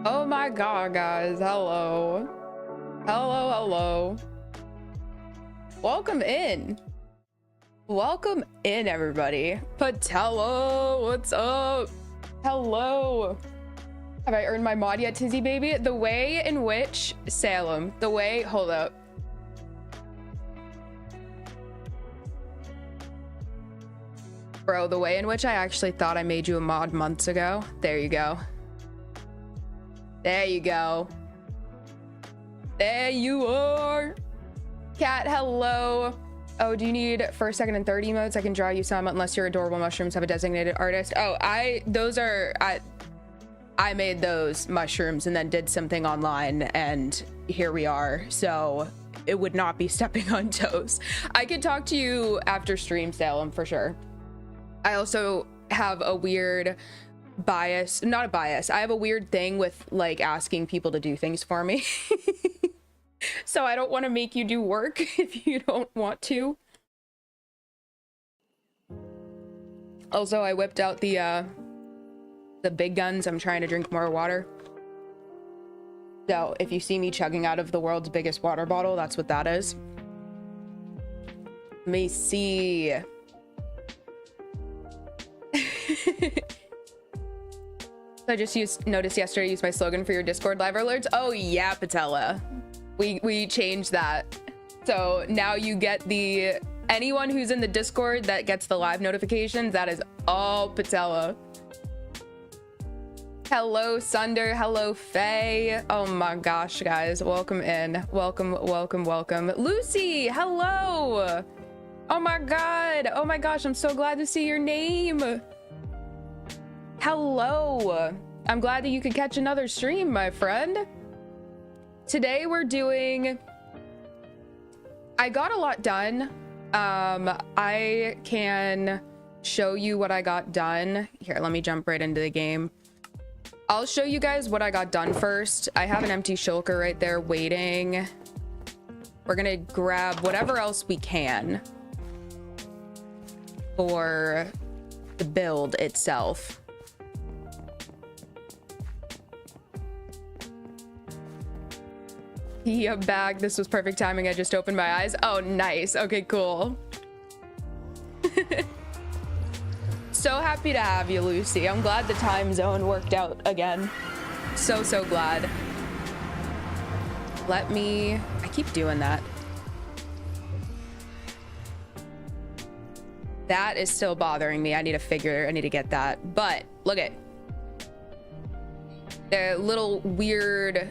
Oh my god, guys. Hello. Hello. Welcome in. Welcome in, everybody. Patella, what's up? Hello. Have I earned my mod yet, Tizzy baby? The way in which Salem, hold up. Bro, the way in which I actually thought I made you a mod months ago. There you go. There you go. There you are. Cat, hello. Oh, do you need first, second, and third emotes? I can draw you some unless your adorable mushrooms have a designated artist. Oh, I made those mushrooms and then did something online and here we are. So it would not be stepping on toes. I could talk to you after stream, Salem, for sure. I also have a weird bias, not a bias. I have a weird thing with like asking people to do things for me. So I don't want to make you do work if you don't want to. Also, I whipped out the big guns. I'm trying to drink more water. So if you see me chugging out of the world's biggest water bottle, that's what that is. Let me see. I just noticed yesterday I used my slogan for your Discord live alerts. Oh yeah, Patella. We changed that. So now you get anyone who's in the Discord that gets the live notifications, that is all Patella. Hello, Sunder. Hello, Faye. Oh my gosh, guys. Welcome in. Welcome. Lucy, hello. Oh my God. Oh my gosh, I'm so glad to see your name. Hello. I'm glad that you could catch another stream, my friend. Today we're doing... I got a lot done. I can show you what I got done. Here, let me jump right into the game. I'll show you guys what I got done first. I have an empty shulker right there waiting. We're gonna grab whatever else we can for the build itself. Yeah, bag. This was perfect timing. I just opened my eyes. Oh, nice. Okay, cool. So happy to have you, Lucy. I'm glad the time zone worked out again. So glad. I keep doing that. That is still bothering me. I need to get that. But look at the little weird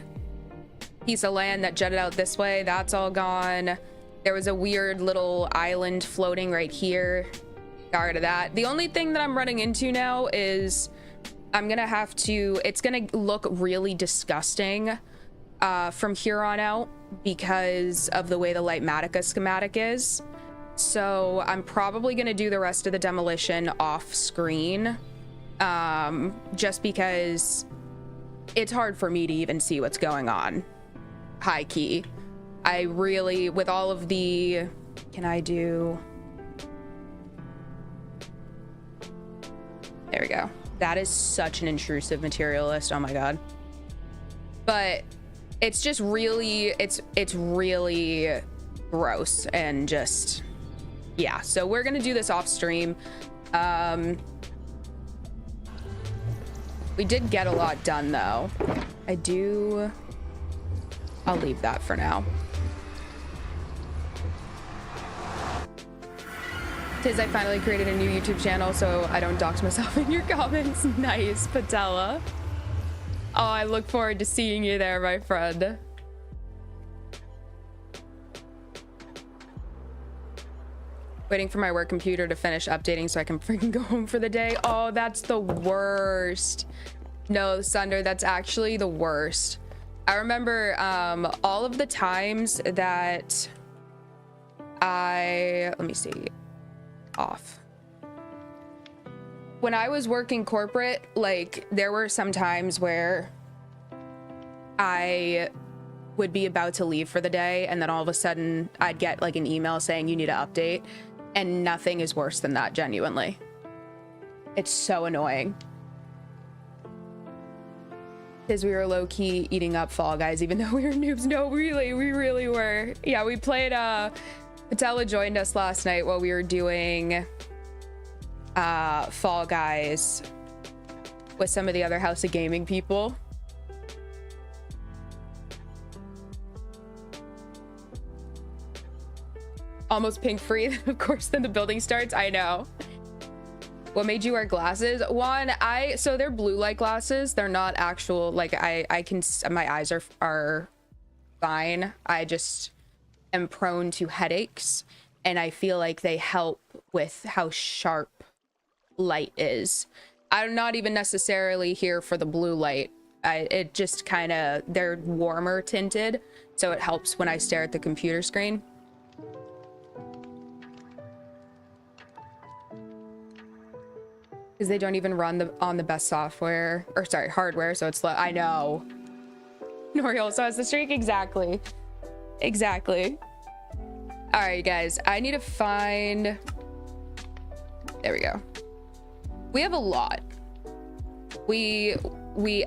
piece of land that jutted out this way. That's all gone. There was a weird little island floating right here. Got rid of that. The only thing that I'm running into now is it's gonna look really disgusting from here on out because of the way the Lightmatica schematic is. So I'm probably gonna do the rest of the demolition off screen, just because it's hard for me to even see what's going on. High key. I really, with all of the, there we go. That is such an intrusive materialist. Oh my God. But it's just really, it's really gross and just, yeah. So we're gonna do this off stream. We did get a lot done though. I'll leave that for now. Tiz, I finally created a new YouTube channel so I don't dox myself in your comments. Nice, Patella. Oh, I look forward to seeing you there, my friend. Waiting for my work computer to finish updating so I can freaking go home for the day. Oh, that's the worst. No, Sunder, that's actually the worst. I remember all of the times that let me see, off. When I was working corporate, like there were some times where I would be about to leave for the day and then all of a sudden I'd get like an email saying you need to update, and nothing is worse than that, genuinely. It's so annoying. Because we were low-key eating up Fall Guys, even though we were noobs. No, really, we really were. Yeah, we played, Patella joined us last night while we were doing Fall Guys with some of the other House of Gaming people. Almost pink free, of course, then the building starts. I know. What made you wear glasses? One, so they're blue light glasses. They're not actual, like I can, my eyes are fine. I just am prone to headaches, and I feel like they help with how sharp light is. I'm not even necessarily here for the blue light. It just kind of, they're warmer tinted, so it helps when I stare at the computer screen. Because they don't even run on the best software, or sorry, hardware, so it's slow. I know. Noriel, so has the streak. Exactly. Exactly. All right, guys, I need to find, there we go. We have a lot. We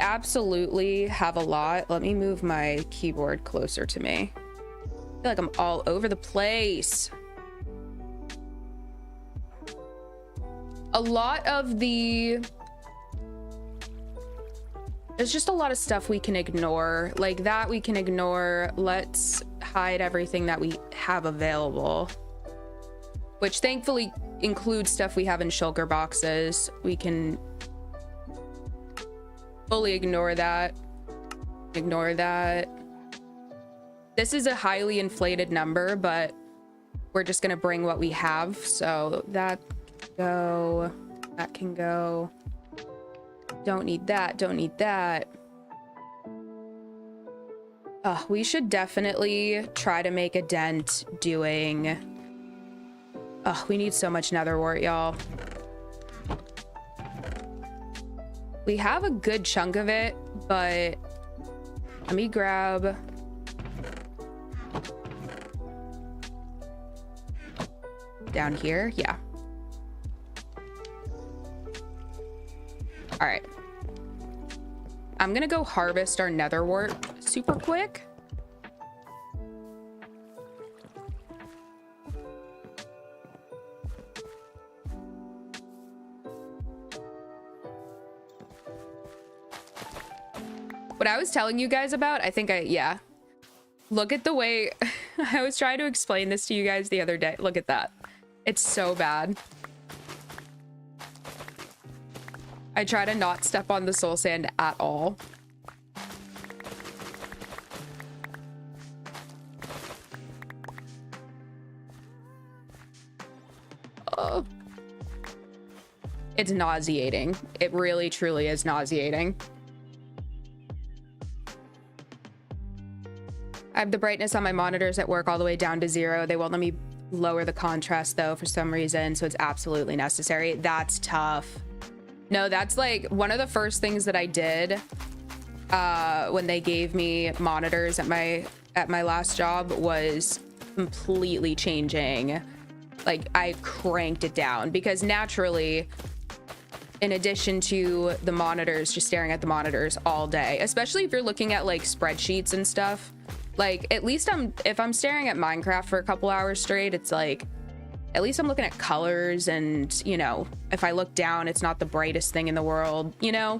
absolutely have a lot. Let me move my keyboard closer to me. I feel like I'm all over the place. A lot of there's just a lot of stuff we can ignore. Like that we can ignore. Let's hide everything that we have available, which thankfully includes stuff we have in shulker boxes. We can fully ignore that. Ignore that. This is a highly inflated number, but we're just gonna bring what we have. So that go, that can go. Don't need that, don't need that. We should definitely try to make a dent doing, we need so much nether wart, y'all. We have a good chunk of it, but let me grab, down here, yeah. All right, I'm gonna go harvest our nether wart super quick. What I was telling you guys about, yeah. Look at the way, I was trying to explain this to you guys the other day. Look at that. It's so bad. I try to not step on the soul sand at all. Oh. It's nauseating. It really, truly is nauseating. I have the brightness on my monitors at work all the way down to 0. They won't let me lower the contrast though for some reason, so it's absolutely necessary. That's tough. No, that's like one of the first things that I did when they gave me monitors at my last job was completely changing. Like I cranked it down because naturally, in addition to the monitors, just staring at the monitors all day, especially if you're looking at like spreadsheets and stuff, like at least if I'm staring at Minecraft for a couple hours straight, it's like, at least I'm looking at colors, and you know, if I look down, it's not the brightest thing in the world, you know?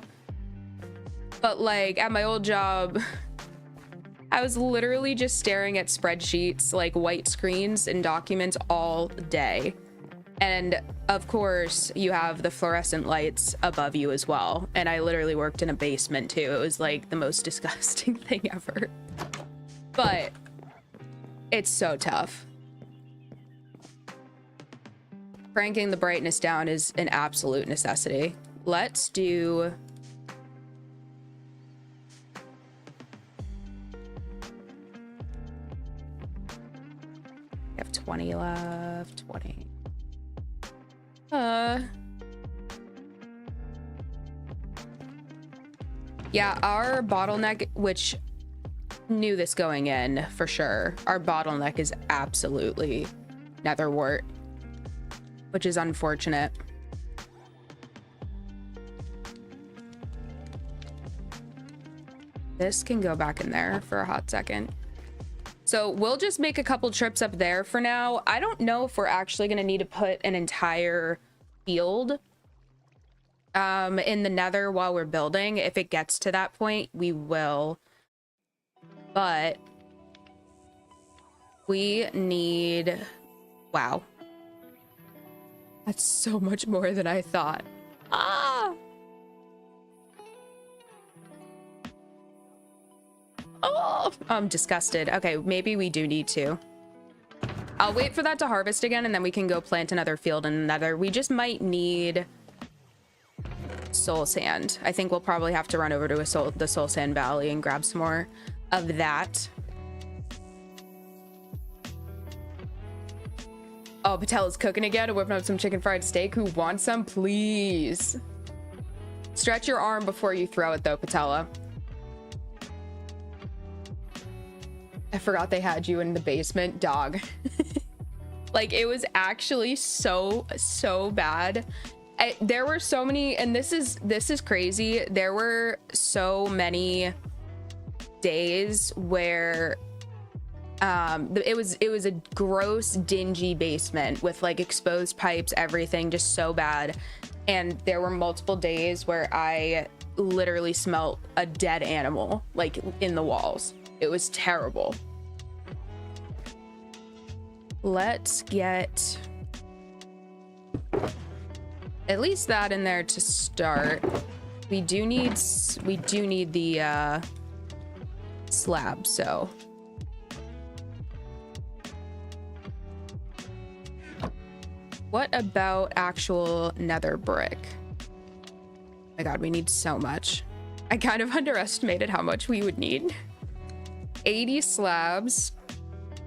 But like at my old job, I was literally just staring at spreadsheets, like white screens and documents all day. And of course you have the fluorescent lights above you as well. And I literally worked in a basement too. It was like the most disgusting thing ever. But it's so tough. Cranking the brightness down is an absolute necessity. Let's do... We have 20 left, 20. Yeah, our bottleneck, which knew this going in for sure, our bottleneck is absolutely nether wart, which is unfortunate. This can go back in there for a hot second. So we'll just make a couple trips up there for now. I don't know if we're actually going to need to put an entire field in the nether while we're building. If it gets to that point, we will. But we need... Wow. That's so much more than I thought. Ah! Oh, I'm disgusted. Okay, maybe we do need to. I'll wait for that to harvest again, and then we can go plant another field in another. We just might need soul sand. I think we'll probably have to run over to the soul sand valley and grab some more of that. Oh, Patel's cooking again. Whipping up some chicken fried steak. Who wants some? Please. Stretch your arm before you throw it, though, Patella. I forgot they had you in the basement, dog. Like, it was actually so bad. There were so many, and this is crazy. There were so many days where it was a gross, dingy basement with like exposed pipes, everything, just so bad. And there were multiple days where I literally smelled a dead animal like in the walls. It was terrible. Let's get at least that in there to start. We do need the slab, so what about actual nether brick? Oh my god, we need so much. I kind of underestimated how much we would need. 80 slabs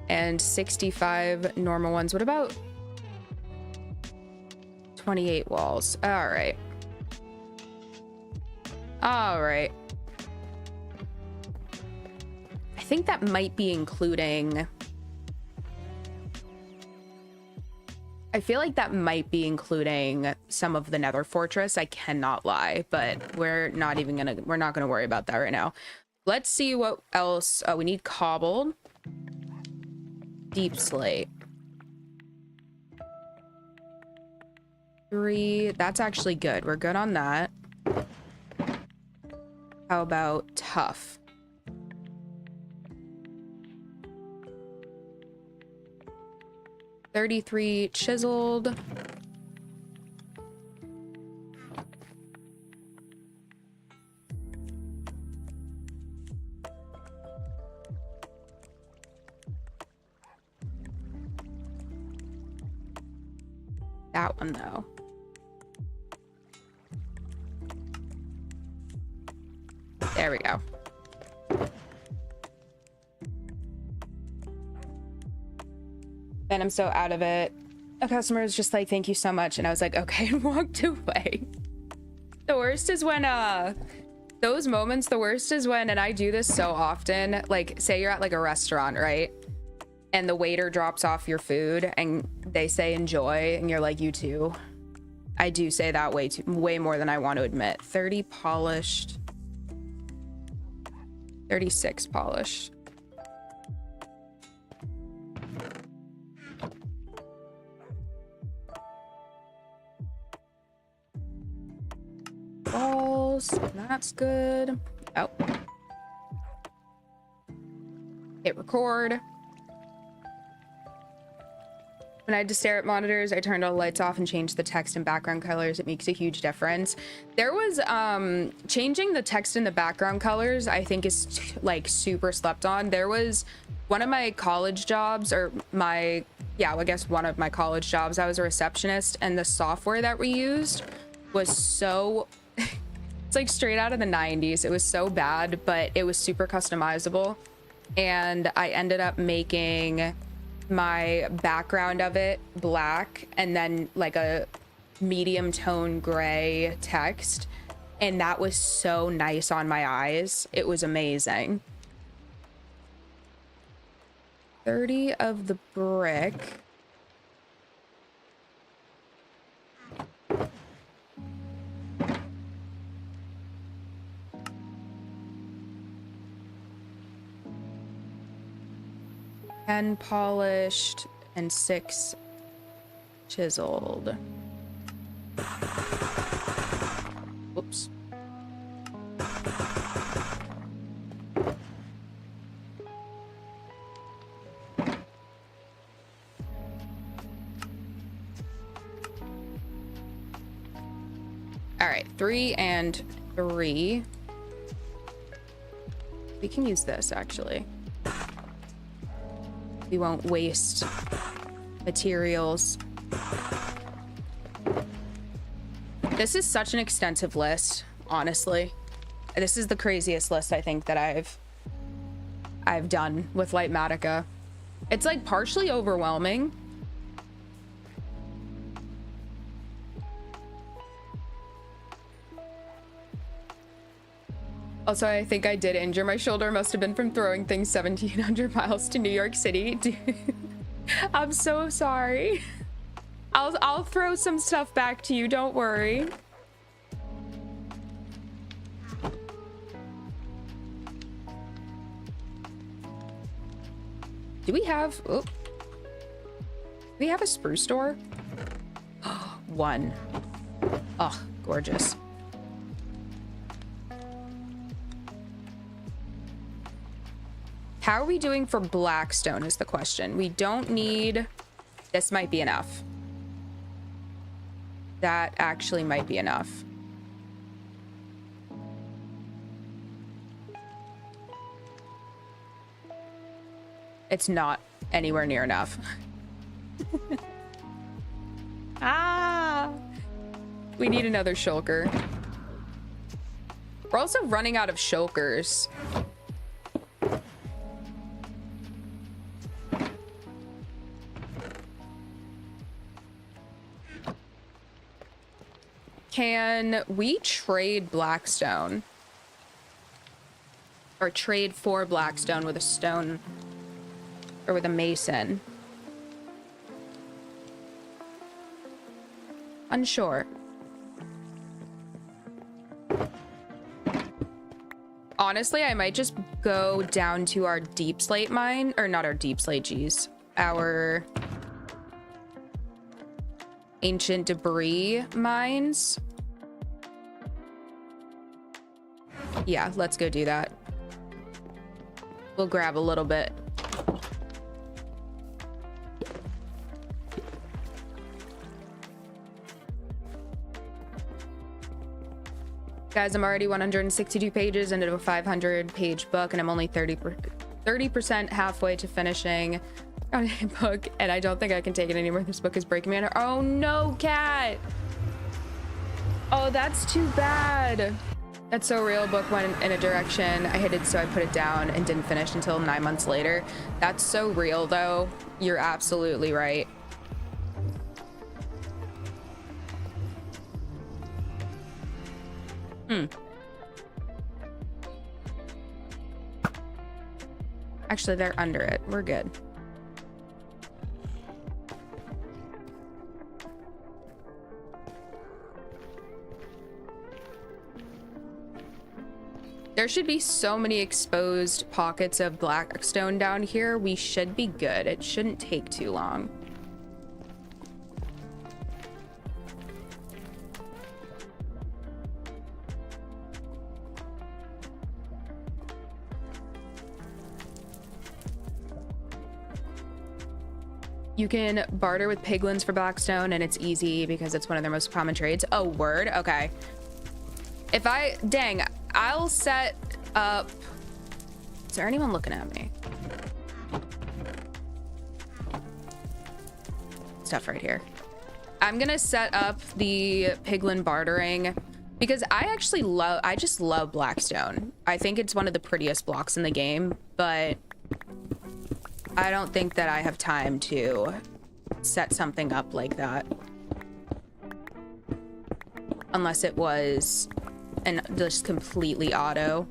and 65 normal ones. What about 28 walls? All right. All right. I think that might be including... I feel like that might be including some of the nether fortress. I cannot lie, but we're not gonna worry about that right now. Let's see what else. Oh, we need cobbled. Deep slate. 3. That's actually good. We're good on that. How about tough? $33 chiseled. That one though. There we go. And I'm so out of it. A customer was just like, thank you so much. And I was like, okay, and walked away. The worst is when, those moments, the worst is when, and I do this so often, like say you're at like a restaurant, right? And the waiter drops off your food and they say enjoy, and you're like, you too. I do say that way more than I want to admit. 30 polished. 36 polished. Balls, that's good. Oh. Hit record. When I had to stare at monitors, I turned all the lights off and changed the text and background colors. It makes a huge difference. There was changing the text and the background colors, I think is like super slept on. There was one of my college jobs, or I guess one of my college jobs, I was a receptionist, and the software that we used was so it's like straight out of the 90s. It was so bad, but it was super customizable. And I ended up making my background of it black and then like a medium tone gray text, and that was so nice on my eyes. It was amazing. 30 of the brick. 10 polished and 6 chiseled. Oops. All right, 3 and 3. We can use this, actually. We won't waste materials. This is such an extensive list, honestly. This is the craziest list I think that I've done with Lightmatica. It's like partially overwhelming. Also, I think I did injure my shoulder. Must have been from throwing things 1,700 miles to New York City. Dude, I'm so sorry. I'll throw some stuff back to you. Don't worry. Do we have... Oh. Do we have a spruce door? 1. Oh, gorgeous. How are we doing for blackstone is the question. We don't need... This might be enough. That actually might be enough. It's not anywhere near enough. Ah! We need another shulker. We're also running out of shulkers. Can we trade blackstone? Or trade for blackstone with a stone or with a mason? Unsure. Honestly, I might just go down to our deep slate mine, or not our deep slate, geez. Our ancient debris mines. Yeah, let's go do that. We'll grab a little bit. Guys, I'm already 162 pages into a 500-page book, and I'm only 30% halfway to finishing a book, and I don't think I can take it anymore. This book is breaking me under. Oh no, cat! Oh, that's too bad. That's so real. Book went in a direction. I hit it, so I put it down and didn't finish until 9 months later. That's so real, though. You're absolutely right. Actually, they're under it. We're good. There should be so many exposed pockets of blackstone down here. We should be good. It shouldn't take too long. You can barter with piglins for blackstone, and it's easy because it's one of their most common trades. Oh, word? Okay. If I... Dang, I'll set up... Is there anyone looking at me? Stuff right here. I'm gonna set up the piglin bartering because I just love blackstone. I think it's one of the prettiest blocks in the game, but I don't think that I have time to set something up like that. Unless it was just completely auto.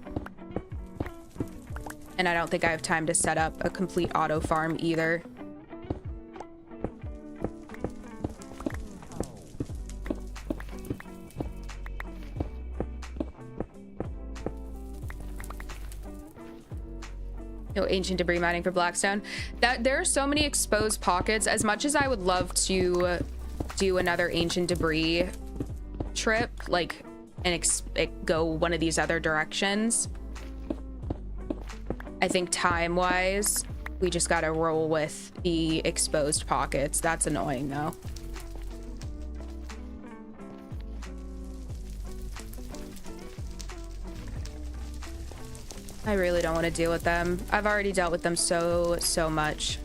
And I don't think I have time to set up a complete auto farm either. No ancient debris mining for Blackstone. That there are so many exposed pockets. As much as I would love to do another ancient debris trip, like, and go one of these other directions, I think time-wise, we just gotta roll with the exposed pockets. That's annoying, though. I really don't want to deal with them. I've already dealt with them so much.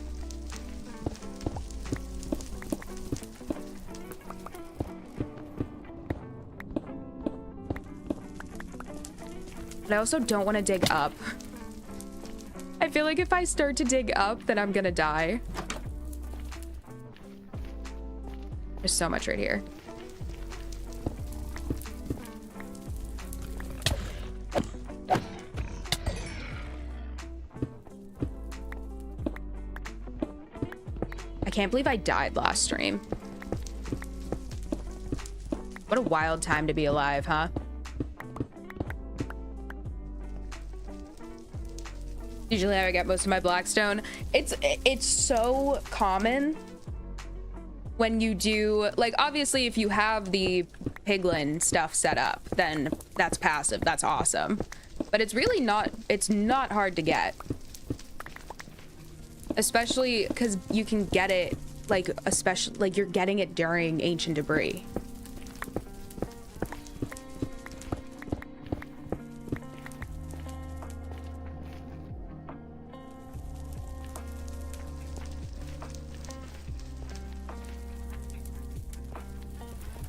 But I also don't want to dig up. I feel like if I start to dig up, then I'm gonna die. There's so much right here. I can't believe I died last stream. What a wild time to be alive, huh? Usually how I get most of my Blackstone. It's so common when you do, like, obviously if you have the piglin stuff set up, then that's passive, that's awesome. But it's really not, it's not hard to get. Especially because you can get it, like, especially, like, you're getting it during ancient debris.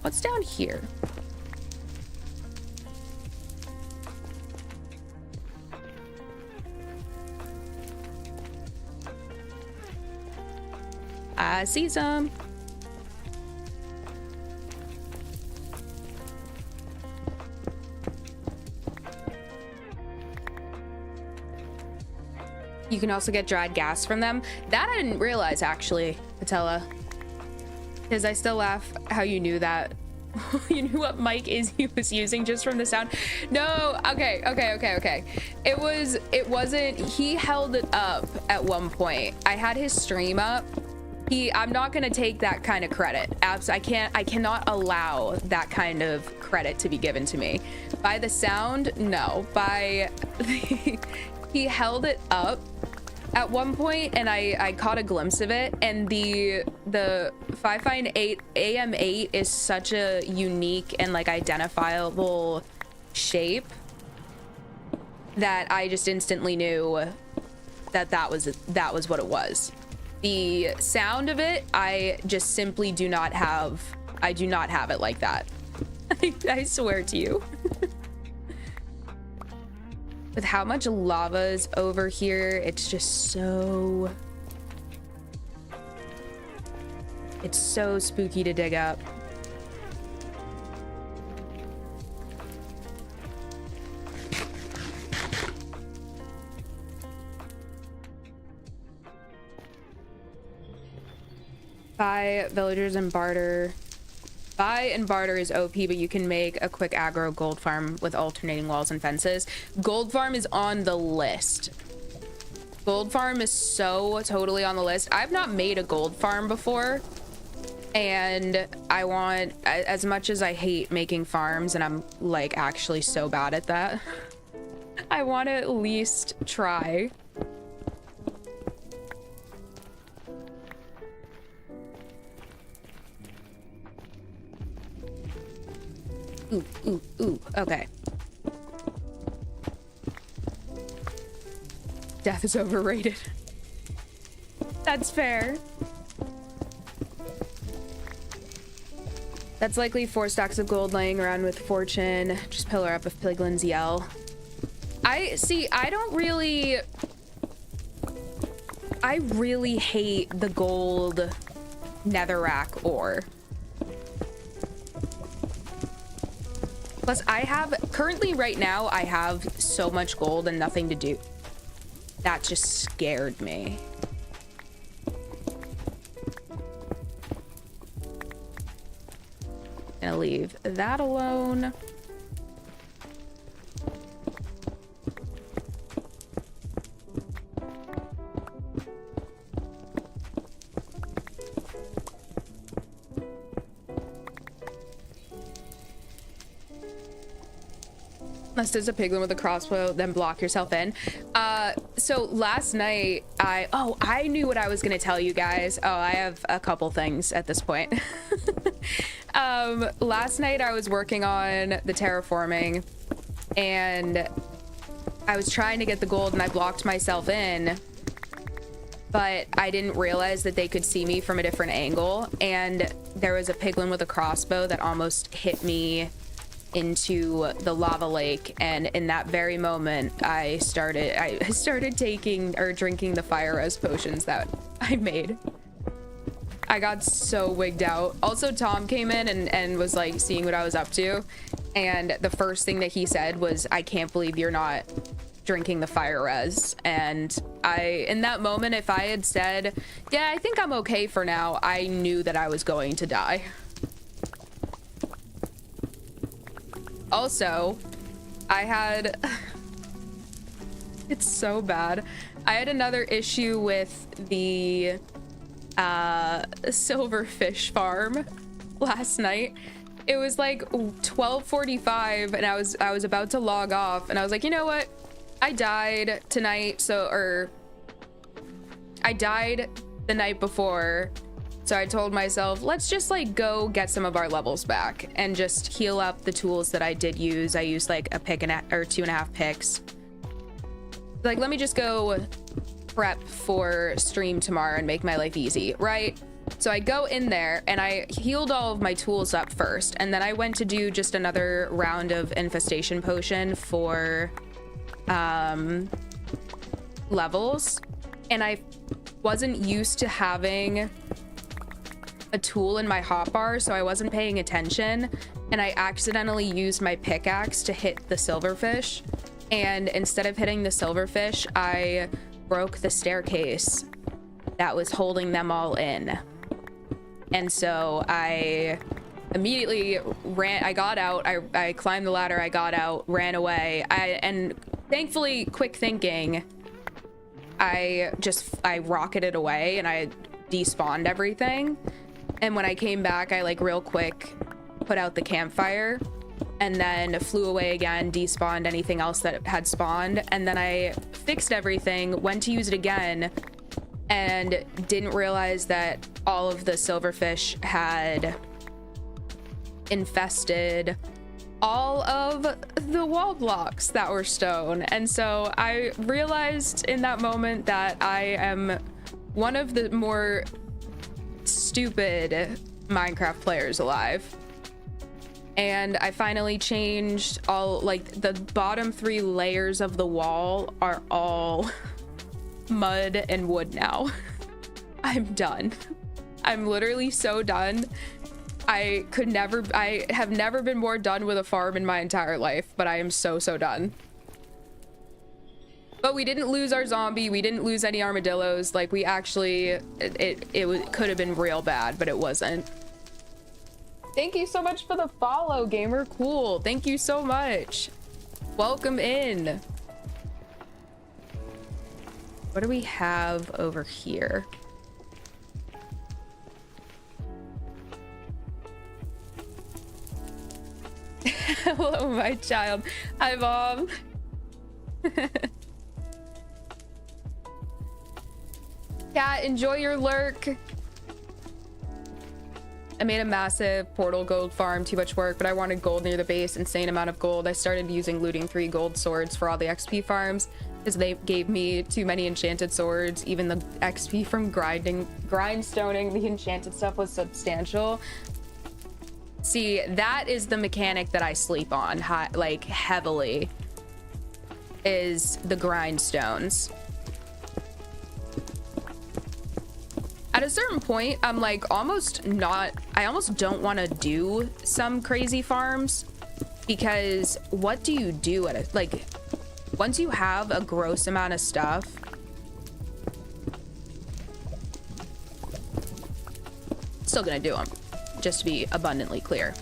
What's down here? I see some. You can also get dried gas from them. That I didn't realize, actually, Patella. Because I still laugh how you knew that. You knew what mic he was using just from the sound. No, okay. It wasn't, he held it up at one point. I had his stream up. I'm not gonna take that kind of credit. I cannot allow that kind of credit to be given to me. By the sound, no. By he held it up at one point, and I caught a glimpse of it, and the 558 AM8 is such a unique and, like, identifiable shape that I just instantly knew that was what it was. The sound of it, I just simply do not have. I do not have it like that. I swear to you. With how much lava is over here, it's just so... It's so spooky to dig up. Buy villagers and barter. Buy and barter is OP, but you can make a quick aggro gold farm with alternating walls and fences. Gold farm is on the list. Gold farm is so totally on the list. I've not made a gold farm before, and I want, as much as I hate making farms, and I'm, like, actually so bad at that, I want to at least try. Ooh, okay. Death is overrated. That's fair. That's likely 4 stacks of gold laying around with fortune. Just pillar up if piglins yell. I really hate the gold netherrack ore. Plus, currently right now, I have so much gold and nothing to do. That just scared me. Gonna leave that alone. Unless there's a piglin with a crossbow, then block yourself in. So last night, I knew what I was gonna tell you guys. Oh, I have a couple things at this point. Last night I was working on the terraforming and I was trying to get the gold and I blocked myself in, but I didn't realize that they could see me from a different angle. And there was a piglin with a crossbow that almost hit me into the lava lake, and in that very moment I started taking or drinking the fire res potions that I made. I got so wigged out. Also, Tom came in and was like seeing what I was up to, and the first thing that he said was, "I can't believe you're not drinking the fire res." And in that moment, if I had said, "Yeah, I think I'm okay for now," I knew that I was going to die. Also, it's so bad. I had another issue with the silverfish farm last night. It was like 12:45 and I was about to log off and I was like, you know what? I died tonight, I died the night before. So I told myself, let's just like go get some of our levels back and just heal up the tools that I did use. I used like a pick or 2.5 picks. Like, let me just go prep for stream tomorrow and make my life easy, right? So I go in there and I healed all of my tools up first. And then I went to do just another round of infestation potion for levels. And I wasn't used to having a tool in my hotbar, so I wasn't paying attention, and I accidentally used my pickaxe to hit the silverfish, and instead of hitting the silverfish, I broke the staircase that was holding them all in. And so I immediately ran. I got out, I climbed the ladder, I got out, ran away, and thankfully, quick thinking, I rocketed away and I despawned everything. And when I came back, I like real quick put out the campfire and then flew away again, despawned anything else that had spawned. And then I fixed everything, went to use it again, and didn't realize that all of the silverfish had infested all of the wall blocks that were stone. And so I realized in that moment that I am one of the more stupid Minecraft players alive. And I finally changed all, like, the bottom 3 layers of the wall are all mud and wood now. I'm done. I'm literally so done. I have never been more done with a farm in my entire life, but I am so done. But we didn't lose our zombie. We didn't lose any armadillos. Like, we actually, it could have been real bad, but it wasn't. Thank you so much for the follow, Gamer Cool. Thank you so much. Welcome in. What do we have over here? Hello, my child. Hi, Mom. Yeah, enjoy your lurk. I made a massive portal gold farm, too much work, but I wanted gold near the base, insane amount of gold. I started using looting 3 gold swords for all the XP farms because they gave me too many enchanted swords. Even the XP from grindstoning the enchanted stuff was substantial. See, that is the mechanic that I sleep on, like heavily, is the grindstones. At a certain point, I'm like I almost don't want to do some crazy farms, because what do you do at it? Like, once you have a gross amount of stuff, still gonna do them, just to be abundantly clear.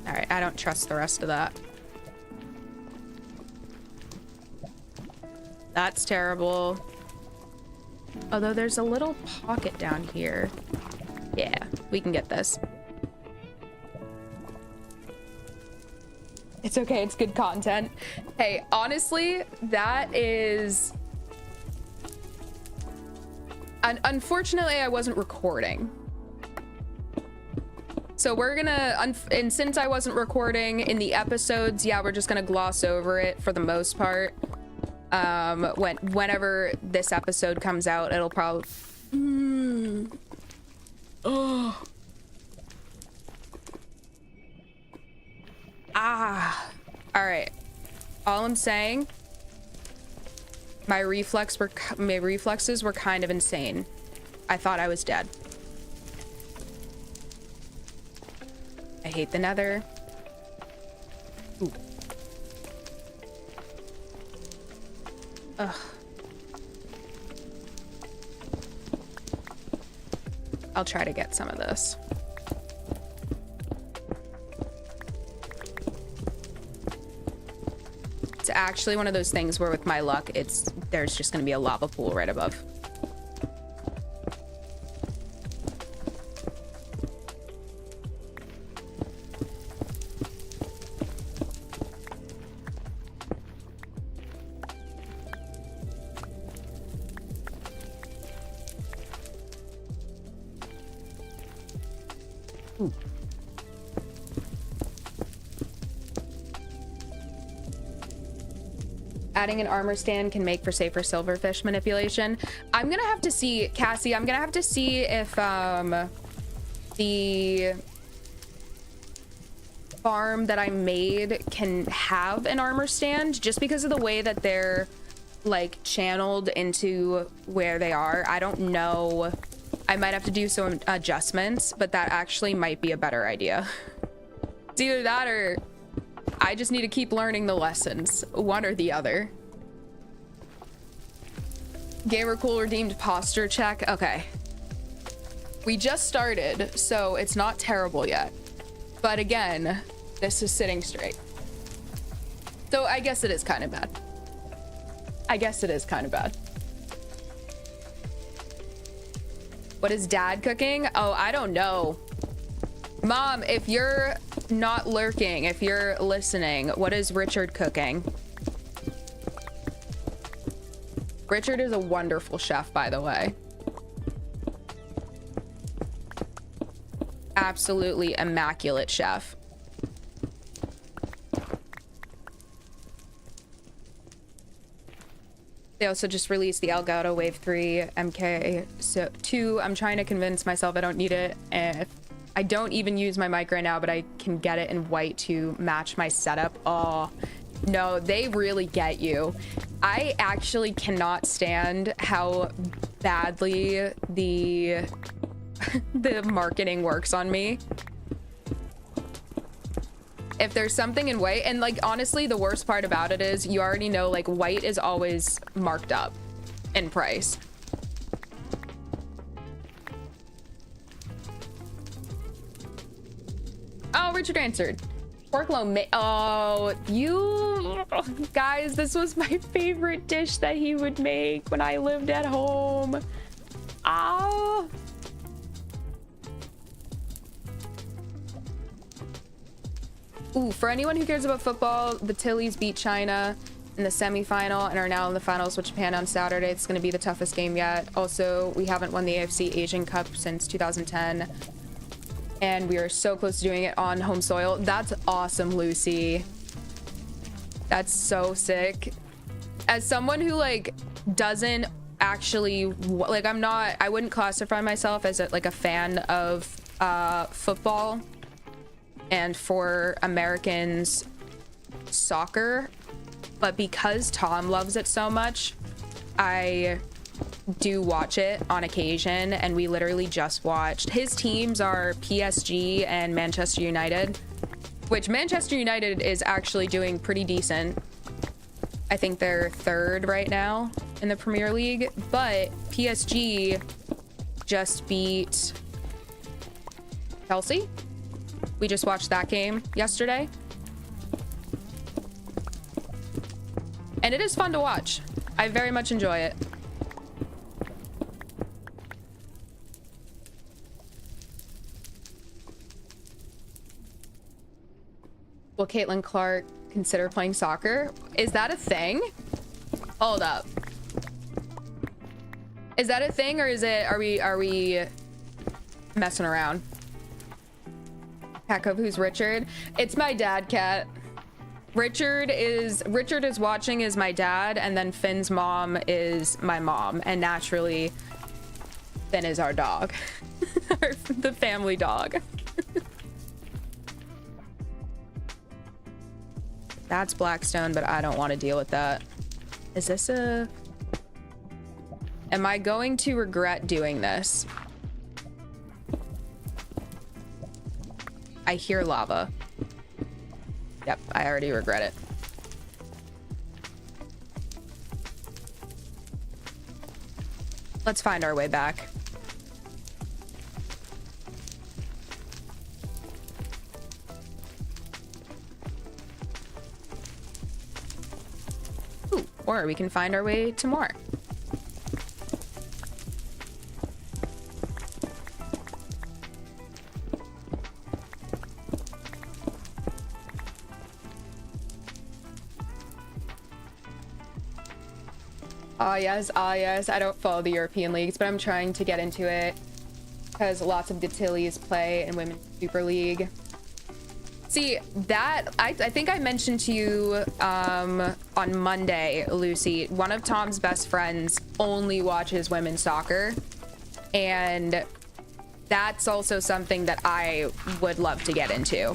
Alright, I don't trust the rest of that. That's terrible. Although there's a little pocket down here. Yeah, we can get this. It's okay, it's good content. Hey, honestly, that is... Unfortunately, I wasn't recording. So we're gonna, and since I wasn't recording in the episodes, yeah, we're just gonna gloss over it for the most part. Whenever this episode comes out, it'll probably... Oh. Ah. All right. All I'm saying, my reflexes were kind of insane. I thought I was dead. I hate the nether. Ooh. Ugh. I'll try to get some of this. It's actually one of those things where with my luck, there's just gonna be a lava pool right above. Adding an armor stand can make for safer silverfish manipulation. I'm gonna have to see, Cassie, I'm gonna have to see if the farm that I made can have an armor stand, just because of the way that they're like channeled into where they are. I don't know. I might have to do some adjustments, but that actually might be a better idea. It's either that or I just need to keep learning the lessons, one or the other. Gamer Cool redeemed posture check. Okay. We just started, so it's not terrible yet. But again, this is sitting straight. So I guess it is kind of bad. I guess it is kind of bad. What is dad cooking? Oh, I don't know. Mom, if you're not lurking, if you're listening, what is Richard cooking? Richard is a wonderful chef, by the way. Absolutely immaculate chef. They also just released the Elgato Wave 3 MK2. I'm trying to convince myself I don't need it. I don't even use my mic right now, but I can get it in white to match my setup. Oh, no, they really get you. I actually cannot stand how badly the marketing works on me. If there's something in white, and like honestly the worst part about it is you already know like white is always marked up in price. Oh, Richard answered. Pork loin. Oh, you guys, this was my favorite dish that he would make when I lived at home. Ah. Ooh, for anyone who cares about football, the Tillies beat China in the semifinal and are now in the finals with Japan on Saturday. It's going to be the toughest game yet. Also, we haven't won the AFC Asian Cup since 2010. And we are so close to doing it on home soil. That's awesome, Lucy. That's so sick. As someone who like doesn't actually like, I wouldn't classify myself as like a fan of football. And for Americans, soccer, but because Tom loves it so much, I do watch it on occasion. And we literally just watched, his teams are PSG and Manchester United, which Manchester United is actually doing pretty decent. I think they're third right now in the Premier League, but PSG just beat Chelsea. We just watched that game yesterday. And it is fun to watch. I very much enjoy it. Will Caitlin Clark consider playing soccer? Is that a thing? Hold up. Is that a thing, or is it, are we messing around? Cat Cove, who's Richard? It's my dad, Cat. Richard is watching is my dad, and then Finn's mom is my mom, and naturally Finn is our dog. The family dog. That's Blackstone, but I don't want to deal with that. Is this a... Am I going to regret doing this? I hear lava. Yep, I already regret it. Let's find our way back. Ooh, or we can find our way to more. Ah yes, I don't follow the European leagues, but I'm trying to get into it because lots of Detillies play in Women's Super League. See, that, I think I mentioned to you on Monday, Lucy, one of Tom's best friends only watches women's soccer, and that's also something that I would love to get into.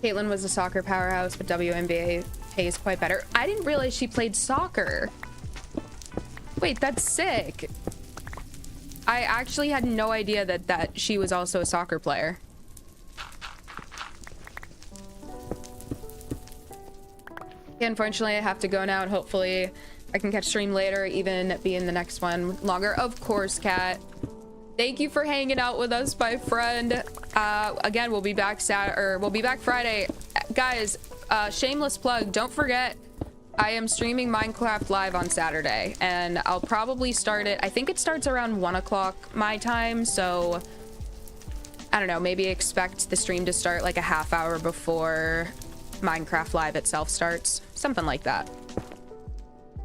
Caitlin was a soccer powerhouse, but WNBA pays quite better. I didn't realize she played soccer. Wait, that's sick. I actually had no idea that she was also a soccer player. Okay, unfortunately, I have to go now, and hopefully I can catch stream later, even be in the next one longer. Of course, Kat. Thank you for hanging out with us, my friend. Again, we'll be back Friday. Guys, shameless plug, don't forget, I am streaming Minecraft live on Saturday, and I'll probably start it, I think it starts around 1 o'clock my time, so I don't know, maybe expect the stream to start like a half hour before Minecraft live itself starts, something like that.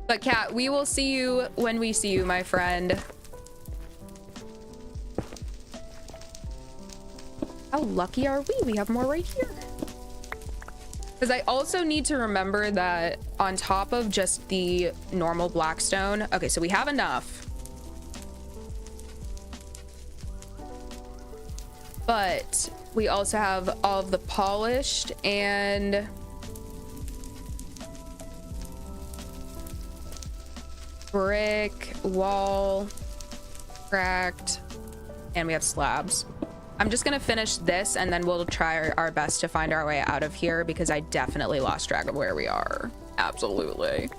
But Kat, we will see you when we see you, my friend. How lucky are we? We have more right here. Because I also need to remember that on top of just the normal Blackstone, okay, so we have enough. But we also have all of the polished and brick, wall, cracked, and we have slabs. I'm just gonna finish this and then we'll try our best to find our way out of here because I definitely lost track of where we are. Absolutely.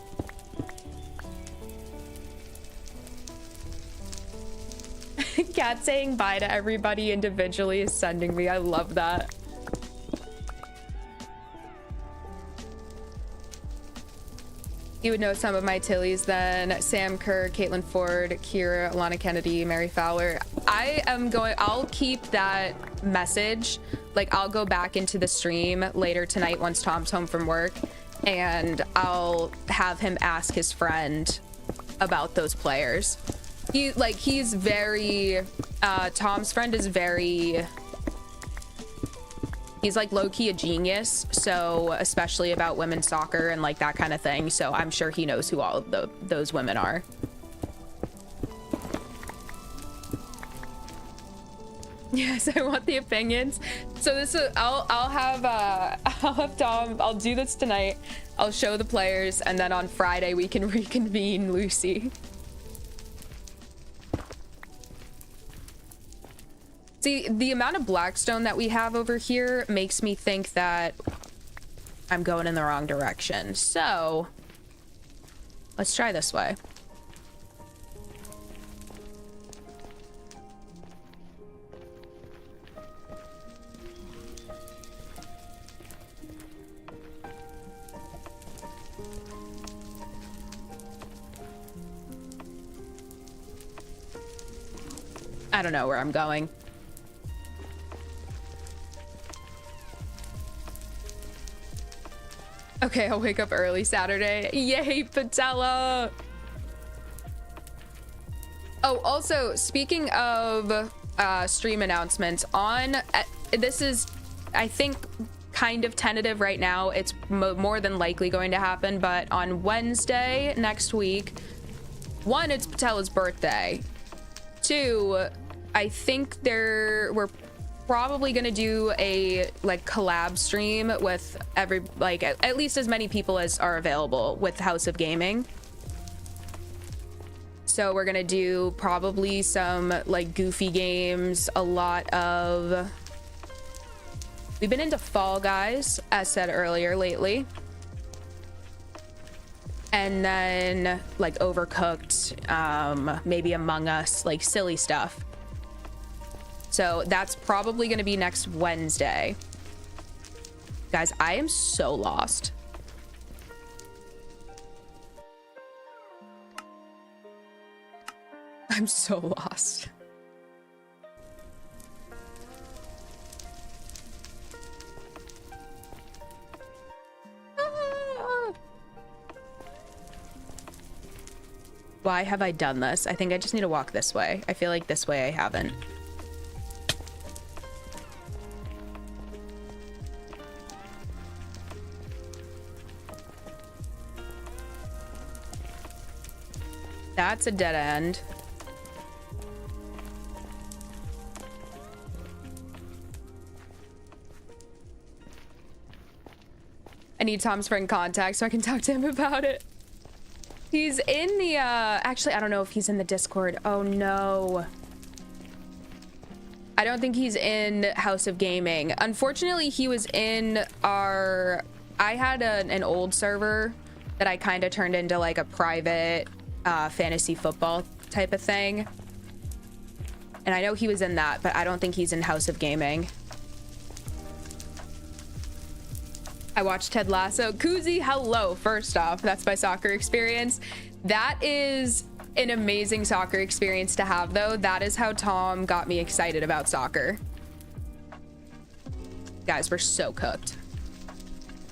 Cat saying bye to everybody individually is sending me. I love that. You would know some of my Tillies then. Sam Kerr, Caitlin Ford, Kira, Alana Kennedy, Mary Fowler. I'll keep that message. Like, I'll go back into the stream later tonight once Tom's home from work, and I'll have him ask his friend about those players. He's very, Tom's friend is very, he's like low-key a genius, so especially about women's soccer and like that kind of thing, so I'm sure he knows who all of those women are. Yes, I want the opinions. So this is, I'll have Tom, I'll do this tonight, I'll show the players, and then on Friday we can reconvene, Lucy. See, the amount of Blackstone that we have over here makes me think that I'm going in the wrong direction. So let's try this way. I don't know where I'm going. Okay, I'll wake up early Saturday. Yay, Patella! Oh, also, speaking of stream announcements, this is, I think, kind of tentative right now. It's more than likely going to happen, but on Wednesday next week, 1, it's Patella's birthday. 2, I think we're probably gonna do a like collab stream with at least as many people as are available with House of Gaming. So we're gonna do probably some like goofy games, we've been into Fall Guys, as said earlier, lately. And then like Overcooked, maybe Among Us, like silly stuff. So that's probably gonna be next Wednesday. Guys, I am so lost. I'm so lost. Why have I done this? I think I just need to walk this way. I feel like this way I haven't. That's a dead end. I need Tom's friend contact so I can talk to him about it. He's in the, actually, I don't know if he's in the Discord. Oh, no. I don't think he's in House of Gaming. Unfortunately, he was in I had an old server that I kind of turned into like a private fantasy football type of thing. And I know he was in that, but I don't think he's in House of Gaming. I watched Ted Lasso. Koozie, hello. First off, that's my soccer experience. That is an amazing soccer experience to have, though. That is how Tom got me excited about soccer. Guys, we're so cooked.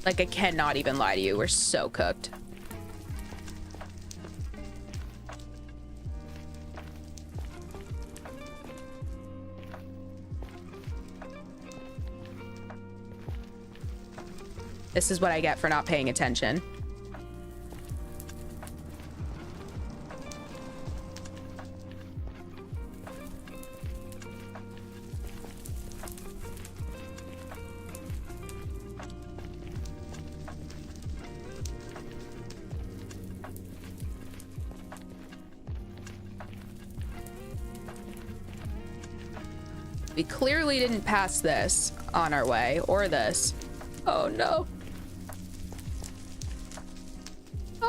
Like, I cannot even lie to you. We're so cooked. This is what I get for not paying attention. We clearly didn't pass this on our way, or this. Oh no.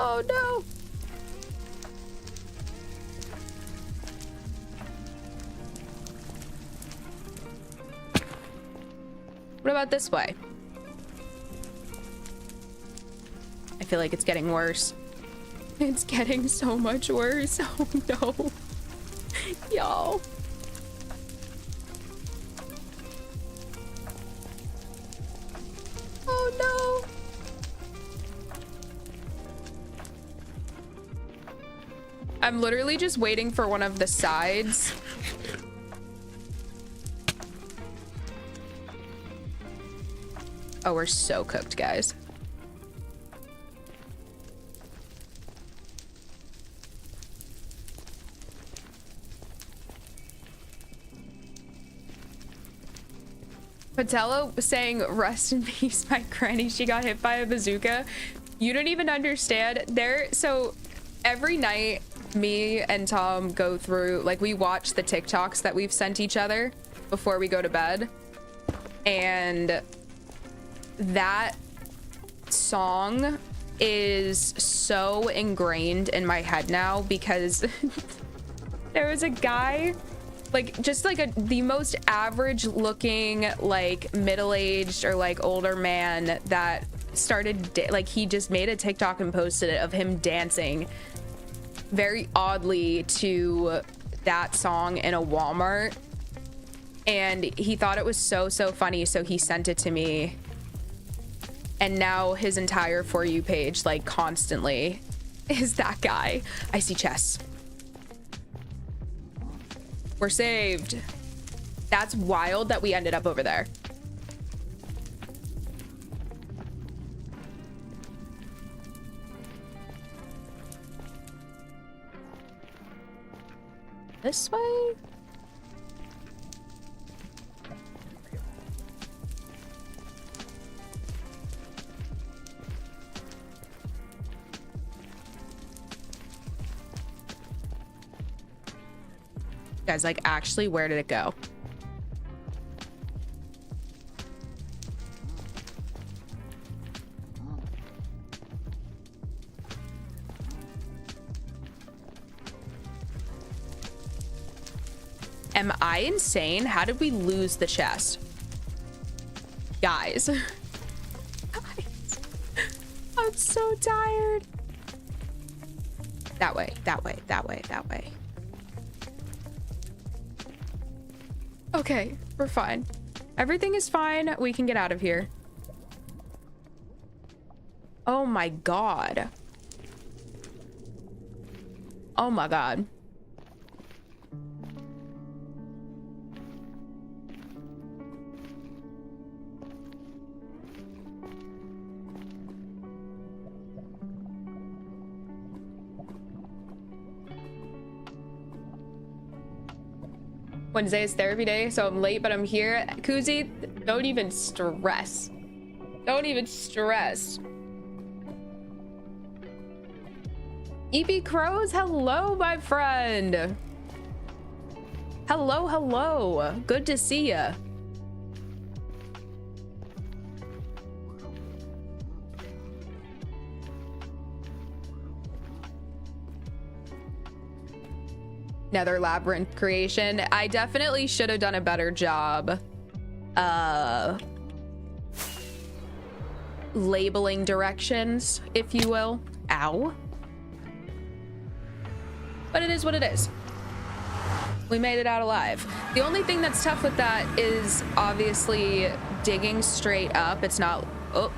Oh no. What about this way? I feel like it's getting worse. It's getting so much worse. Oh no. Y'all. Oh no. I'm literally just waiting for one of the sides. Oh, we're so cooked, guys. Patello saying, rest in peace, my granny. She got hit by a bazooka. You don't even understand. So every night, me and Tom go through, like, we watch the TikToks that we've sent each other before we go to bed. And that song is so ingrained in my head now because there was a guy, like, just like the most average looking, like, middle-aged or like older man that started like, he just made a TikTok and posted it of him dancing very oddly to that song in a Walmart, and he thought it was so funny, so he sent it to me, and now his entire For You page, like, constantly is that guy. I see chests. We're saved. That's wild that we ended up over there. This way? Guys, like, actually, where did it go? Am I insane? How did we lose the chest? Guys. Guys. I'm so tired. That way, that way, that way, that way. Okay, we're fine. Everything is fine. We can get out of here. Oh my god. Oh my god. Wednesday is therapy day, so I'm late, but I'm here. Kuzi, don't even stress. Don't even stress. EP Crows, hello, my friend. Hello, hello. Good to see ya. Nether labyrinth creation. I definitely should have done a better job labeling directions, if you will. Ow. But it is what it is. We made it out alive. The only thing that's tough with that is obviously digging straight up. It's not... Oh.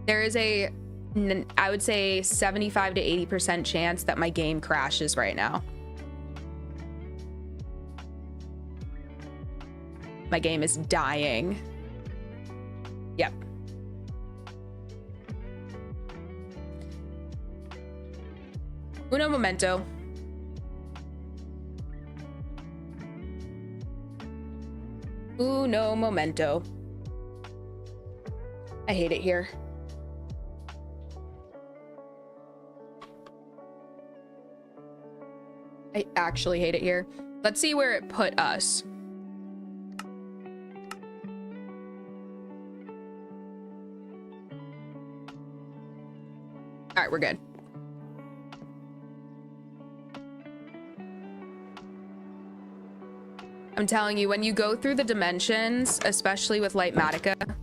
There is a... I would say 75 to 80% chance that my game crashes right now. My game is dying. Yep. Uno momento. Uno momento. I hate it here. I actually hate it here. Let's see where it put us. All right, we're good. I'm telling you, when you go through the dimensions, especially with Lightmatica,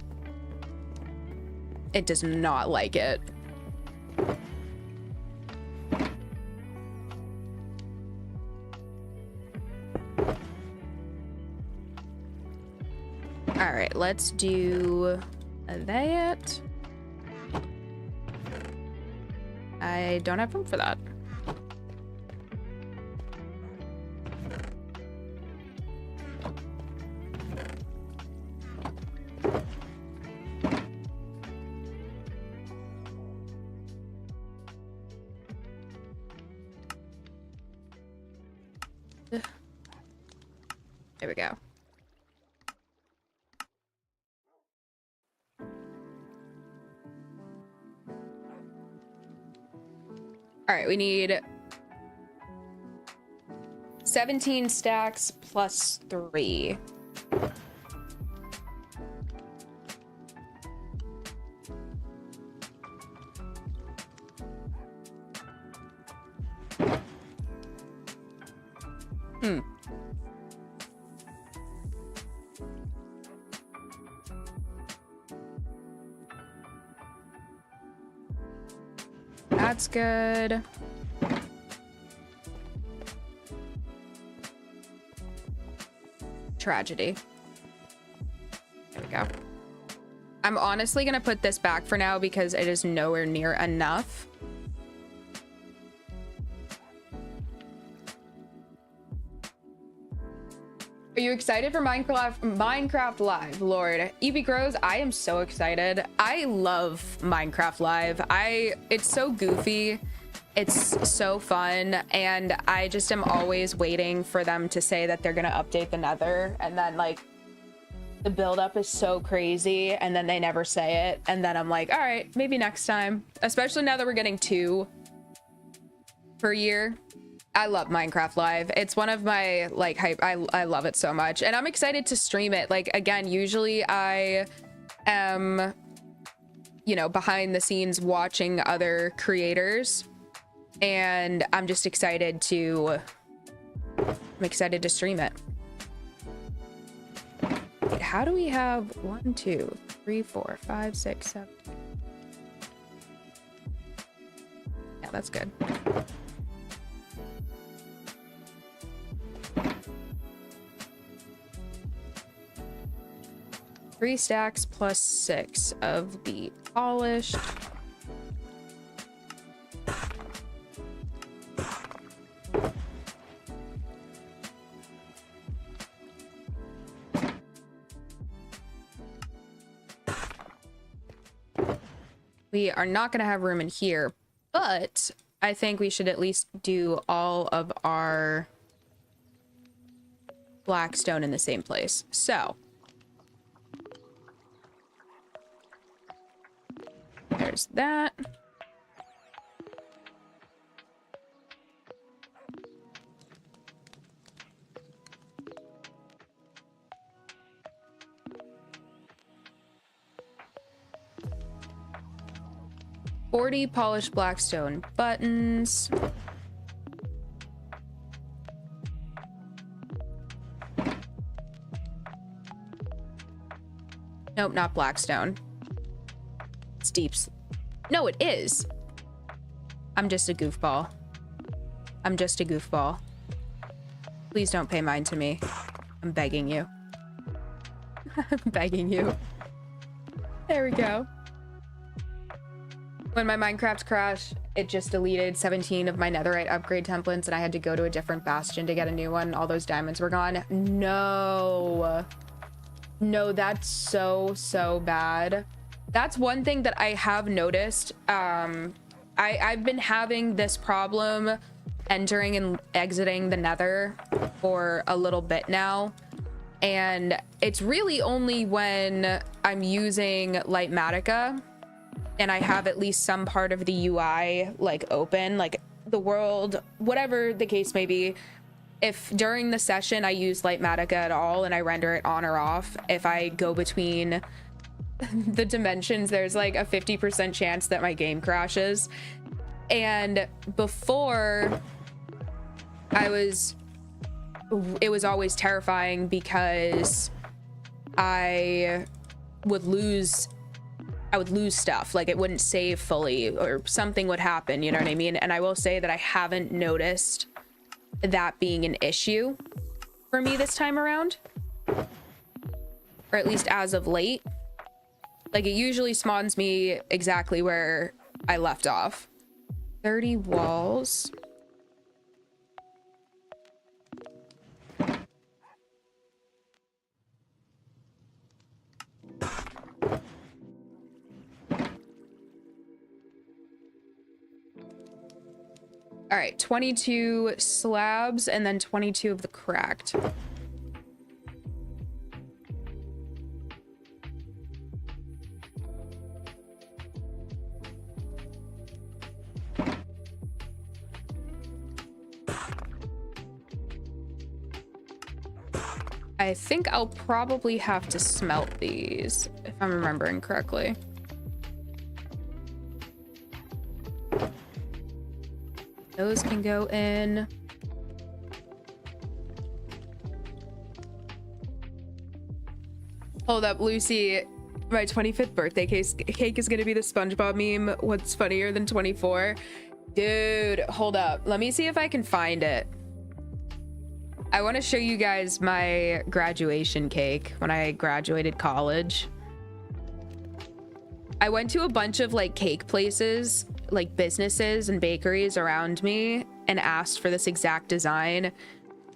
it does not like it. All right, let's do that. I don't have room for that. There we go. All right, we need 17 stacks plus 3. That's good. Tragedy. There we go. I'm honestly gonna put this back for now because it is nowhere near enough. Are you excited for Minecraft Live? Lord, Evie Grows, I am so excited. I love Minecraft Live. It's so goofy. It's so fun, and I just am always waiting for them to say that they're gonna update the nether, and then like the buildup is so crazy, and then they never say it, and then I'm like, all right, maybe next time. Especially now that we're getting 2 per year. I love Minecraft Live. It's one of my like hype. I love it so much, and I'm excited to stream it. Like, again, usually I am, you know, behind the scenes watching other creators, and I'm just excited to stream it. Wait, how do we have 1, 2, 3, 4, 5, 6, 7? Yeah, that's good. Three stacks plus 6 of the polished. We are not going to have room in here, but I think we should at least do all of our blackstone in the same place. So there's that. Forty polished blackstone buttons. Nope, not blackstone. It's deep. No, it is. I'm just a goofball. I'm just a goofball. Please don't pay mine to me. I'm begging you. I'm begging you. There we go. When my Minecraft crashed, it just deleted 17 of my netherite upgrade templates, and I had to go to a different bastion to get a new one. All those diamonds were gone. No. No, that's so bad. That's one thing that I have noticed. I've been having this problem entering and exiting the nether for a little bit now, and it's really only when I'm using Lightmatica and I have at least some part of the UI like open, like the world, whatever the case may be. If during the session I use Lightmatica at all and I render it on or off, if I go between the dimensions, there's like a 50% chance that my game crashes. And before, it was always terrifying because I would lose stuff, like it wouldn't save fully or something would happen, you know what I mean? And I will say that I haven't noticed that being an issue for me this time around, or at least as of late. Like, it usually spawns me exactly where I left off. 30 walls. All right, 22 slabs and then 22 of the cracked. I think I'll probably have to smelt these, if I'm remembering correctly. Those can go in. Hold up, Lucy. My 25th birthday cake is gonna be the SpongeBob meme. What's funnier than 24? Dude, hold up. Let me see if I can find it. I want to show you guys my graduation cake when I graduated college. I went to a bunch of like cake places, like businesses and bakeries around me, and asked for this exact design.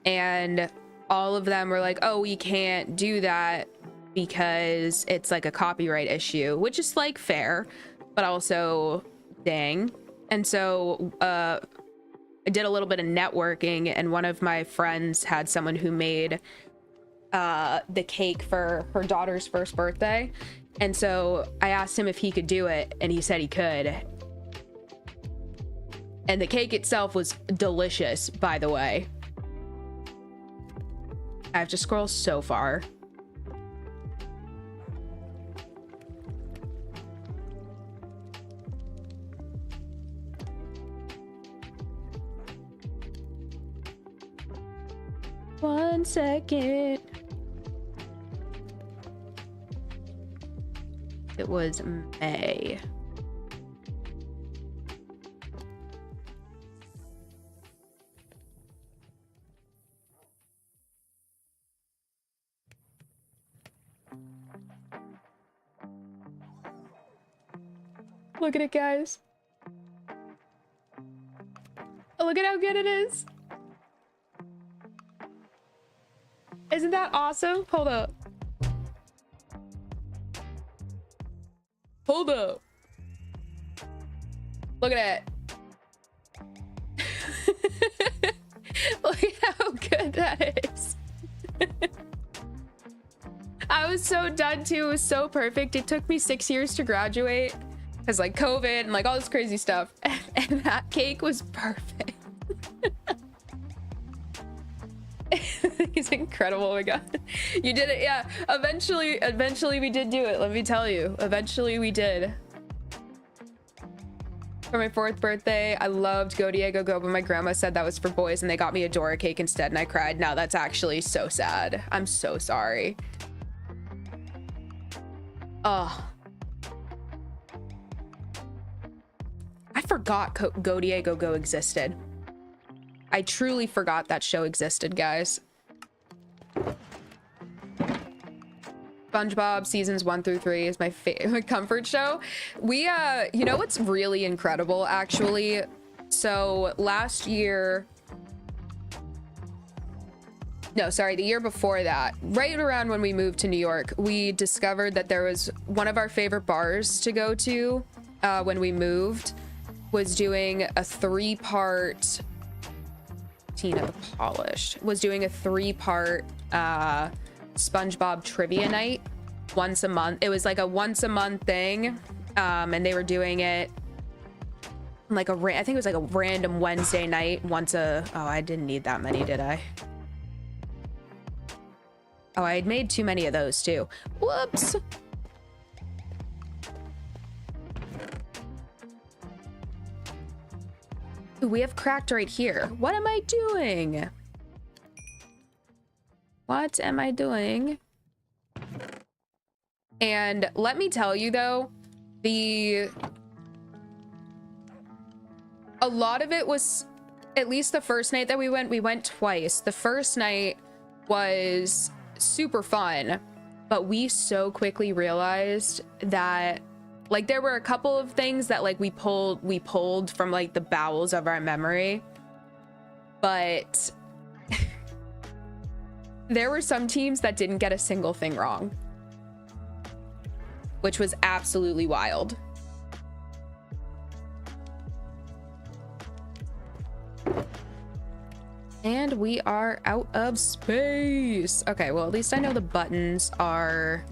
And all of them were like, oh, we can't do that because it's like a copyright issue, which is like fair, but also dang. And so I did a little bit of networking, and one of my friends had someone who made the cake for her daughter's first birthday. And so I asked him if he could do it, and he said he could. And the cake itself was delicious, by the way. I have to scroll so far. One second. It was May. Look at it, guys. Oh, look at how good it is. Isn't that awesome? Hold up. Hold up. Look at it. Look at how good that is. I was so done too. It was so perfect. It took me 6 years to graduate because like COVID and like all this crazy stuff. And that cake was perfect. It's incredible. Oh my god, you did it. Yeah, eventually we did do it. Let me tell you, eventually we did. For my 4th birthday, I loved Go Diego Go, but my grandma said that was for boys and they got me a Dora cake instead, and I cried. Now that's actually so sad. I'm so sorry. Oh, I forgot Go Diego Go existed. I truly forgot that show existed, guys. SpongeBob seasons 1 through 3 is my favorite comfort show. We you know what's really incredible actually? So last year, no, sorry, the year before that, right around when we moved to New York, we discovered that there was one of our favorite bars to go to when we moved was doing a 3-part Tina the Polished was doing a 3-part SpongeBob trivia night once a month. It was like a once a month thing, and they were doing it like I think it was like a random Wednesday night oh, I didn't need that many, did I? Oh, I had made too many of those too. Whoops. Ooh, we have cracked right here. What am I doing? What am I doing? And let me tell you though, a lot of it was, at least the first night that we went twice. The first night was super fun, but we so quickly realized that like there were a couple of things that like we pulled from like the bowels of our memory, but there were some teams that didn't get a single thing wrong, which was absolutely wild. And we are out of space. Okay, well, at least I know the buttons are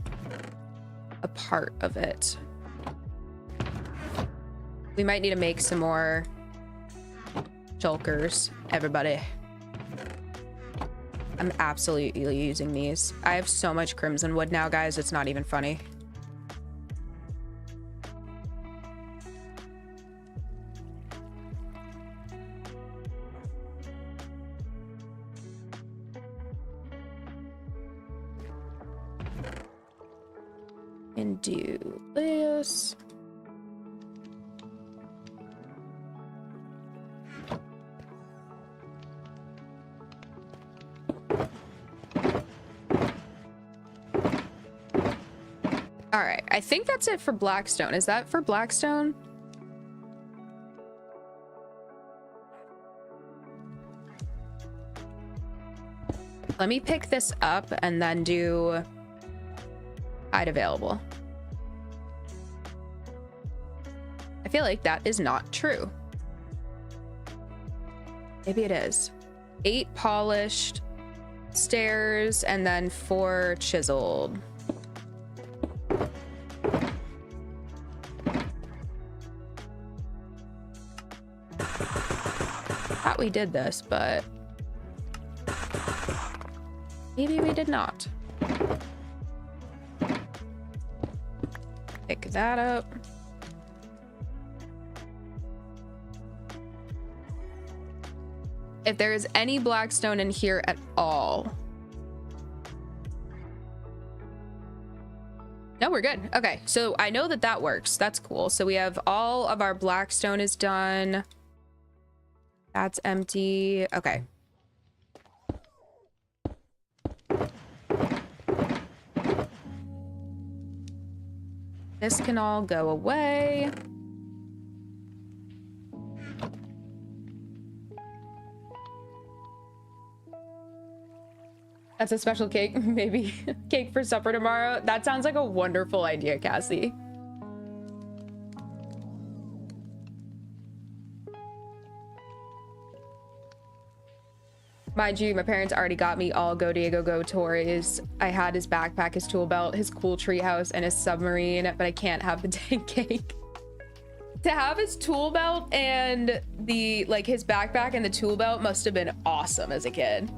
a part of it. We might need to make some more shulkers, everybody. I'm absolutely using these. I have so much crimson wood now, guys. It's not even funny. and do this. All right, I think that's it for Blackstone. Is that for Blackstone? Let me pick this up and then do hide available. I feel like that is not true. Maybe it is. 8 polished stairs and then 4 chiseled. Thought we did this, but maybe we did not. Pick that up. If there is any Blackstone in here at all. No, we're good. Okay, so I know that that works. That's cool. So we have all of our Blackstone is done. That's empty. Okay. This can all go away. That's a special cake. Maybe cake for supper tomorrow. That sounds like a wonderful idea, Cassie. Mind you, my parents already got me all Go Diego Go toys. I had his backpack, his tool belt, his cool treehouse, and his submarine, but I can't have the dang cake. To have his tool belt and the, like, his backpack and the tool belt must have been awesome as a kid.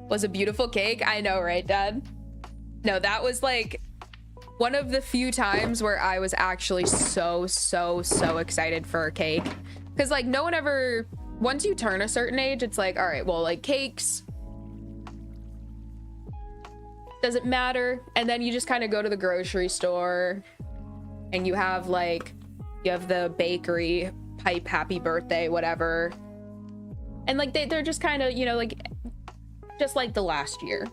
Was a beautiful cake. I know, right, Dad? No, that was like one of the few times where I was actually so excited for a cake. Because like no one ever, once you turn a certain age, it's like, all right, well, like cakes, doesn't matter. And then you just kind of go to the grocery store and you have like, you have the bakery pipe happy birthday, whatever. And like they're just kind of, you know, like just like the last year.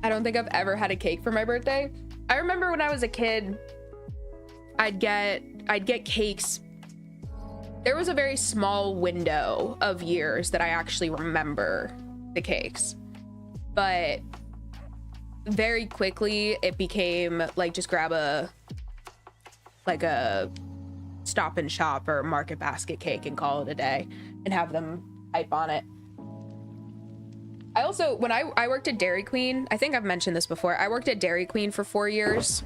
I don't think I've ever had a cake for my birthday. I remember when I was a kid, I'd get cakes. There was a very small window of years that I actually remember the cakes. But very quickly it became like just grab a Stop and Shop or Market Basket cake and call it a day and have them hype on it. I also, when I worked at Dairy Queen, I think I've mentioned this before, I worked at Dairy Queen for 4 years,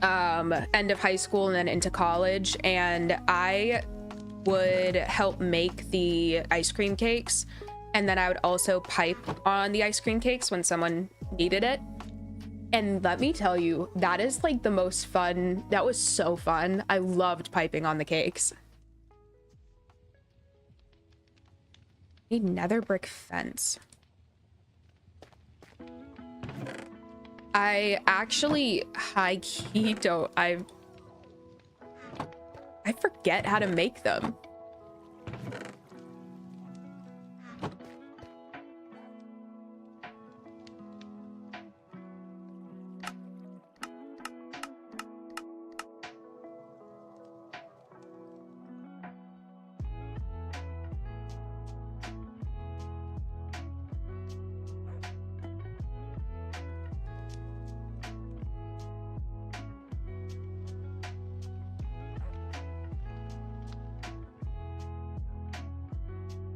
end of high school and then into college, and I would help make the ice cream cakes, and then I would also pipe on the ice cream cakes when someone needed it. And let me tell you, that is like the most fun. That was so fun. I loved piping on the cakes. A nether brick fence. I actually high-key don't. I forget how to make them.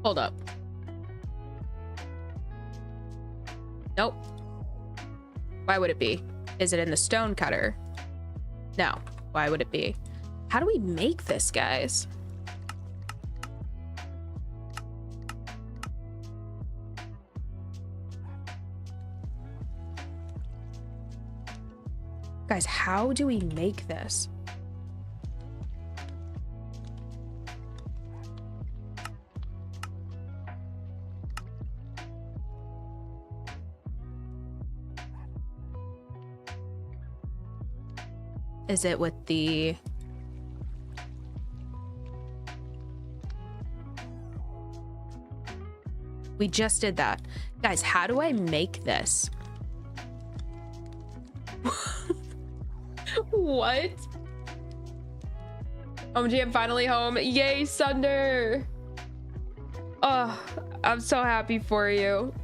Hold up. Nope. Why would it be? Is it in the stone cutter? No. Why would it be? How do we make this, guys? Guys, how do we make this? is it with the... We just did that. Guys, how do I make this? What? OMG, I'm finally home. Yay, Sunder. Oh, I'm so happy for you.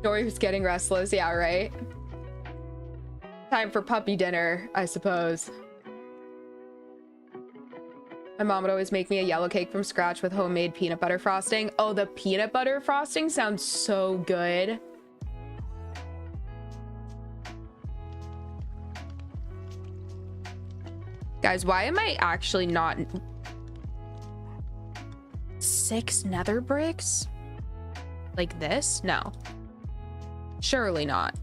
Dory was getting restless. Yeah, right? Time for puppy dinner, I suppose. My mom would always make me a yellow cake from scratch with homemade peanut butter frosting. Oh, the peanut butter frosting sounds so good. Guys, why am I actually not... 6 nether bricks? Like this? No. Surely not.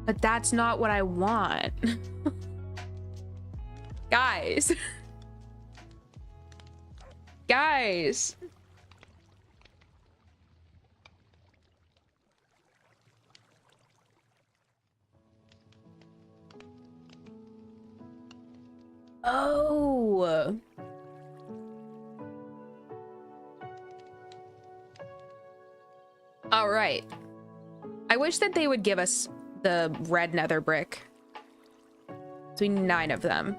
But that's not what I want. Guys. Guys. Oh. All right. I wish that they would give us the red nether brick. So we need 9 of them.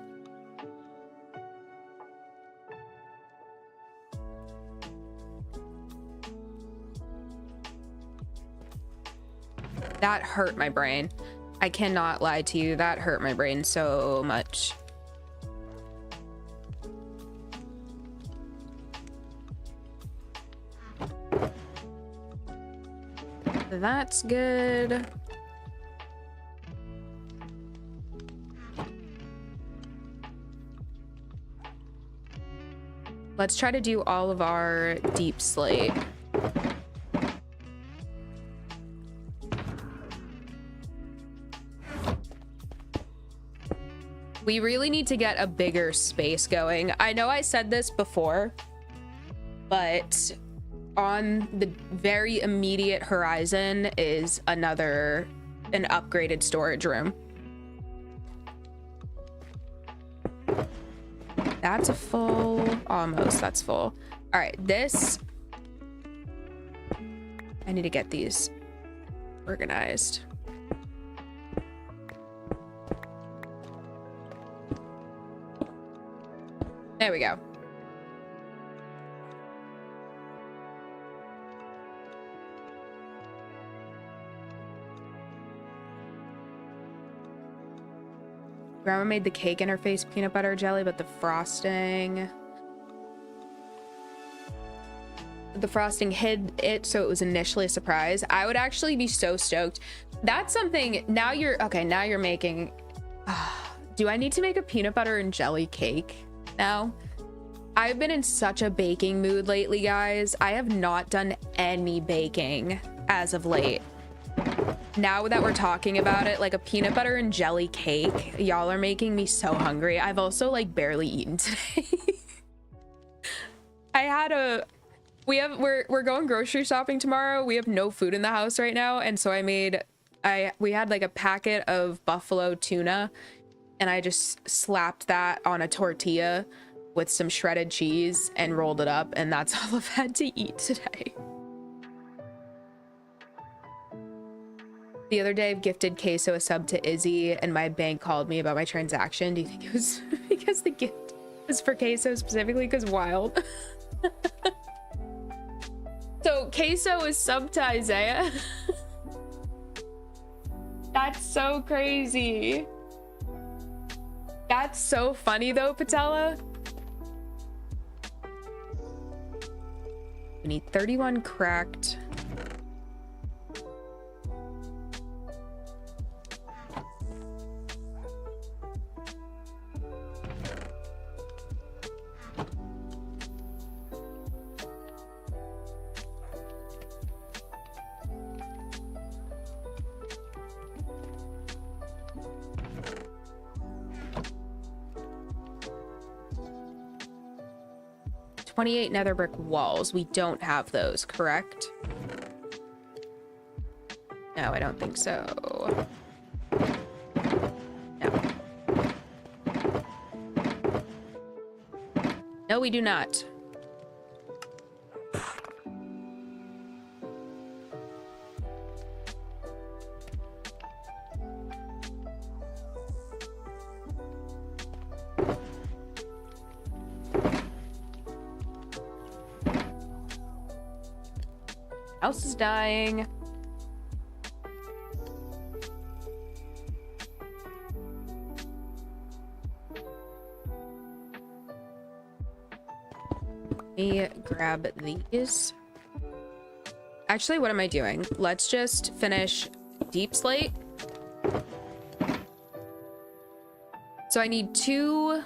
That hurt my brain. I cannot lie to you. That hurt my brain so much. That's good. Let's try to do all of our deep slate. We really need to get a bigger space going. I know I said this before, but on the very immediate horizon is an upgraded storage room. That's a full, almost, that's full. All right, this, I need to get these organized. There we go. Grandma made the cake in her face peanut butter jelly, but the frosting hid it, so it was initially a surprise. I would actually be so stoked. That's something. Now you're okay. Now you're making. Do I need to make a peanut butter and jelly cake now? I've been in such a baking mood lately, guys. I have not done any baking as of late. Now that we're talking about it, like a peanut butter and jelly cake, y'all are making me so hungry. I've also like barely eaten today. We're going grocery shopping tomorrow. We have no food in the house right now, and so we had like a packet of buffalo tuna, and I just slapped that on a tortilla with some shredded cheese and rolled it up, and that's all I've had to eat today. The other day, I've gifted Queso a sub to Izzy, and my bank called me about my transaction. Do you think it was because the gift was for Queso specifically? Because wild. So Queso is sub to Isaiah. That's so crazy. That's so funny though, Patella. We need 31 cracked. $28 nether brick walls. We don't have those, correct? No, I don't think so. No. No, we do not. House is dying. Let me grab these. Actually, what am I doing? Let's just finish deep slate. So I need 2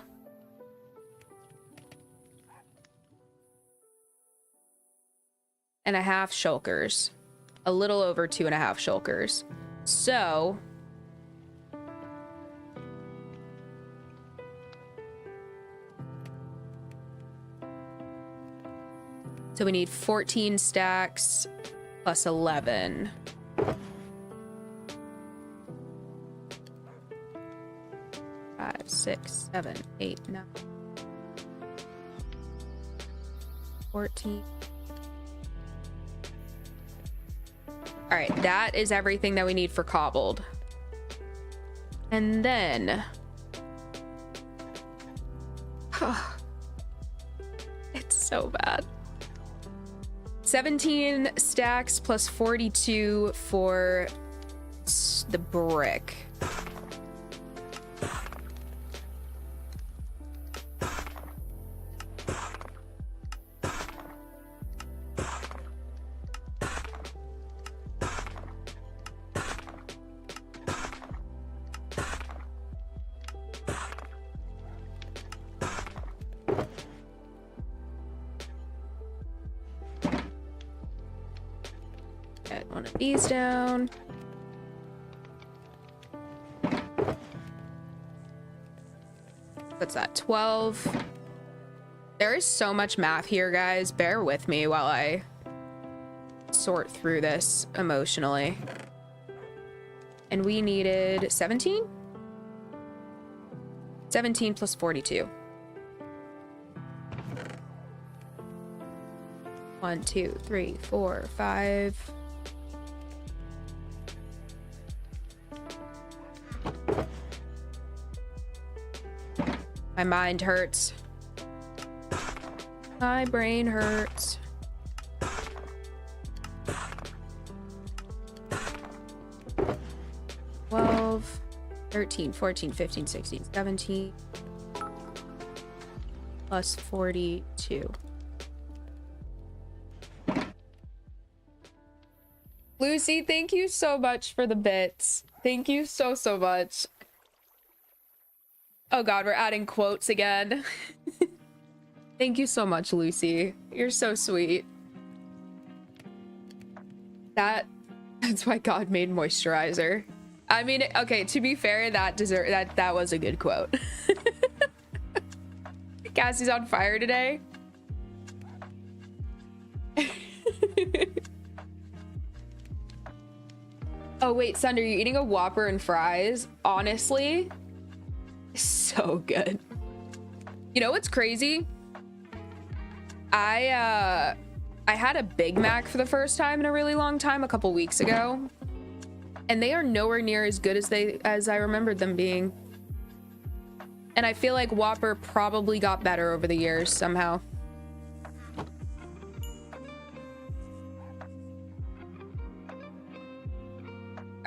and a half shulkers, a little over 2.5 shulkers. So we need 14 stacks plus 11. Five, 6, 7, 8, 9, 14. All right, that is everything that we need for cobbled. And then it's so bad. 17 stacks plus 42 for the brick. Get one of these down. What's that? 12. There is so much math here, guys. Bear with me while I sort through this emotionally. And we needed 17? 17 plus 42. 1, 2, 3, 4, 5. My mind hurts. My brain hurts. Twelve, 13, 14, 15, 16, 17. Plus 42. Lucy, thank you so much for the bits. Thank you so much. Oh god, we're adding quotes again. Thank you so much, Lucy. You're so sweet. That's why God made moisturizer. I mean, okay, to be fair, that was a good quote. Cassie's on fire today. Oh wait, Sunder, you eating a Whopper and fries? Honestly, so good. You know what's crazy? I had a Big Mac for the first time in a really long time a couple weeks ago, and they are nowhere near as good as I remembered them being. And I feel like Whopper probably got better over the years somehow.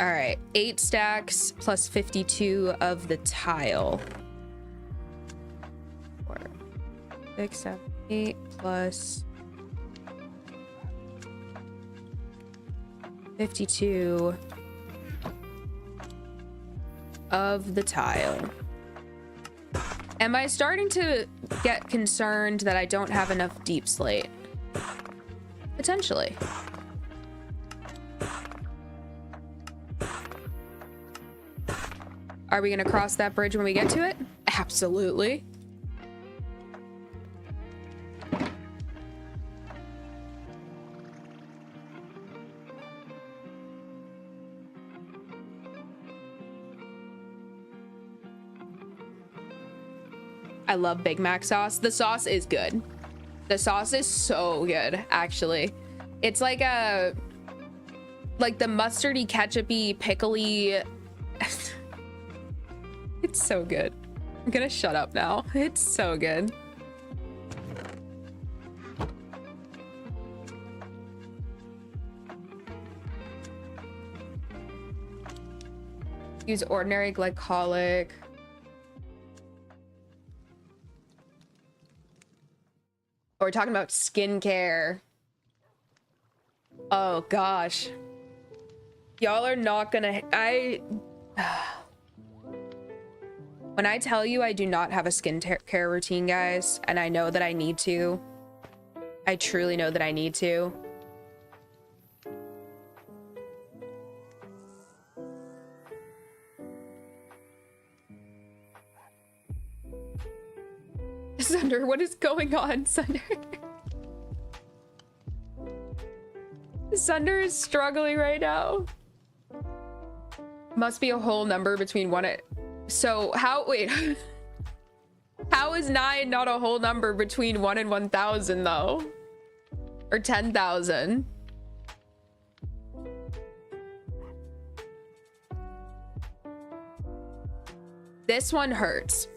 All right, 8 stacks plus 52 of the tile. 4, 6, 7, 8 plus 52 of the tile. Am I starting to get concerned that I don't have enough deep slate? Potentially. Are we gonna cross that bridge when we get to it? Absolutely. I love Big Mac sauce. The sauce is good. The sauce is so good, actually. It's like the mustardy, ketchupy, pickly. It's so good. I'm gonna shut up now. It's so good. Use ordinary glycolic. We're talking about skincare. Oh gosh. Y'all are not gonna... When I tell you I do not have a skincare routine, guys, and I know that I need to. I truly know that I need to. Sunder, what is going on, Sunder? Sunder is struggling right now. Must be a whole number between one and... So how... Wait. How is 9 not a whole number between 1 and 1,000 though? Or 10,000? This one hurts.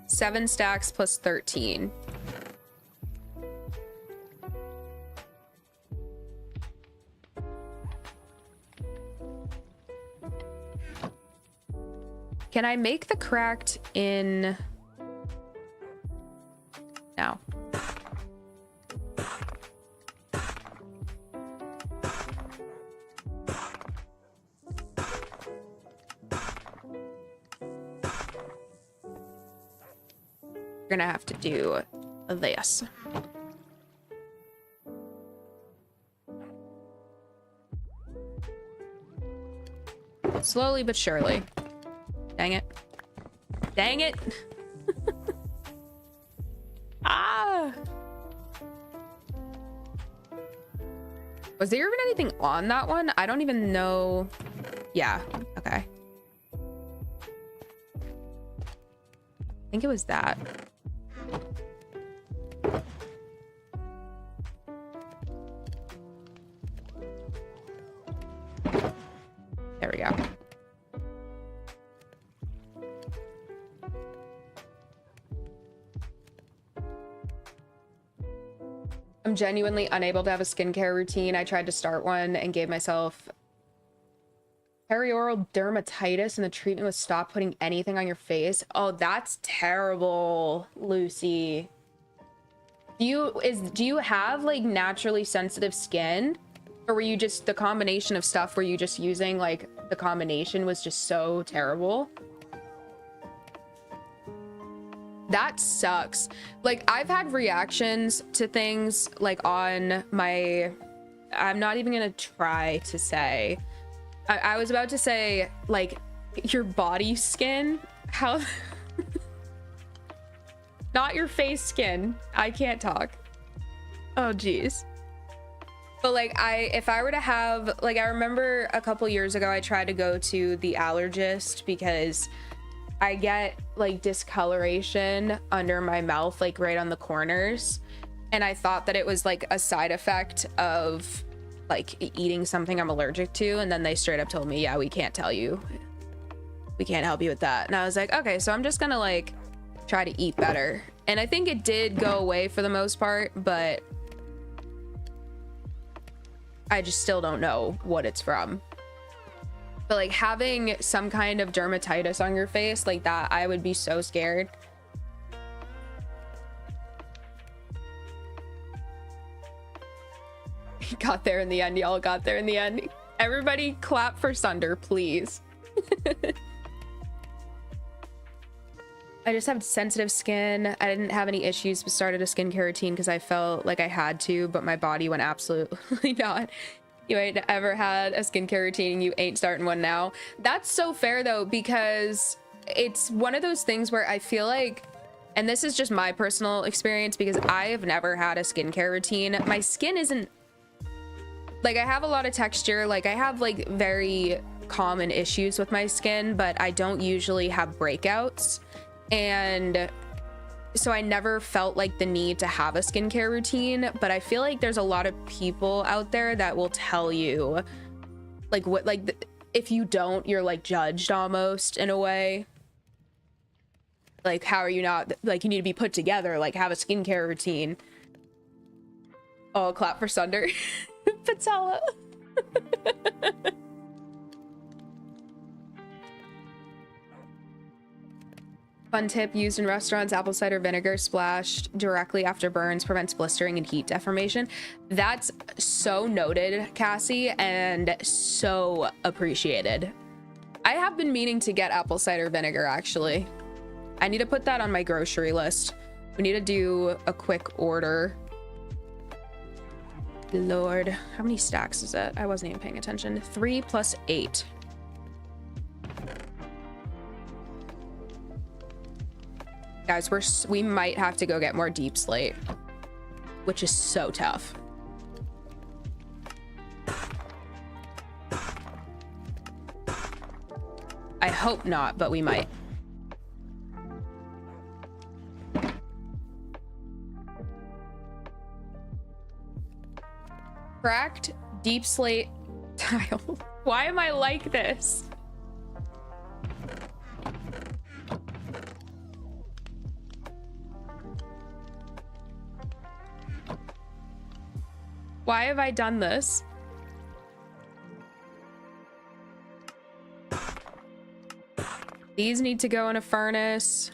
7 stacks plus 13. Can I make the cracked in now? We're gonna have to do this. Slowly but surely. Dang it. Dang it. Ah. Was there even anything on that one? I don't even know. Yeah. Okay. I think it was that. There we go. I'm genuinely unable to have a skincare routine. I tried to start one and gave myself perioral dermatitis, and the treatment was stop putting anything on your face. Oh, that's terrible, Lucy. Do you have like naturally sensitive skin, or were you just, the combination of stuff were you just using, like the combination was just so terrible? That sucks. Like, I've had reactions to things like on my, I'm not even gonna try to say, I was about to say like your body skin, how not your face skin. I can't talk. Oh geez. But like if I were to have, like, I remember a couple years ago I tried to go to the allergist because I get like discoloration under my mouth, like right on the corners, and I thought that it was like a side effect of like eating something I'm allergic to, and then they straight up told me, yeah, we can't tell you, we can't help you with that. And I was like, okay, so I'm just gonna like try to eat better. And I think it did go away for the most part, but I just still don't know what it's from. But like having some kind of dermatitis on your face like that, I would be so scared. Got there in the end. Y'all got there in the end. Everybody clap for Sunder, please. I just have sensitive skin. I didn't have any issues, but started a skincare routine because I felt like I had to, but my body went absolutely not. You ain't ever had a skincare routine, you ain't starting one now. That's so fair though, because it's one of those things where I feel like, and this is just my personal experience because I have never had a skincare routine. My skin isn't, like, I have a lot of texture, like I have like very common issues with my skin, but I don't usually have breakouts. And so I never felt like the need to have a skincare routine, but I feel like there's a lot of people out there that will tell you like what, like if you don't, you're like judged almost in a way. Like, how are you not, like, you need to be put together, like have a skincare routine. Oh, clap for Sunder. Patella. Fun tip, used in restaurants, apple cider vinegar splashed directly after burns prevents blistering and heat deformation. That's so noted, Cassie, and so appreciated. I have been meaning to get apple cider vinegar, actually. I need to put that on my grocery list. We need to do a quick order. Lord, how many stacks is it? I wasn't even paying attention. 3 + 8. Guys, we might have to go get more deep slate, which is so tough. I hope not, but we might. Cracked deep slate tile. Why am I like this? Why have I done this? These need to go in a furnace.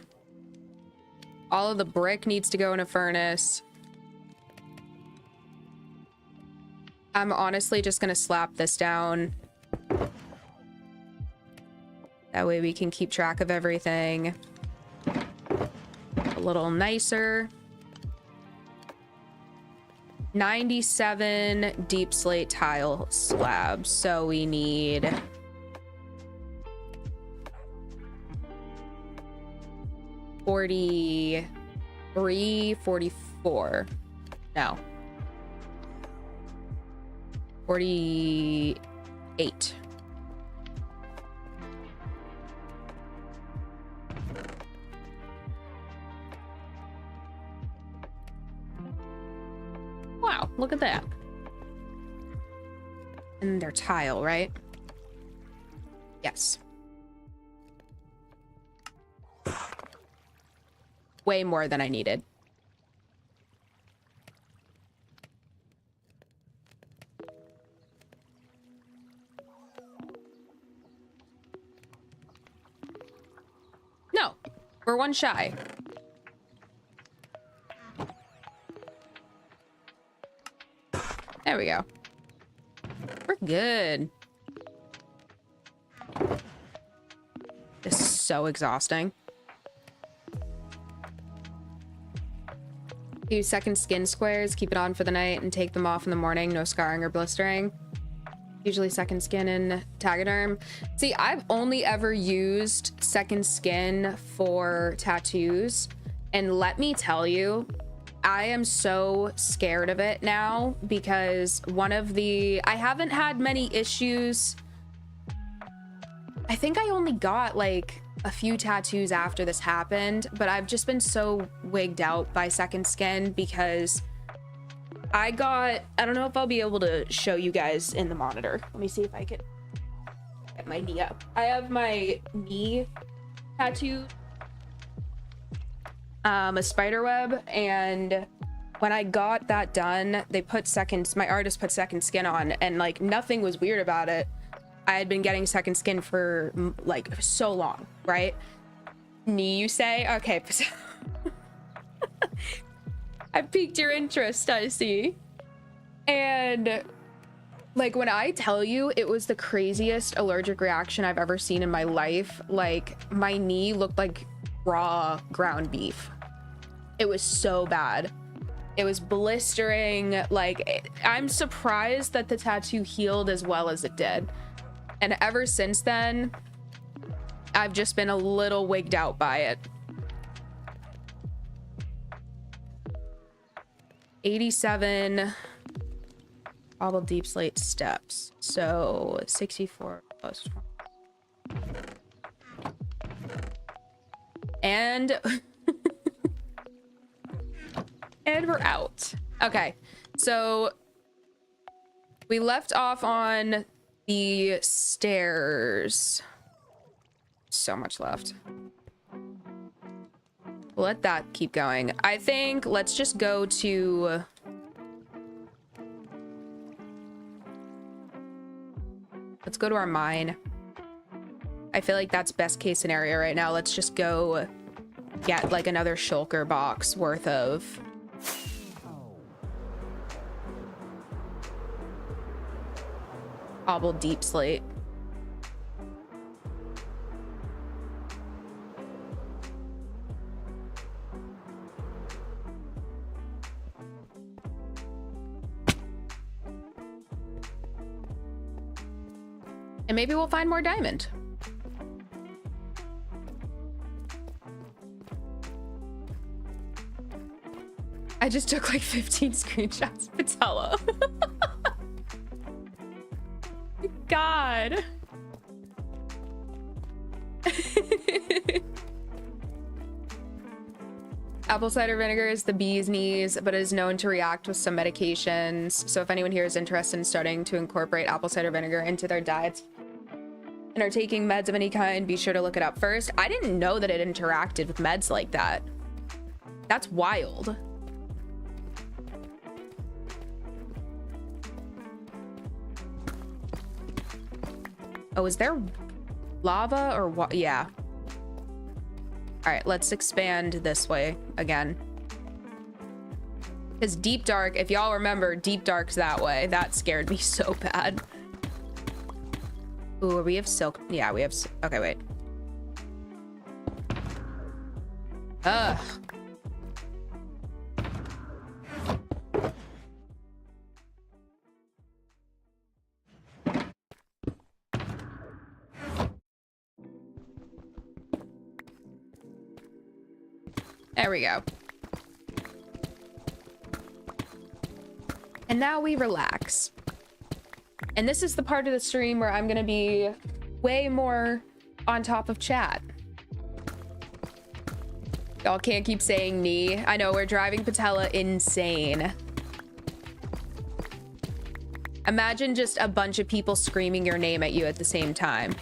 All of the brick needs to go in a furnace. I'm honestly just gonna slap this down. That way we can keep track of everything a little nicer. 97 deep slate tile slabs, so we need 43, 44. No. 48. Wow, look at that. And they're tile, right? Yes. Way more than I needed. No, we're one shy. There we go. We're good. This is so exhausting. Use second skin squares, keep it on for the night, and take them off in the morning. No scarring or blistering. Usually second skin and Tagaderm. See, I've only ever used second skin for tattoos. And let me tell you, I am so scared of it now because I haven't had many issues. I think I only got like a few tattoos after this happened, but I've just been so wigged out by second skin because I don't know if I'll be able to show you guys in the monitor. Let me see if I can get my knee up. I have my knee tattoo, a spider web, and when I got that done, my artist put second skin on, and like nothing was weird about it. I had been getting second skin for like so long, right? Knee, you say? Okay. I piqued your interest, I see. And like when I tell you, it was the craziest allergic reaction I've ever seen in my life. Like my knee looked like raw ground beef. It was so bad. It was blistering. Like I'm surprised that the tattoo healed as well as it did. And ever since then, I've just been a little wigged out by it. 87 all deep slate steps. So 64 plus 20. And and we're out. Okay, so we left off on the stairs. So much left. We'll let that keep going. I think let's just go to... Let's go to our mine. I feel like that's best case scenario right now. Let's just go get like another shulker box worth of... Cobbled deep slate. And maybe we'll find more diamond. I just took like 15 screenshots, Patella. God. Apple cider vinegar is the bee's knees, but is known to react with some medications. So if anyone here is interested in starting to incorporate apple cider vinegar into their diets and are taking meds of any kind, be sure to look it up first. I didn't know that it interacted with meds like that. That's wild. Oh, is there lava or what? Yeah. All right, let's expand this way again. Because Deep Dark, if y'all remember, Deep Dark's that way. That scared me so bad. Ooh, we have silk. Yeah, we have. Okay, wait. Ugh. There we go. And now we relax. And this is the part of the stream where I'm gonna be way more on top of chat. Y'all can't keep saying knee. I know, we're driving Patella insane. Imagine just a bunch of people screaming your name at you at the same time.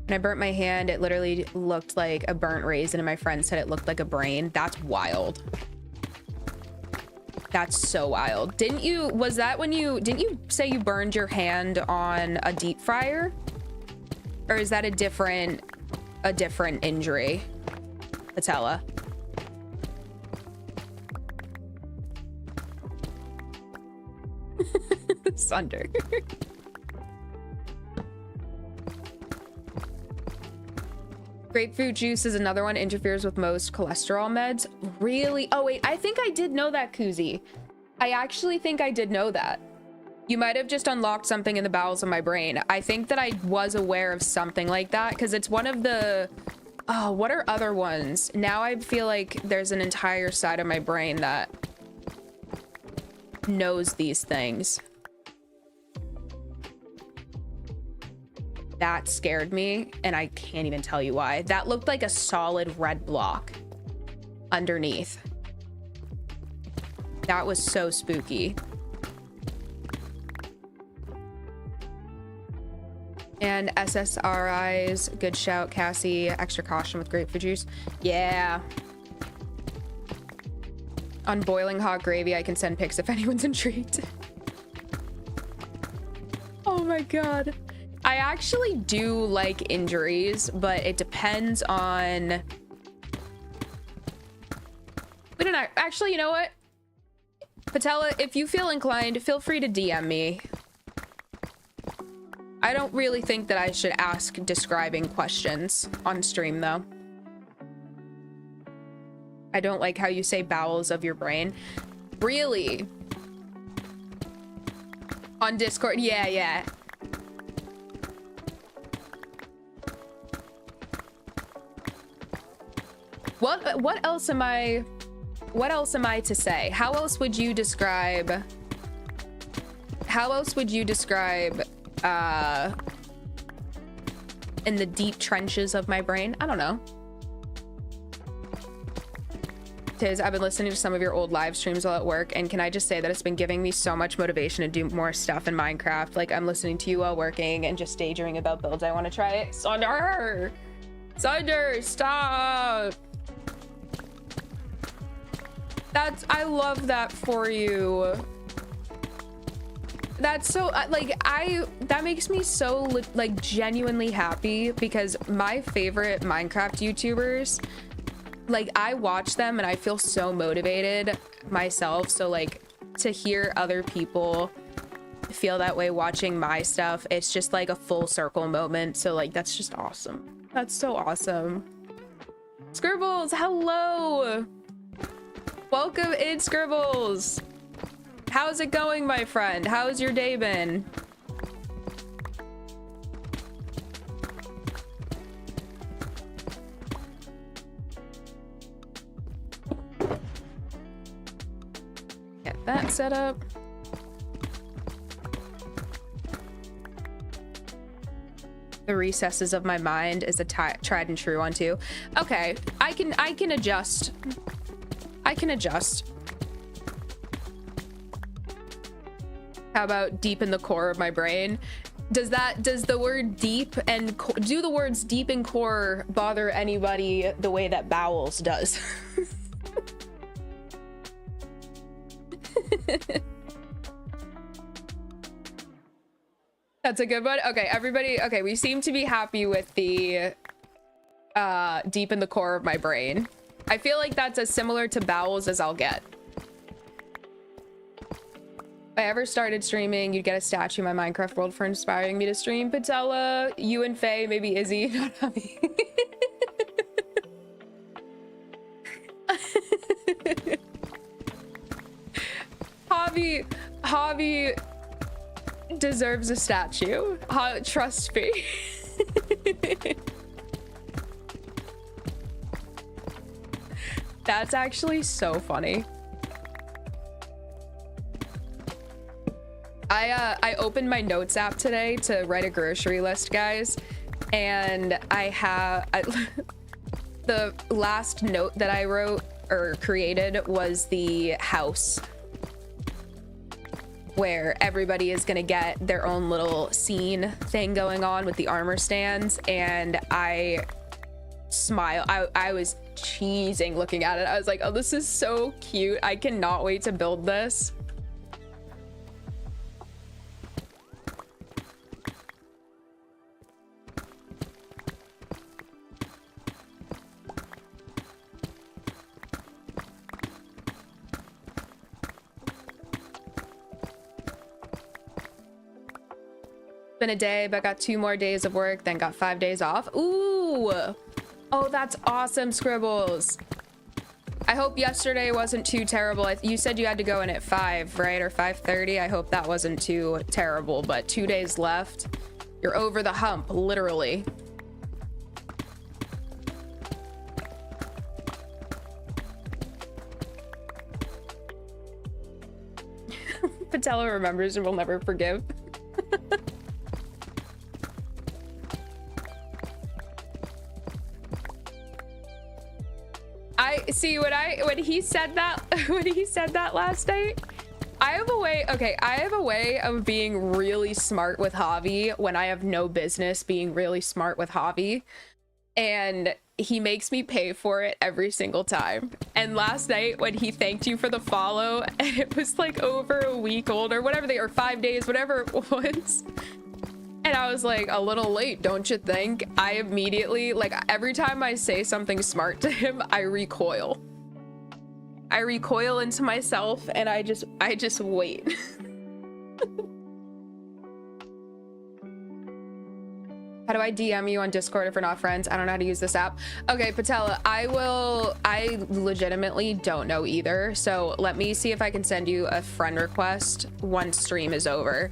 When I burnt my hand, it literally looked like a burnt raisin, and my friend said it looked like a brain. That's wild. That's so wild. Didn't you, was that when you, didn't you say you burned your hand on a deep fryer? Or is that a different injury? Patella. Sunder. Grapefruit juice is another one, interferes with most cholesterol meds. Really? Oh wait, I think I did know that, Koozie. I actually think I did know that. You might have just unlocked something in the bowels of my brain. I think that I was aware of something like that because it's one of the... Oh, what are other ones? Now I feel like there's an entire side of my brain that knows these things. That scared me, and I can't even tell you why. That looked like a solid red block underneath. That was so spooky. And SSRIs, good shout, Cassie. Extra caution with grapefruit juice. Yeah. On boiling hot gravy, I can send pics if anyone's intrigued. Oh my God. I actually do like injuries, but it depends on... We don't know. Actually, you know what? Patella, if you feel inclined, feel free to DM me. I don't really think that I should ask describing questions on stream, though. I don't like how you say bowels of your brain. Really? On Discord? Yeah, yeah. What else am I to say? How else would you describe in the deep trenches of my brain. I don't know. Tiz, I've been listening to some of your old live streams while at work, and can I just say that it's been giving me so much motivation to do more stuff in Minecraft. Like, I'm listening to you while working and just daydreaming about builds I want to try. Sunder! Sunder, stop! I love that for you. That's so, like, that makes me so, like, genuinely happy, because my favorite Minecraft YouTubers, like, I watch them and I feel so motivated myself. So, like, to hear other people feel that way watching my stuff, it's just like a full circle moment. So, like, that's just awesome. That's so awesome. Scribbles, hello! Welcome in, Scribbles! How's it going, my friend? How's your day been? Get that set up. The recesses of my mind is a tried and true one too. Okay, I can adjust. I can adjust. How about deep in the core of my brain? Does the word deep and do the words deep and core bother anybody the way that bowels does? That's a good one. Okay, everybody. Okay, we seem to be happy with the deep in the core of my brain. I feel like that's as similar to bowels as I'll get. If I ever started streaming, you'd get a statue in my Minecraft world for inspiring me to stream. Patella, you and Faye, maybe Izzy, not Hobby. Hobby deserves a statue. Trust me. That's actually so funny. I opened my notes app today to write a grocery list, guys, and the last note that I wrote or created was the house where everybody is gonna get their own little scene thing going on with the armor stands, and I was cheesing looking at it. I was like, oh, this is so cute. I cannot wait to build this. Been a day, but got 2 more days of work, then got 5 days off. Ooh, oh, that's awesome, Scribbles. I hope yesterday wasn't too terrible. You said you had to go in at 5, right? Or 5:30. I hope that wasn't too terrible, but 2 days left. You're over the hump, literally. Patella remembers and will never forgive. When he said that last night, I have a way of being really smart with Javi when I have no business being really smart with Javi, and he makes me pay for it every single time. And last night when he thanked you for the follow, and it was like over a week old or whatever or 5 days, whatever it was. And I was like, a little late, don't you think? I immediately, like, every time I say something smart to him, I recoil. I recoil into myself and I just wait. How do I DM you on Discord if we're not friends? I don't know how to use this app. Okay, Patella, I legitimately don't know either. So let me see if I can send you a friend request once stream is over.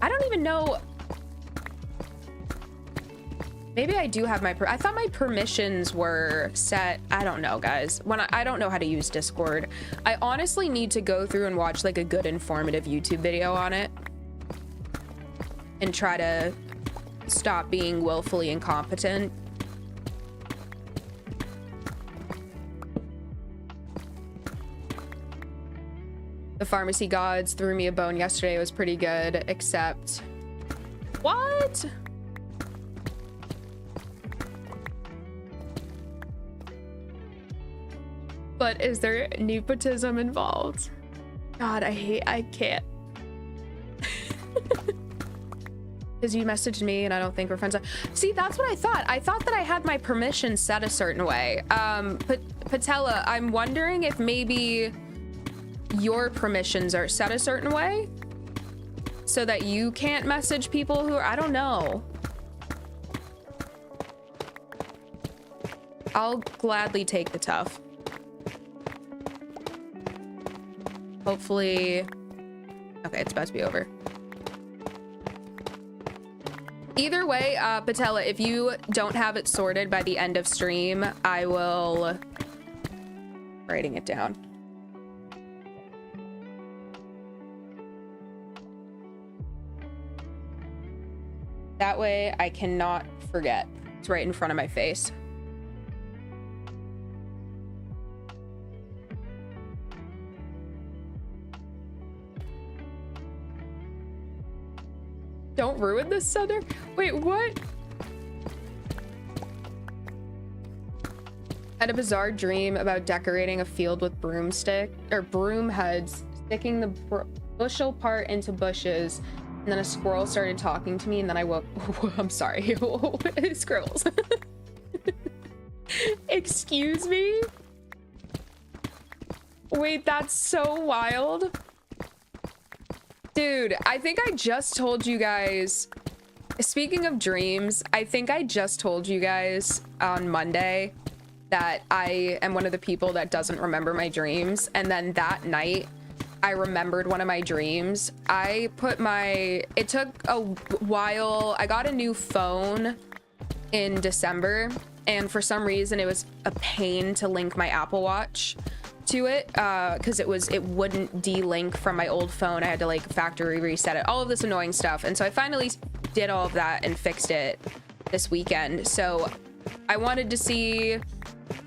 I don't even know. Maybe I do have my, I thought my permissions were set. I don't know, guys. I don't know how to use Discord. I honestly need to go through and watch like a good informative YouTube video on it. and try to stop being willfully incompetent. The pharmacy gods threw me a bone yesterday. It was pretty good, except... What? But is there nepotism involved? God, I can't. Because you messaged me and I don't think we're friends. See, that's what I thought. I thought that I had my permission set a certain way. Patella, I'm wondering if maybe your permissions are set a certain way so that you can't message people who are, I don't know. I'll gladly take the tough. Hopefully, okay, it's about to be over. Either way, Patella, if you don't have it sorted by the end of stream, I will writing it down. That way I cannot forget. It's right in front of my face. Don't ruin this, Southern. Wait, what? I had a bizarre dream about decorating a field with broomstick or broom heads, sticking the bushel part into bushes, and then a squirrel started talking to me, and then I woke. I'm sorry, squirrels. Excuse me? Wait, that's so wild. Dude, I think I just told you guys, speaking of dreams, I think I just told you guys on Monday that I am one of the people that doesn't remember my dreams. And then that night, I remembered one of my dreams. I put it took a while. I got a new phone in December, and for some reason it was a pain to link my Apple Watch to it because it wouldn't de-link from my old phone. I had to like factory reset it, all of this annoying stuff. And so I finally did all of that and fixed it this weekend. So I wanted to see,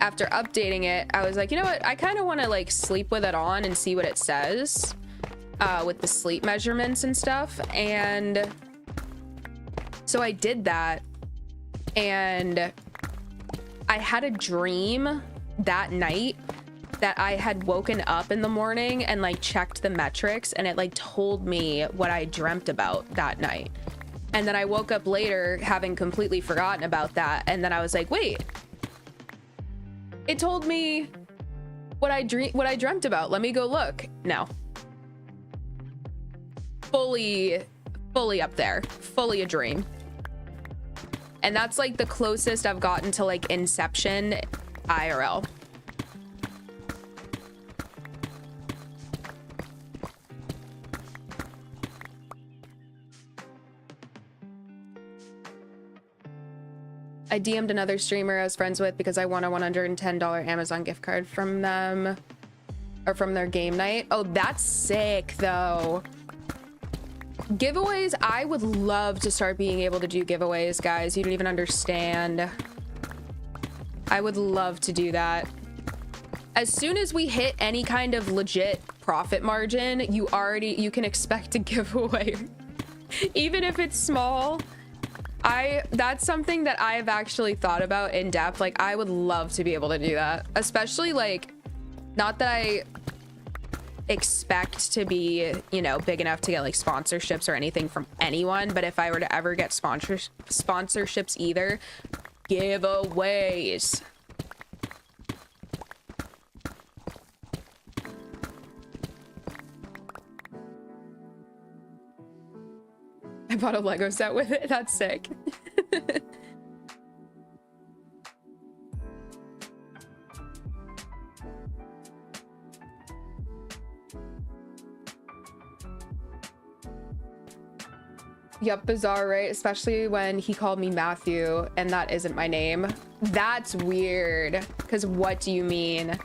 after updating it, I was like, you know what, I kind of want to like sleep with it on and see what it says with the sleep measurements and stuff. And so I did that, and I had a dream that night that I had woken up in the morning and like checked the metrics, and it like told me what I dreamt about that night. And then I woke up later having completely forgotten about that, and then I was like, wait, it told me what I dreamt about. Let me go look. No. Fully up there. Fully a dream. And that's like the closest I've gotten to like Inception IRL. I DM'd another streamer I was friends with because I won a $110 Amazon gift card from them, or from their game night. Oh, that's sick though. Giveaways, I would love to start being able to do giveaways, guys. You don't even understand. I would love to do that. As soon as we hit any kind of legit profit margin, you can expect a giveaway. Even if it's small. That's something that I've actually thought about in depth. Like, I would love to be able to do that, especially like, not that I expect to be, you know, big enough to get like sponsorships or anything from anyone, but if I were to ever get sponsorships either, giveaways. I bought a Lego set with it. That's sick. Yup, bizarre, right? Especially when he called me Matthew and that isn't my name. That's weird. Because what do you mean?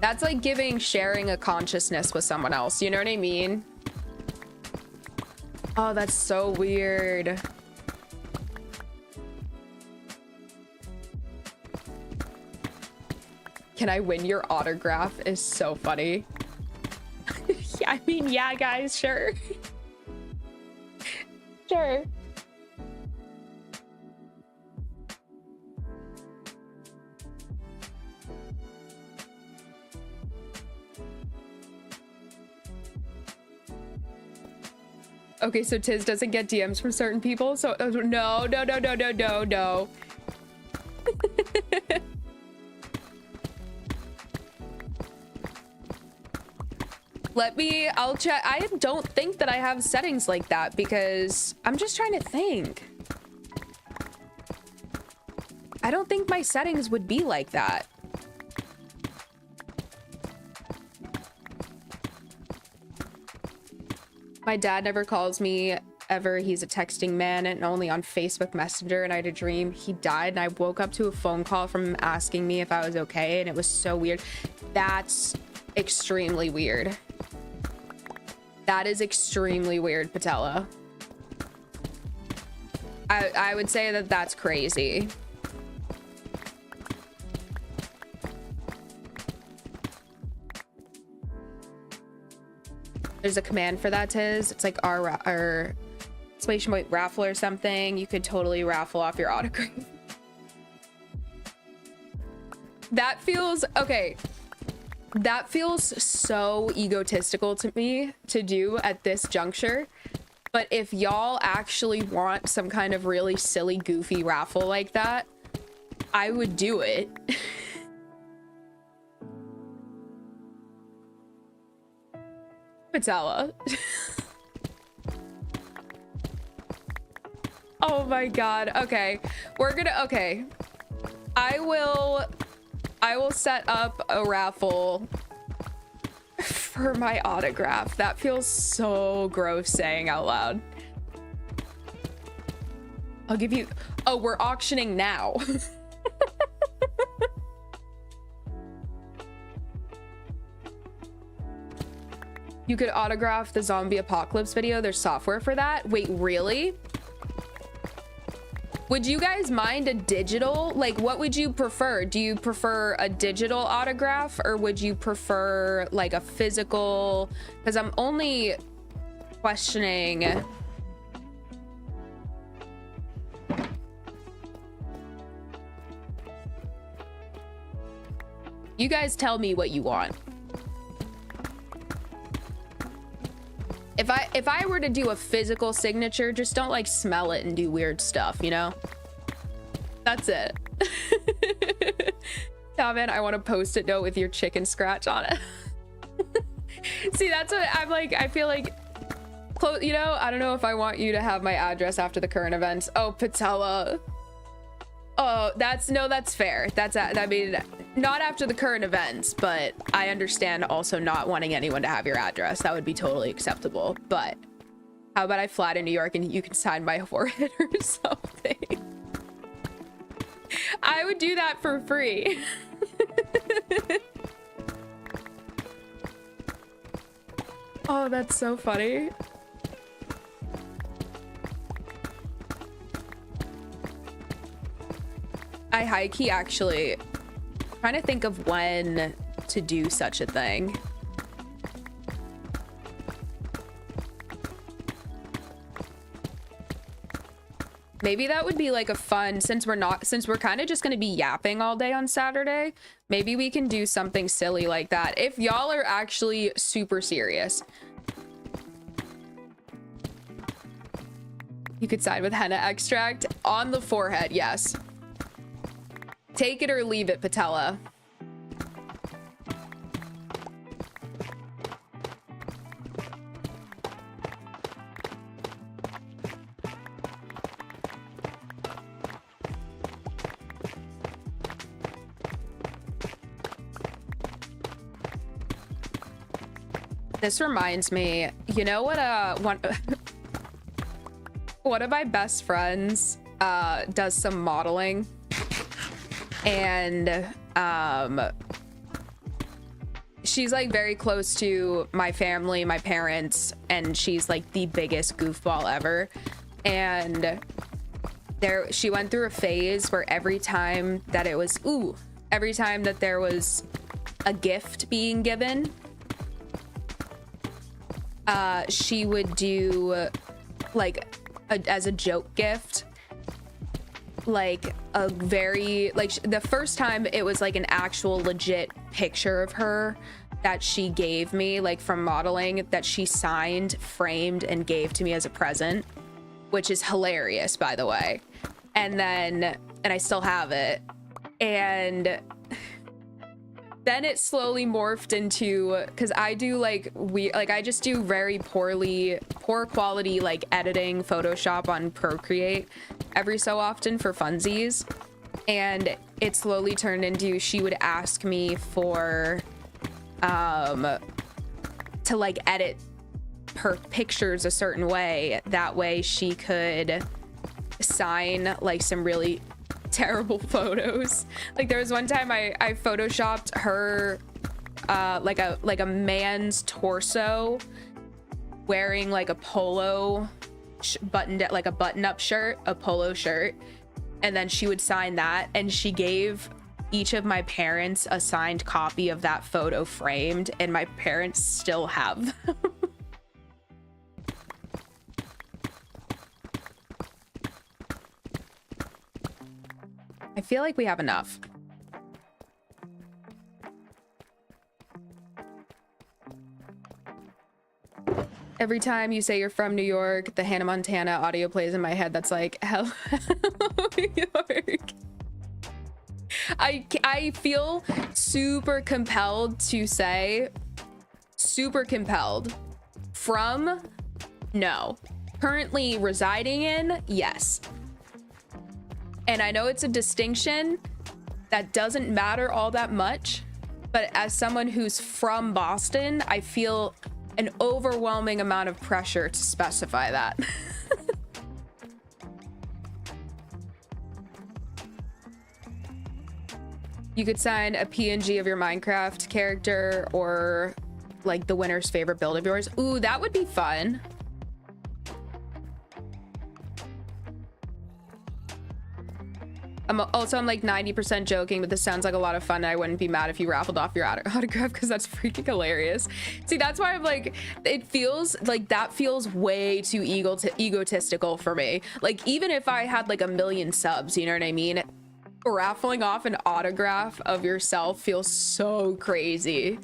That's like sharing a consciousness with someone else. You know what I mean? Oh, that's so weird. Can I win your autograph is so funny. Yeah, I mean, yeah, guys, sure. Sure. Okay, so Tiz doesn't get DMs from certain people, so no. I'll check. I don't think that I have settings like that because I'm just trying to think. I don't think my settings would be like that. My dad never calls me ever. He's a texting man and only on Facebook Messenger, and I had a dream he died and I woke up to a phone call from him asking me if I was okay, and it was so weird. That's extremely weird. That is extremely weird, Patella. I would say that that's crazy. There's a command for that, Tiz. It's like our exclamation point raffle or something. You could totally raffle off your autograph. That feels okay. That feels so egotistical to me to do at this juncture. But if y'all actually want some kind of really silly, goofy raffle like that, I would do it. Patella. Oh my god. Okay. Okay. I will set up a raffle for my autograph. That feels so gross saying out loud. I'll give you... Oh, we're auctioning now. You could autograph the zombie apocalypse video. There's software for that. Wait, really? Would you guys mind a digital? Like, what would you prefer? Do you prefer a digital autograph or would you prefer like a physical? Because I'm only questioning. You guys tell me what you want. If I were to do a physical signature, just don't like smell it and do weird stuff, you know? That's it. Comment, I want a post-it note with your chicken scratch on it. See, that's what I'm like. I feel like, you know, I don't know if I want you to have my address after the current events. Oh, Patella. Oh, that's fair. I mean, not after the current events, but I understand also not wanting anyone to have your address. That would be totally acceptable. But how about I fly to New York and you can sign my forehead or something? I would do that for free. Oh, that's so funny. I high-key actually trying to think of when to do such a thing. Maybe that would be like a fun, since we're kind of just going to be yapping all day on Saturday, maybe we can do something silly like that if y'all are actually super serious. You could side with henna extract on the forehead. Yes. Take it or leave it, Patella. This reminds me, you know what, one of my best friends does some modeling, and she's like very close to my family, my parents, and she's like the biggest goofball ever. And she went through a phase where every time that there was a gift being given, she would do like as a joke gift, like a very the first time it was like an actual legit picture of her that she gave me, like from modeling, that she signed, framed, and gave to me as a present, which is hilarious, by the way. And I still have it. And then it slowly morphed into, because I do I just do very poor quality like editing Photoshop on Procreate every so often for funsies. And it slowly turned into, she would ask me for to like edit her pictures a certain way, that way she could sign like some really terrible photos. Like there was one time I photoshopped her like a man's torso wearing like a polo button-up shirt, a polo shirt, and then she would sign that, and she gave each of my parents a signed copy of that photo framed, and my parents still have them. I feel like we have enough. Every time you say you're from New York, the Hannah Montana audio plays in my head that's like, hello, New York. I feel super compelled to say, super compelled. From, no. Currently residing in, yes. And I know it's a distinction that doesn't matter all that much, but as someone who's from Boston, I feel an overwhelming amount of pressure to specify that. You could sign a PNG of your Minecraft character or like the winner's favorite build of yours. Ooh, that would be fun. I'm like 90% joking, but this sounds like a lot of fun. And I wouldn't be mad if you raffled off your autograph, because that's freaking hilarious. See, that's why I'm like, it feels like that feels way too egotistical for me. Like, even if I had like 1 million subs, you know what I mean? Raffling off an autograph of yourself feels so crazy.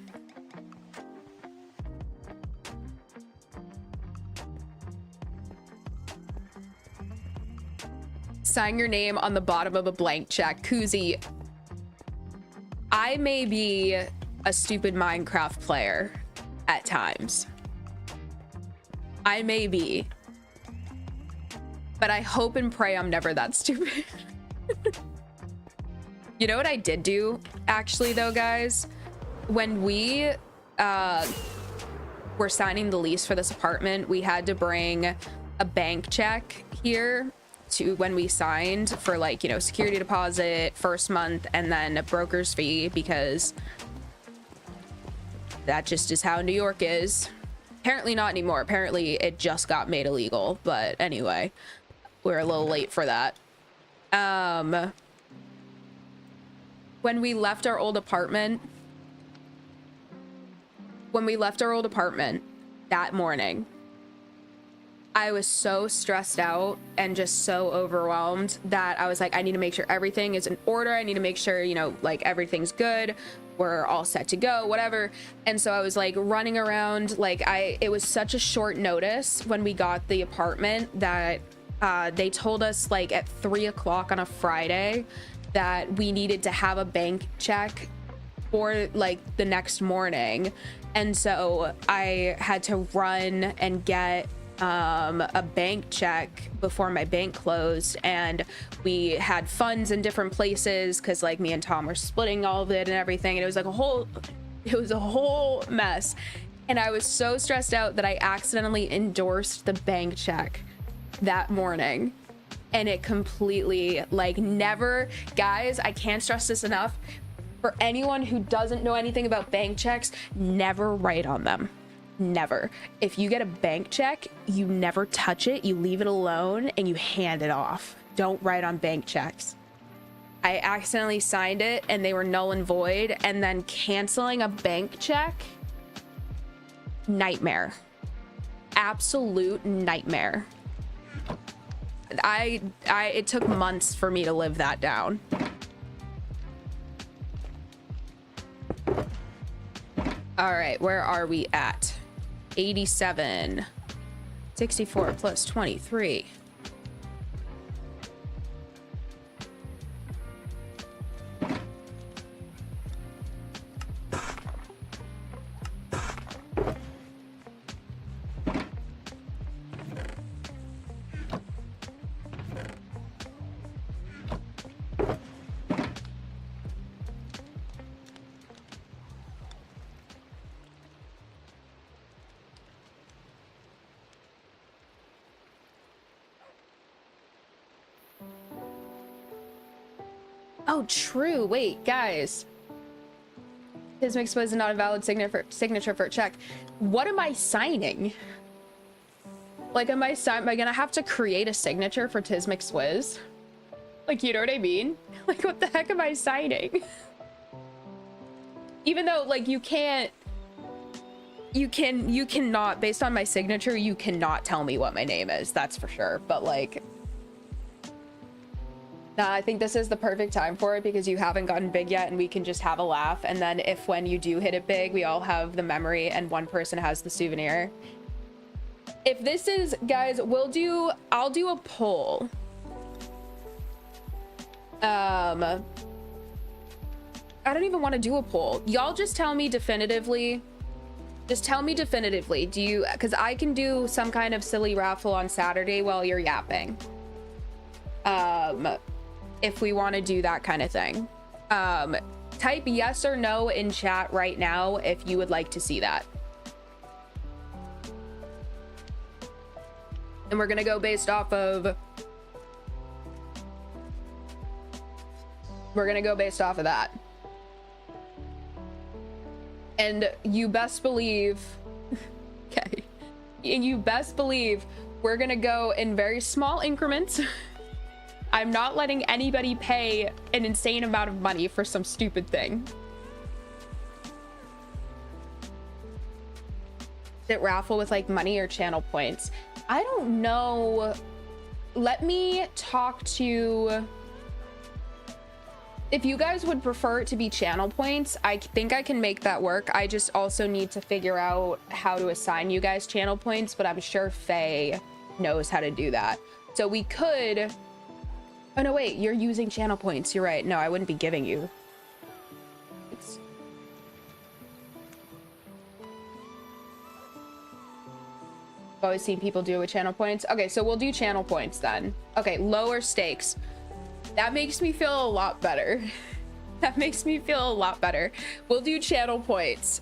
Sign your name on the bottom of a blank check. Koozie, I may be a stupid Minecraft player at times. I may be. But I hope and pray I'm never that stupid. You know what I did do, actually, though, guys? When we were signing the lease for this apartment, we had to bring a bank check here to when we signed for, like, you know, security deposit, first month, and then a broker's fee, because that just is how New York is. Apparently not anymore. Apparently it just got made illegal, but anyway, we're a little late for that. When we left our old apartment that morning, I was so stressed out and just so overwhelmed that I was like, I need to make sure everything is in order. I need to make sure, you know, like everything's good. We're all set to go, whatever. And so I was like running around, like it was such a short notice when we got the apartment that they told us like at 3 o'clock on a Friday that we needed to have a bank check for like the next morning. And so I had to run and get a bank check before my bank closed, and we had funds in different places because like me and Tom were splitting all of it and everything, and it was like a whole mess. And I was so stressed out that I accidentally endorsed the bank check that morning, and it completely, like, never, guys, I can't stress this enough, For anyone who doesn't know anything about bank checks, never write on them. Never. If you get a bank check, you never touch it, you leave it alone, and you hand it off. Don't write on bank checks. I accidentally signed it and they were null and void, and then canceling a bank check, nightmare. Absolute nightmare. It took months for me to live that down. All right, where are we at? 87. 64 plus 23. Oh, true. Wait, guys. Tismix was not a valid signature for a check. What am I signing? Like, am I gonna have to create a signature for Tismix Swizz? Like, you know what I mean? Like, what the heck am I signing? Even though, like, you cannot, based on my signature, you cannot tell me what my name is. That's for sure. But, like, nah, I think this is the perfect time for it because you haven't gotten big yet and we can just have a laugh. And then when you do hit it big, we all have the memory and one person has the souvenir. If this is, guys, I'll do a poll. I don't even want to do a poll. Y'all just tell me definitively. Just tell me definitively. Because I can do some kind of silly raffle on Saturday while you're yapping. If we want to do that kind of thing. Type yes or no in chat right now if you would like to see that. And we're gonna go based off of that. And you best believe okay, and you best believe we're gonna go in very small increments. I'm not letting anybody pay an insane amount of money for some stupid thing. Is it raffle with like money or channel points? I don't know. Let me talk to... If you guys would prefer it to be channel points, I think I can make that work. I just also need to figure out how to assign you guys channel points, but I'm sure Faye knows how to do that. So we could... Oh, no, wait, you're using channel points. You're right. No, I wouldn't be giving you. I've always seen people do it with channel points. Okay, so we'll do channel points then. Okay, lower stakes. That makes me feel a lot better. That makes me feel a lot better. We'll do channel points.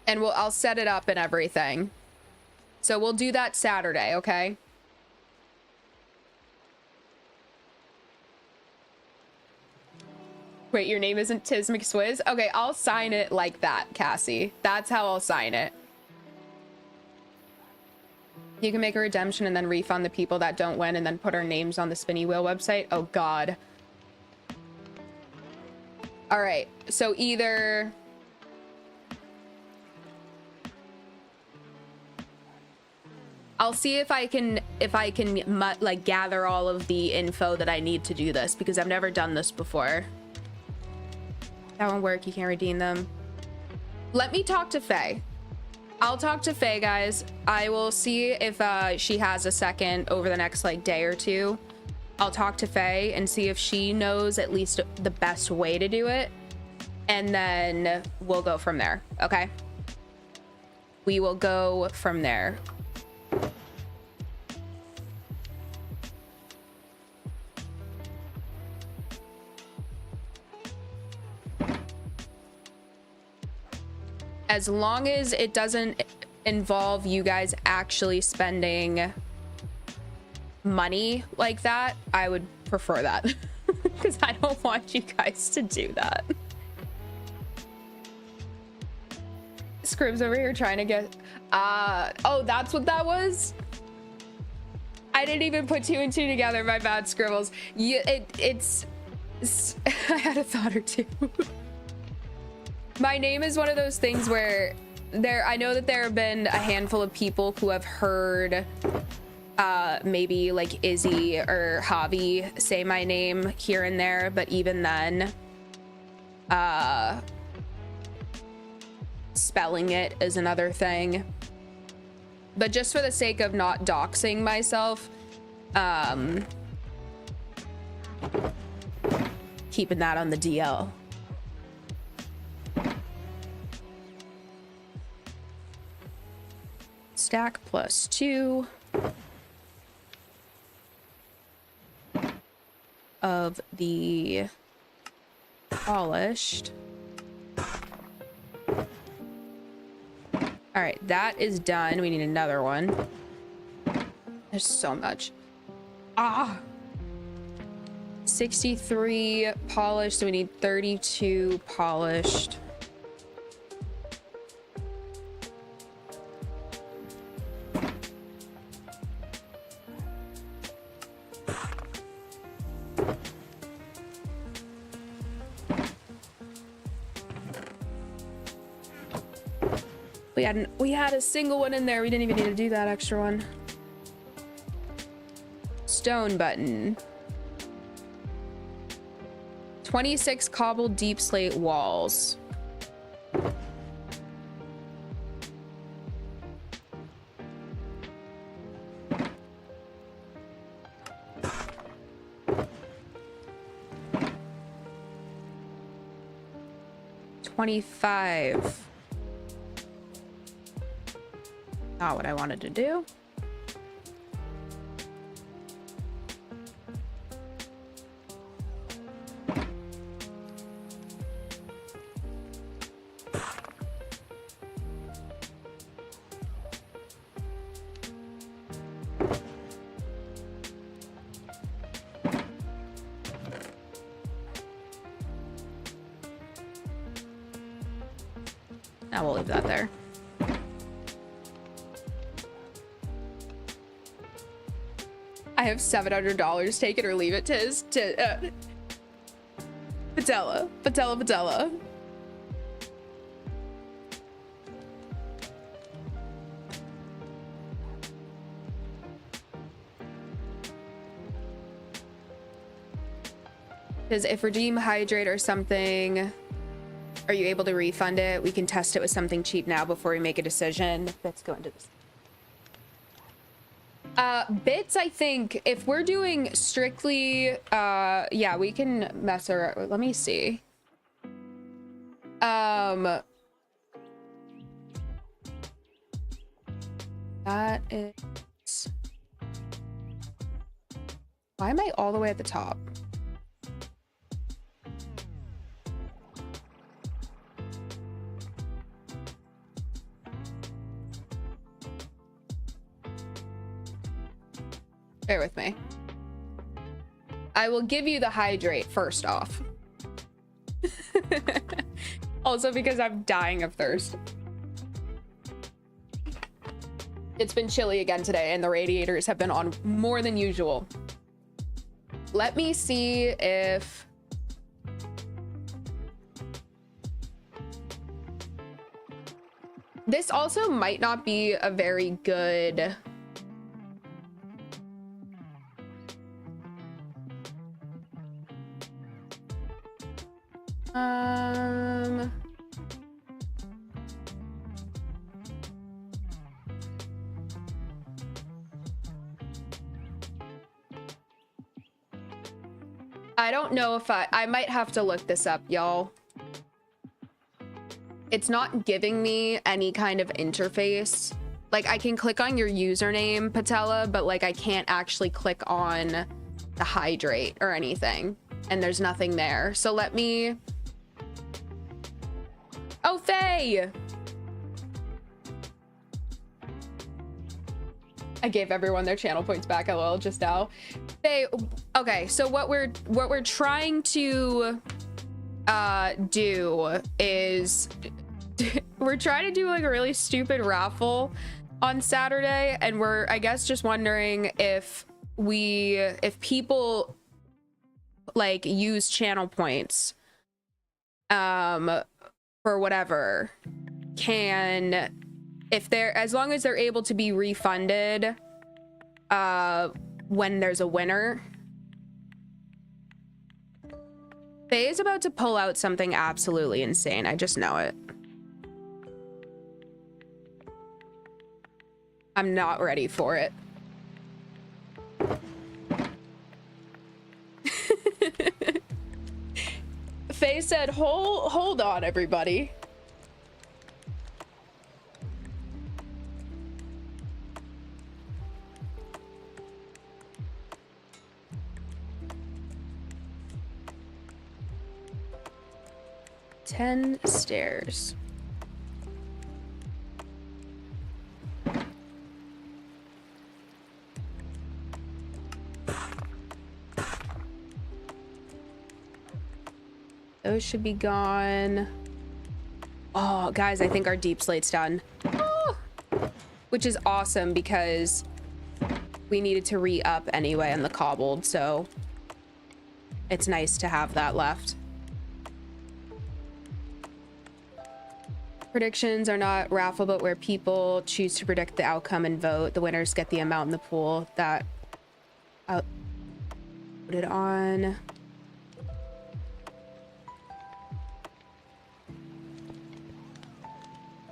And I'll set it up and everything. So we'll do that Saturday, okay? Wait, your name isn't Tiz McSwizz? Okay, I'll sign it like that, Cassie. That's how I'll sign it. You can make a redemption and then refund the people that don't win and then put our names on the Spinny Wheel website. Oh, God. All right, so either... I'll see if I can like gather all of the info that I need to do this because I've never done this before. That won't work. You can't redeem them. Let me talk to Faye. I'll talk to Faye, guys. I will see if she has a second over the next like day or two. I'll talk to Faye and see if she knows at least the best way to do it. And then we'll go from there. Okay? We will go from there. As long as it doesn't involve you guys actually spending money like that, I would prefer that. because I don't want you guys to do that. Scribs over here trying to get oh, that's what that was. I didn't even put 2 and 2 together. My bad, Scribbles. Yeah, it's I had a thought or two. My name is one of those things where I know that there have been a handful of people who have heard maybe like Izzy or Javi say my name here and there, but even then spelling it is another thing. But just for the sake of not doxing myself, keeping that on the DL. Stack plus 2 of the polished. All right, that is done. We need another one. There's so much. 63 polished, so we need 32 polished. We had a single one in there. We didn't even need to do that extra one. Stone button. 26 cobbled deep slate walls. $25. Not what I wanted to do. Now we'll leave that there. I have $700. Take it or leave it to Patella. Because if redeem hydrate or something, are you able to refund it? We can test it with something cheap now before we make a decision. Let's go into this. Bits, I think if we're doing strictly, yeah, we can mess around. Let me see. That is, why am I all the way at the top? Bear with me. I will give you the hydrate first off. Also because I'm dying of thirst. It's been chilly again today and the radiators have been on more than usual. Let me see if... This also might not be a very good... I don't know if I might have to look this up, y'all. It's not giving me any kind of interface. Like I can click on your username, Patella, but like I can't actually click on the hydrate or anything. And there's nothing there. So let me... Oh, Faye! I gave everyone their channel points back LOL just now. Okay, so what we're trying to do is we're trying to do like a really stupid raffle on Saturday, and we're, I guess, just wondering if people like use channel points for whatever, if they're, as long as they're able to be refunded when there's a winner. Faye is about to pull out something absolutely insane. I just know it. I'm not ready for it. Faye said, hold on, everybody. Ten stairs. Those should be gone. Oh, guys, I think our deep slate's done. Oh, which is awesome because we needed to re-up anyway on the cobbled, so it's nice to have that left. Predictions are not raffle, but where people choose to predict the outcome and vote. The winners get the amount in the pool that I'll put it on.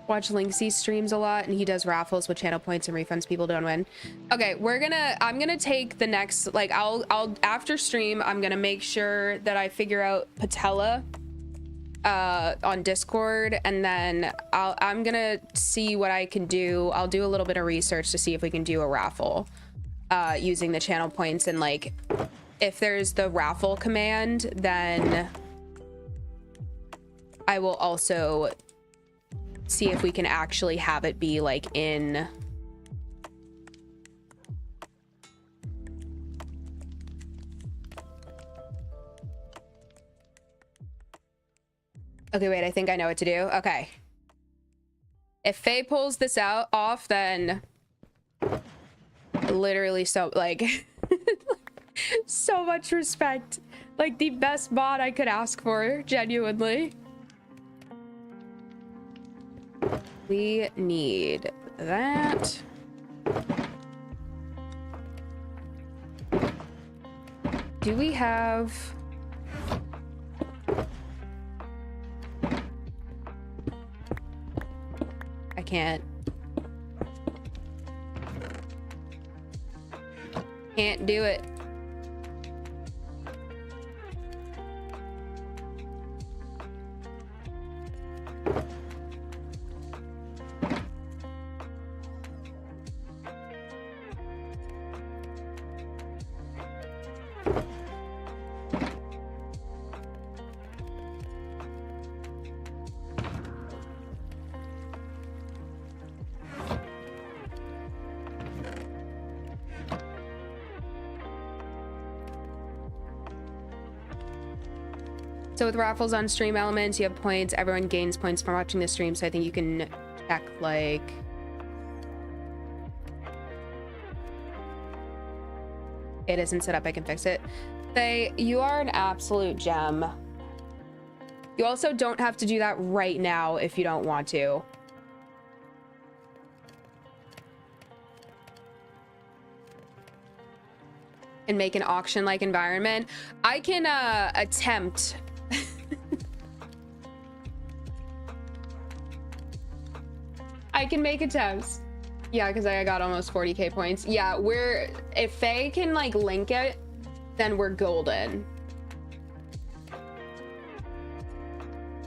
Watch Linksy streams a lot, and he does raffles with channel points and refunds people don't win. Okay, I'm gonna take the next, like, I'll after stream, I'm gonna make sure that I figure out Patella on Discord, and then I'm gonna see what I can do. I'll do a little bit of research to see if we can do a raffle using the channel points, and like if there's the raffle command, then I will also see if we can actually have it be like in okay, wait, I think I know what to do. Okay, if Faye pulls this off, then literally so like so much respect, like the best bot I could ask for, genuinely. We need that. Do we have... I can't do it. So with raffles on stream elements, you have points. Everyone gains points from watching the stream, so I think you can check, like... It isn't set up, I can fix it. Faye, you are an absolute gem. You also don't have to do that right now if you don't want to. And make an auction-like environment. I can attempt... I can make attempts. Yeah, because I got almost 40k points. Yeah, if Faye can like link it, then we're golden.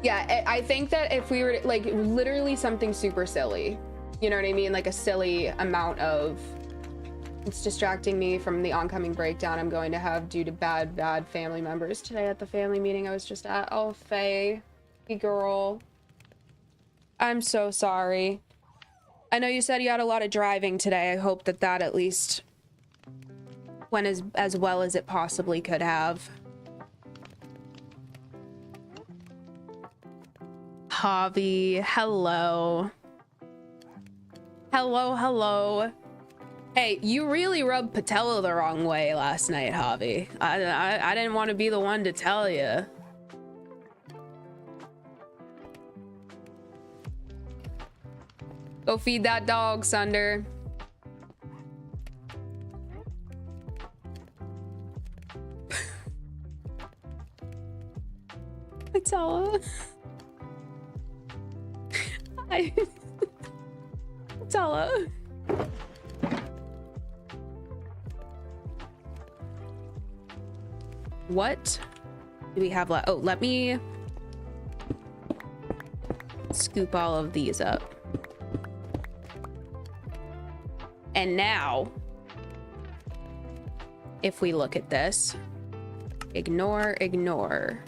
Yeah, I think that if we were like literally something super silly, you know what I mean? Like a silly amount of... It's distracting me from the oncoming breakdown I'm going to have due to bad family members today at the family meeting I was just at. Oh, Faye, girl. I'm so sorry. I know you said you had a lot of driving today. I hope that that at least went as well as it possibly could have. Javi, hello. Hello. Hey, you really rubbed Patella the wrong way last night, Javi. I didn't want to be the one to tell you. Go feed that dog, Sunder. Patella. Patella. What do we have left? Oh, let me scoop all of these up. And now, if we look at this, ignore. Ignore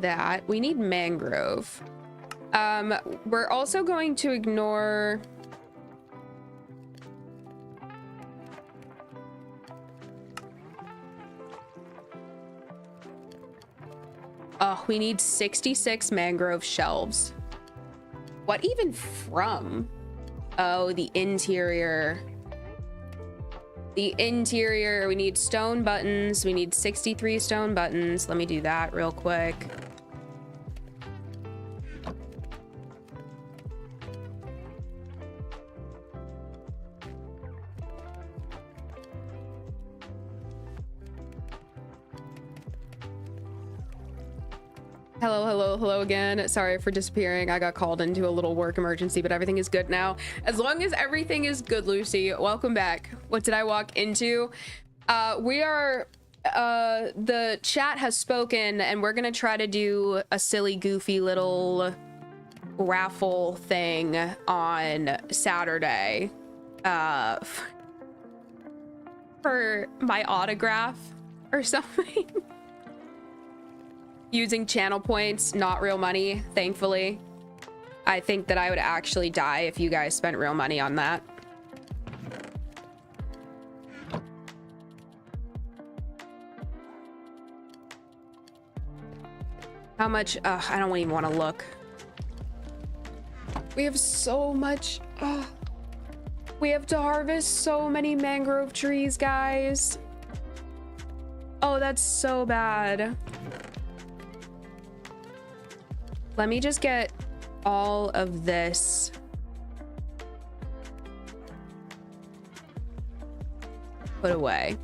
that. We need mangrove. We're also going to ignore we need 66 mangrove shelves. What even from? Oh, the interior. The interior, we need stone buttons. We need 63 stone buttons. Let me do that real quick. Hello again. Sorry for disappearing. I got called into a little work emergency, but everything is good now. As long as everything is good, Lucy. Welcome back. What did I walk into? The chat has spoken, and we're gonna try to do a silly, goofy little raffle thing on Saturday for my autograph or something. Using channel points, not real money, thankfully. I think that I would actually die if you guys spent real money on that. How much? I don't even want to look. We have so much. We have to harvest so many mangrove trees, guys. Oh, that's so bad. Let me just get all of this. Put away.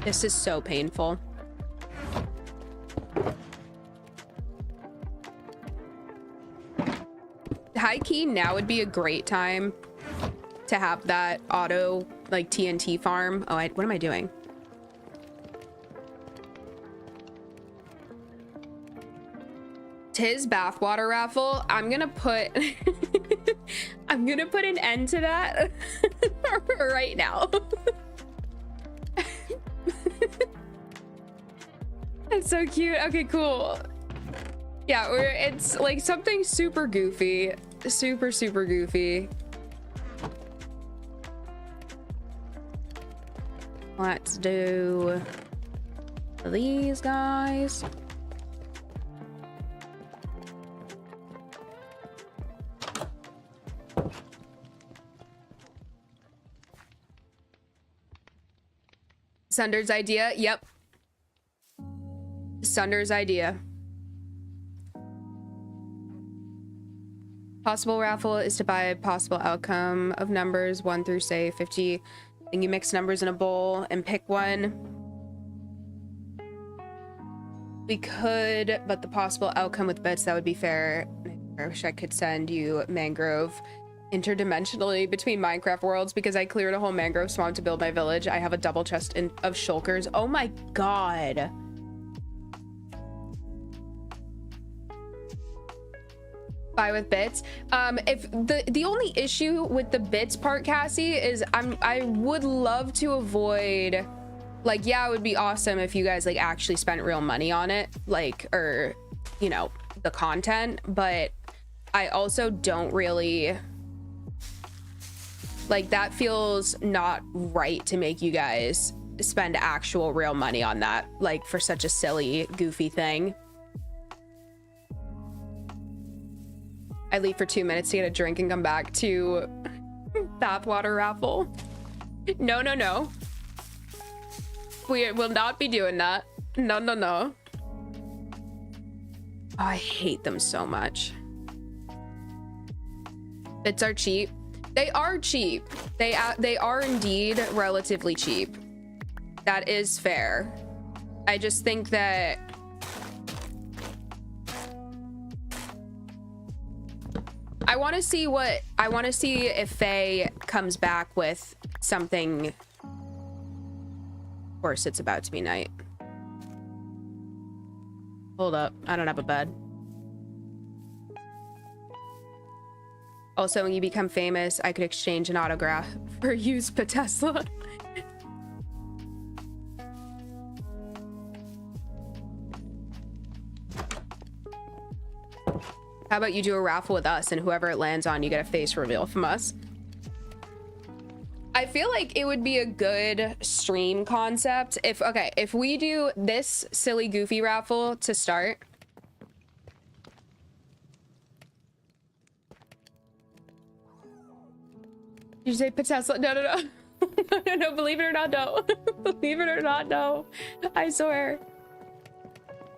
This is so painful. High key, now would be a great time to have that auto, like, TNT farm. Oh, what am I doing? Tis bathwater raffle. I'm gonna put I'm gonna put an end to that right now. That's so cute. Okay, cool. Yeah, it's like something super goofy. Super goofy. Let's do these guys. Sunder's idea. Yep. Sunder's idea. Possible raffle is to buy a possible outcome of numbers 1 through, say, 50. Then you mix numbers in a bowl and pick one. We could, but the possible outcome with bits, that would be fair. I wish I could send you mangrove interdimensionally between Minecraft worlds because I cleared a whole mangrove swamp to build my village. I have a double chest of shulkers. Oh my god. Buy with bits. If the only issue with the bits part, Cassie, is I would love to avoid, like, yeah, it would be awesome if you guys like actually spent real money on it, like, or you know, the content, but I also don't really like, that feels not right to make you guys spend actual real money on that, like, for such a silly, goofy thing. I leave for 2 minutes to get a drink and come back to bathwater raffle. No, no, no. We will not be doing that. No, no, no. Oh, I hate them so much. Bits are cheap. They are cheap. They are indeed relatively cheap. That is fair. I just think that I want to see if Faye comes back with something. Of course, it's about to be night. Hold up, I don't have a bed. Also, when you become famous, I could exchange an autograph for used Tesla. How about you do a raffle with us, and whoever it lands on, you get a face reveal from us. I feel like it would be a good stream concept if we do this silly goofy raffle to start. Did you say Tesla? No, no, no. No, no, no, believe it or not, no. Believe it or not, no. I swear.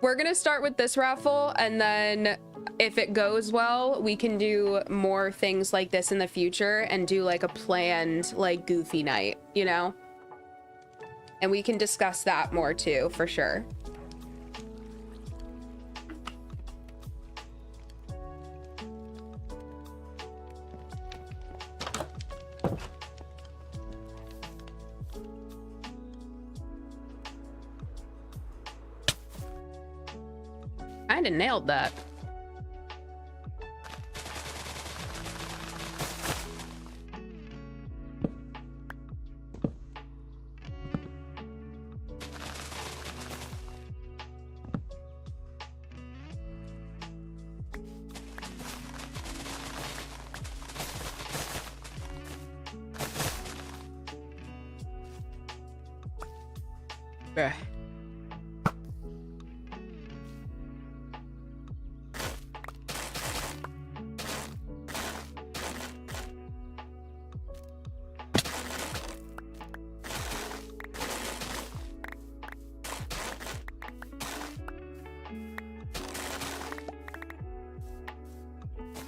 We're gonna start with this raffle, and then if it goes well, we can do more things like this in the future and do like a planned, like, goofy night, you know? And we can discuss that more too, for sure. Kinda nailed that. Ugh.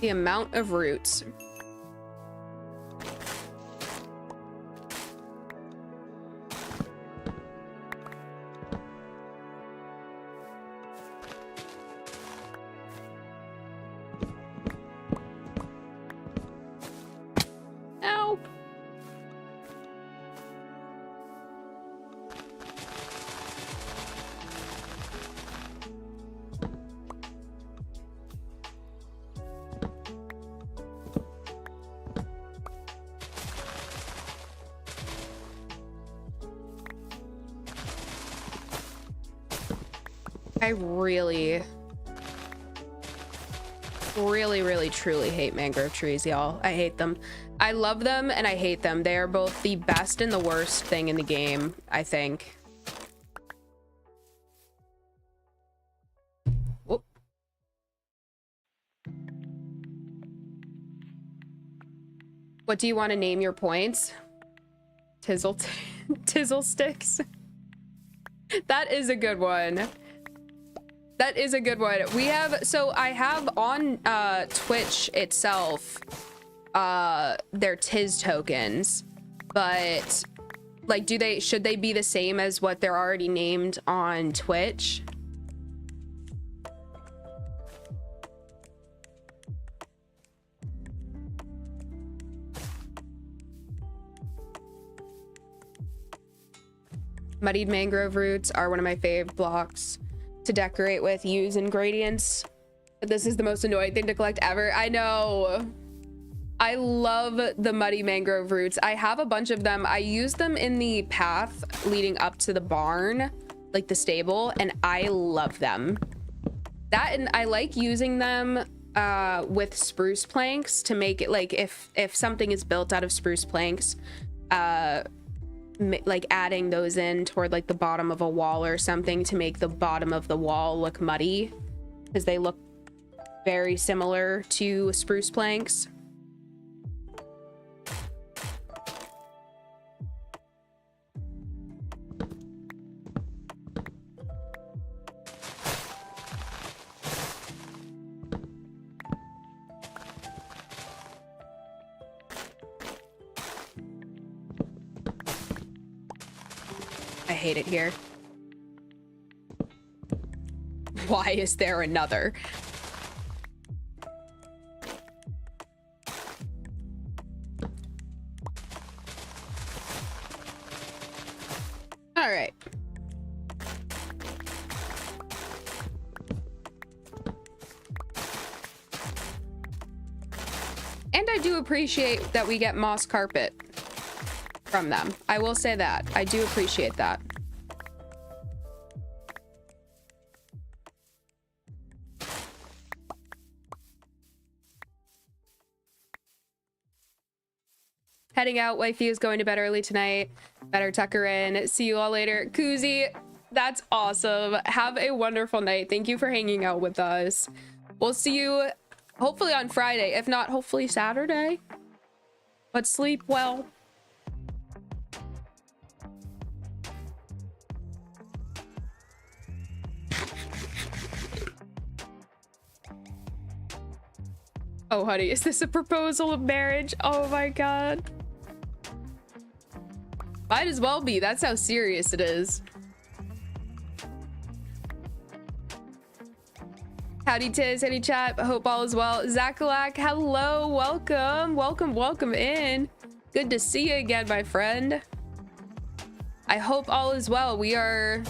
The amount of roots. Ow. I really, truly hate mangrove trees, y'all. I hate them. I love them and I hate them. They are both the best and the worst thing in the game, I think. Whoop. What do you want to name your points? Tizzle sticks. That is a good one. That is a good one. We have, so I have on Twitch itself their Tiz tokens, but like, should they be the same as what they're already named on Twitch? Muddied mangrove roots are one of my fave blocks to decorate with, use ingredients. But this is the most annoying thing to collect ever. I know. I love the muddy mangrove roots. I have a bunch of them. I use them in the path leading up to the barn, like the stable, and I love them. That, and I like using them with spruce planks to make it, like if something is built out of spruce planks, like adding those in toward like the bottom of a wall or something to make the bottom of the wall look muddy, because they look very similar to spruce planks. I hate it here. Why is there another? All right. And I do appreciate that we get moss carpet from them. I will say that. I do appreciate that. Heading out. Wifey is going to bed early tonight. Better tuck her in. See you all later. Koozie, that's awesome. Have a wonderful night. Thank you for hanging out with us. We'll see you hopefully on Friday. If not, hopefully Saturday. But sleep well. Oh, honey, is this a proposal of marriage? Oh my God. Might as well be. That's how serious it is. Howdy Tiz, howdy chat. Hope all is well. Zachalak, hello, welcome. Welcome in. Good to see you again, my friend. I hope all is well. We are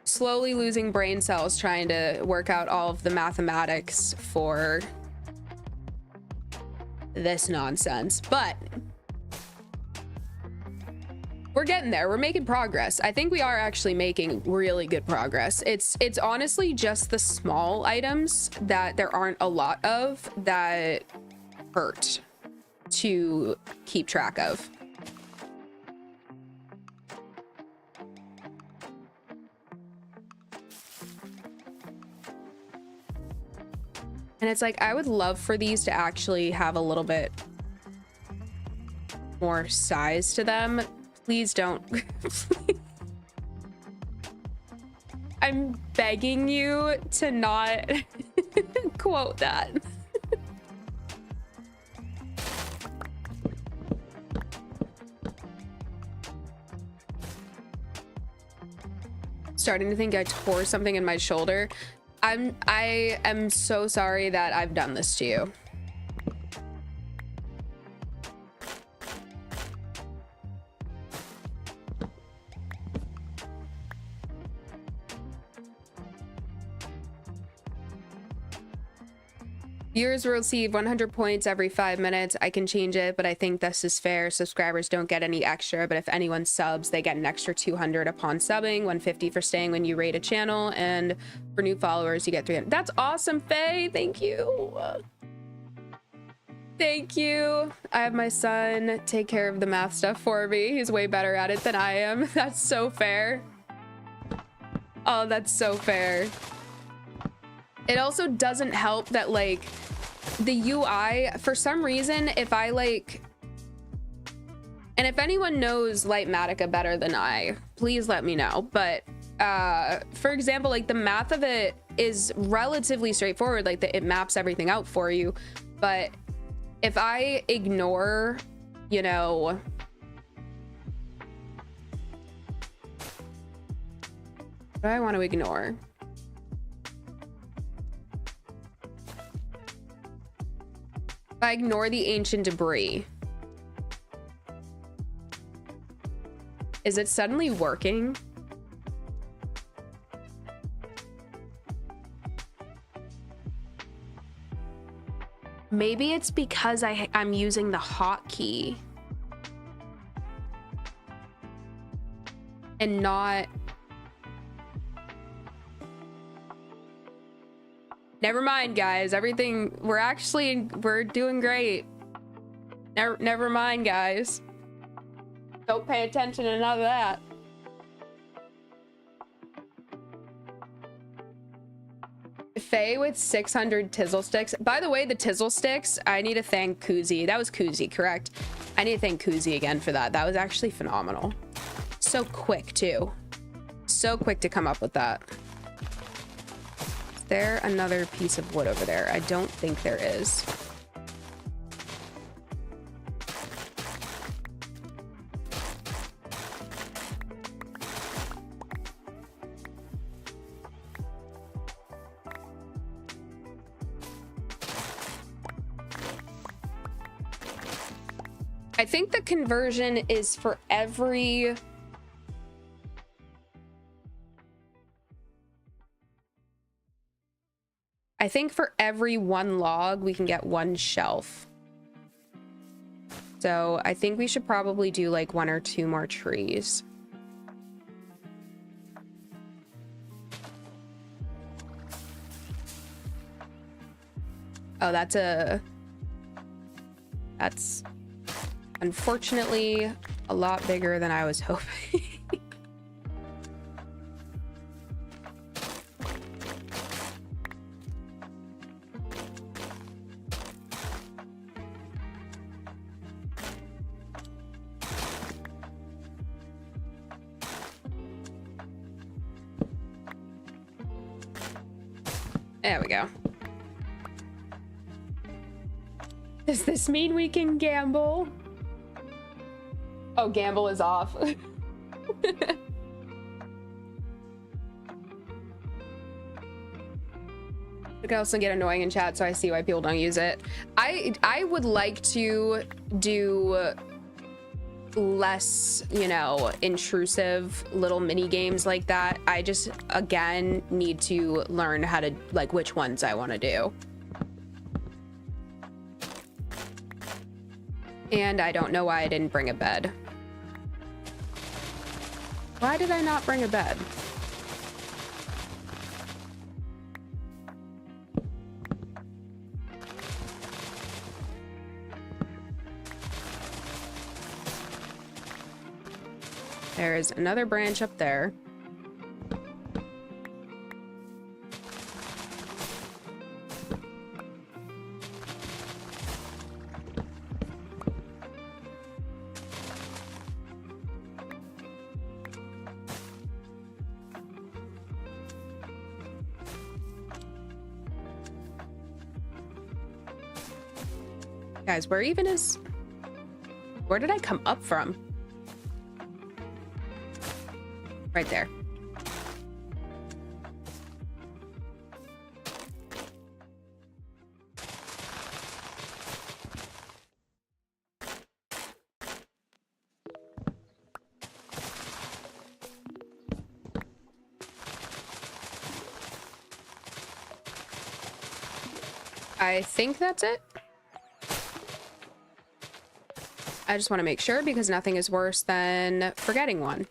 slowly losing brain cells trying to work out all of the mathematics for this nonsense, but we're getting there. We're making progress. I think we are actually making really good progress. It's honestly just the small items that there aren't a lot of that hurt to keep track of. And it's like, I would love for these to actually have a little bit more size to them. Please don't. I'm begging you to not quote that. Starting to think I tore something in my shoulder. I am so sorry that I've done this to you. Viewers will receive 100 points every 5 minutes. I can change it, but I think this is fair. Subscribers don't get any extra, but if anyone subs, they get an extra 200 upon subbing, 150 for staying when you rate a channel, and for new followers, you get 300. That's awesome, Faye. Thank you. Thank you. I have my son take care of the math stuff for me. He's way better at it than I am. That's so fair. Oh, that's so fair. It also doesn't help that, like, the UI, for some reason, if I, like... And if anyone knows Lightmatica better than I, please let me know. But, for example, like, the math of it is relatively straightforward. Like, it maps everything out for you. But if I ignore, you know... What do I want to ignore? If I ignore the ancient debris, Is it suddenly working? Maybe it's because I'm using the hotkey and not. Never mind, guys. Everything, we're doing great. Never mind, guys. Don't pay attention to none of that. Faye with 600 tizzle sticks. By the way, the tizzle sticks, I need to thank Koozie. That was Koozie, correct? I need to thank Koozie again for that. That was actually phenomenal. So quick, too. So quick to come up with that. Is there another piece of wood over there? I don't think there is. I think the conversion is for every... I think for every one log, we can get one shelf. So I think we should probably do like 1 or 2 more trees. Oh, that's unfortunately a lot bigger than I was hoping. There we go. Does this mean we can gamble? Oh, gamble is off. I can also get annoying in chat, so I see why people don't use it. I would like to do less, you know, intrusive little mini games like that. I just, again, need to learn how to, like, which ones I want to do. And I don't know why I didn't bring a bed. Why did I not bring a bed? There's another branch up there. Guys, where even is... Where did I come up from? Right there. I think that's it. I just want to make sure because nothing is worse than forgetting one.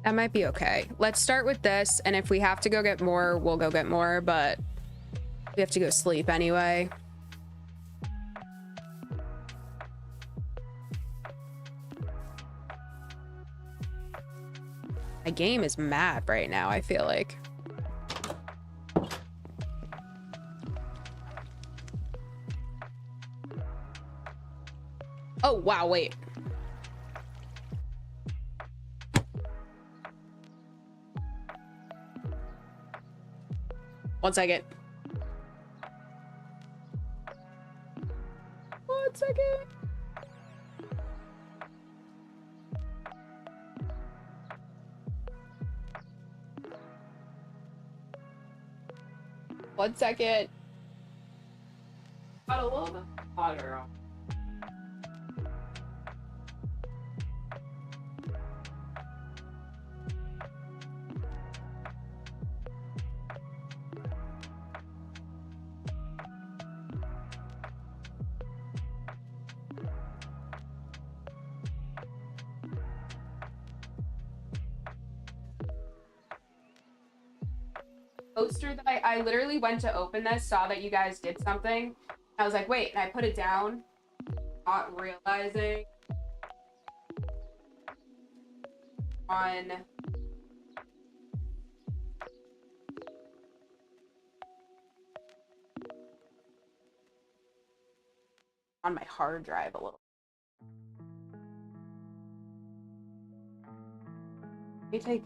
That might be okay. Let's start with this, and if we have to go get more, we'll go get more, but we have to go sleep anyway. My game is mad right now, I feel like. Oh, wow, wait. One second. 1 second. Got a little bit hotter on. Poster that I literally went to open this, saw that you guys did something. I was like, wait, and I put it down, not realizing on my hard drive a little.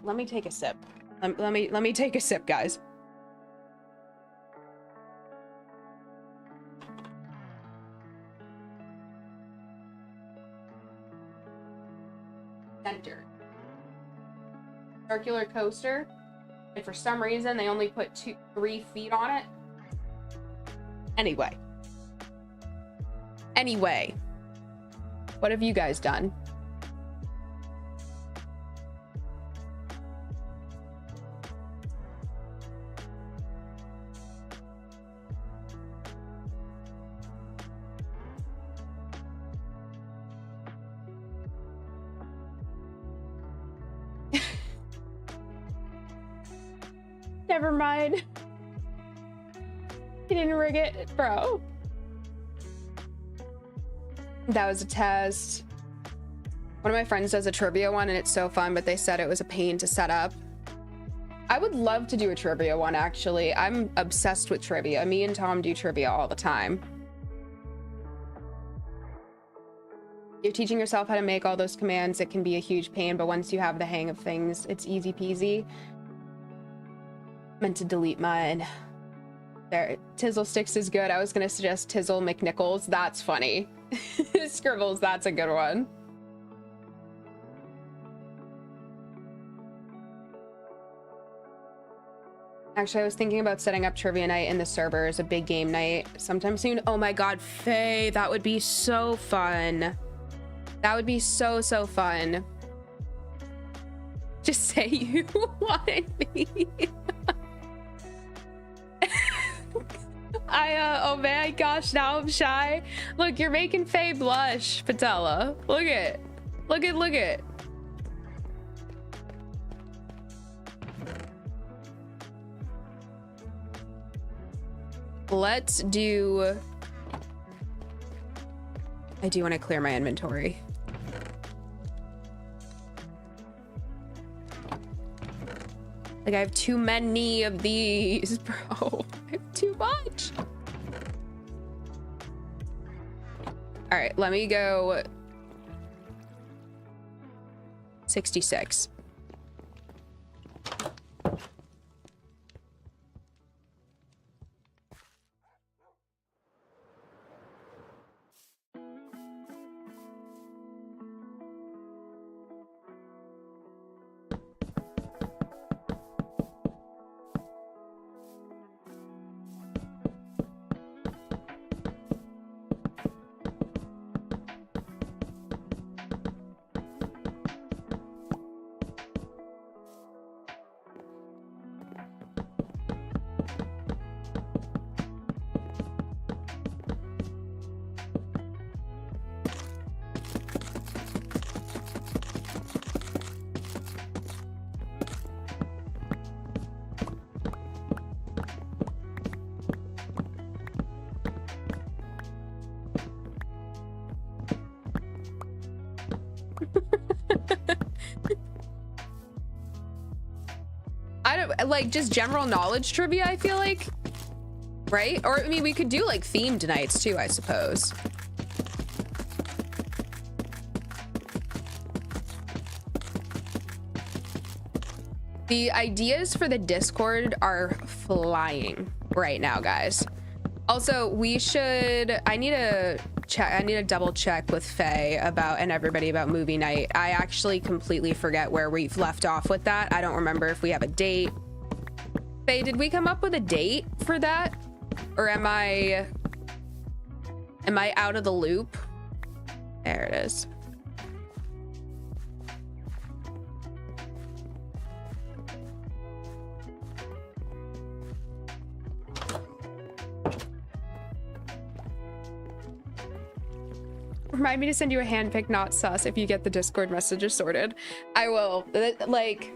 Let me take a sip. Let me take a sip, guys. Center. Circular coaster, and for some reason they only put 3 feet on it. Anyway, what have you guys done? Never mind. He didn't rig it, bro. That was a test. One of my friends does a trivia one and it's so fun, but they said it was a pain to set up. I would love to do a trivia one, actually. I'm obsessed with trivia. Me and Tom do trivia all the time. You're teaching yourself how to make all those commands. It can be a huge pain, but once you have the hang of things, it's easy peasy. Meant to delete mine. There, Tizzle Sticks is good. I was gonna suggest Tizzle McNichols. That's funny. Scribbles, that's a good one. Actually, I was thinking about setting up trivia night in the server as a big game night sometime soon. Oh my god, Faye, that would be so fun. That would be so fun. Just say you wanted me. Oh my gosh, now I'm shy. Look, you're making Faye blush, Patella. Look it. Look it. Let's do... I do want to clear my inventory. Like, I have too many of these, bro. I have too much. All right, let me go 66. I don't like just general knowledge trivia, I feel like, right? Or I mean, we could do like themed nights too, I suppose. The ideas for the Discord are flying right now, guys. Also, I need to check. I need to double check with Faye about and everybody about movie night. I actually completely forget where we've left off with that. I don't remember if we have a date. Faye, did we come up with a date for that? Or am I out of the loop? There it is. Remind me to send you a handpick, not sus, if you get the Discord messages sorted. I will. Like,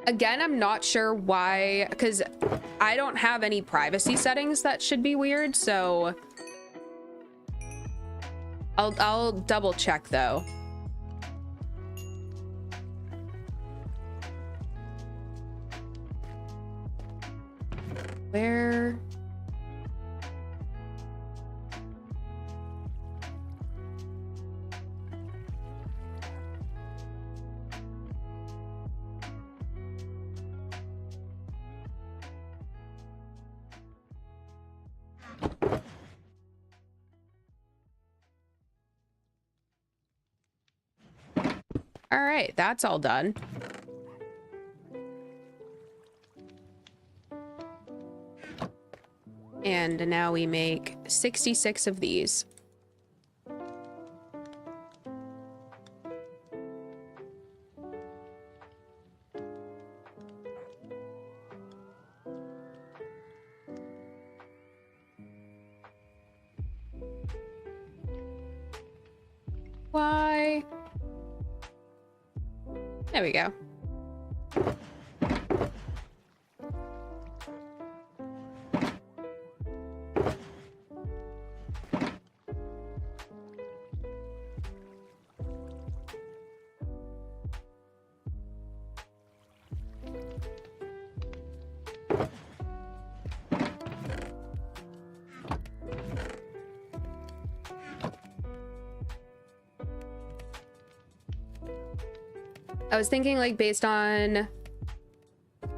again, I'm not sure why, because I don't have any privacy settings that should be weird, so I'll double check though. Where? All right, that's all done. And now we make 66 of these. Why? There we go. I was thinking, like, based on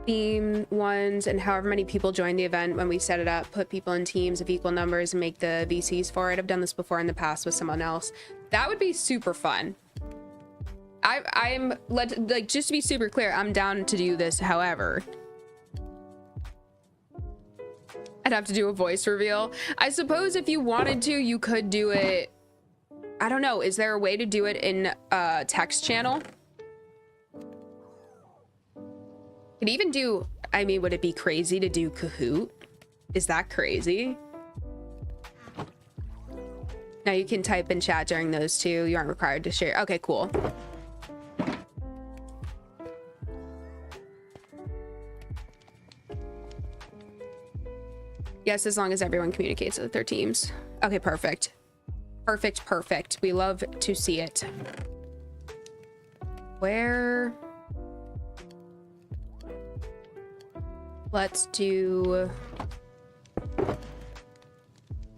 theme ones and however many people join the event when we set it up, put people in teams of equal numbers and make the VCs for it. I've done this before in the past with someone else. That would be super fun. I'm like, just to be super clear, I'm down to do this. However, I'd have to do a voice reveal. I suppose if you wanted to, you could do it. I don't know. Is there a way to do it in a text channel? Could even do, I mean, would it be crazy to do Kahoot? Is that crazy? Now you can type in chat during those two. You aren't required to share. Okay, cool. Yes, as long as everyone communicates with their teams. Okay, perfect. Perfect, perfect. We love to see it. Where? Let's do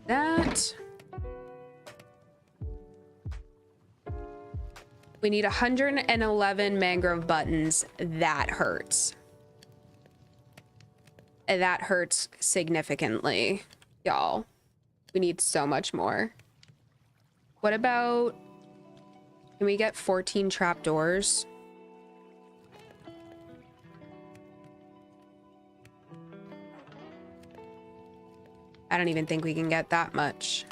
that. We need 111 mangrove buttons. That hurts. That hurts significantly, y'all. We need so much more. What about, can we get 14 trapdoors? I don't even think we can get that much.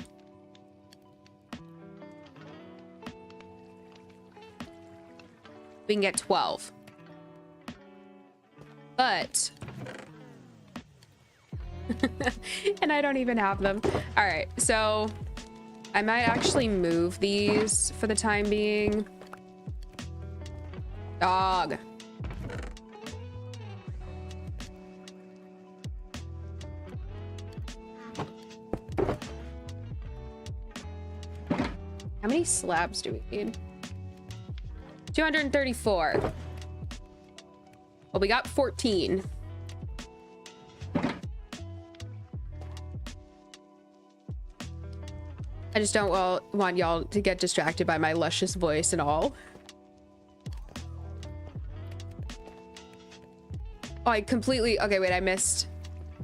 We can get 12. But and I don't even have them. All right, so I might actually move these for the time being. Dog. How many slabs do we need? 234. Well, we got 14. I just don't want y'all to get distracted by my luscious voice and all. Oh, I completely... Okay, wait, I missed...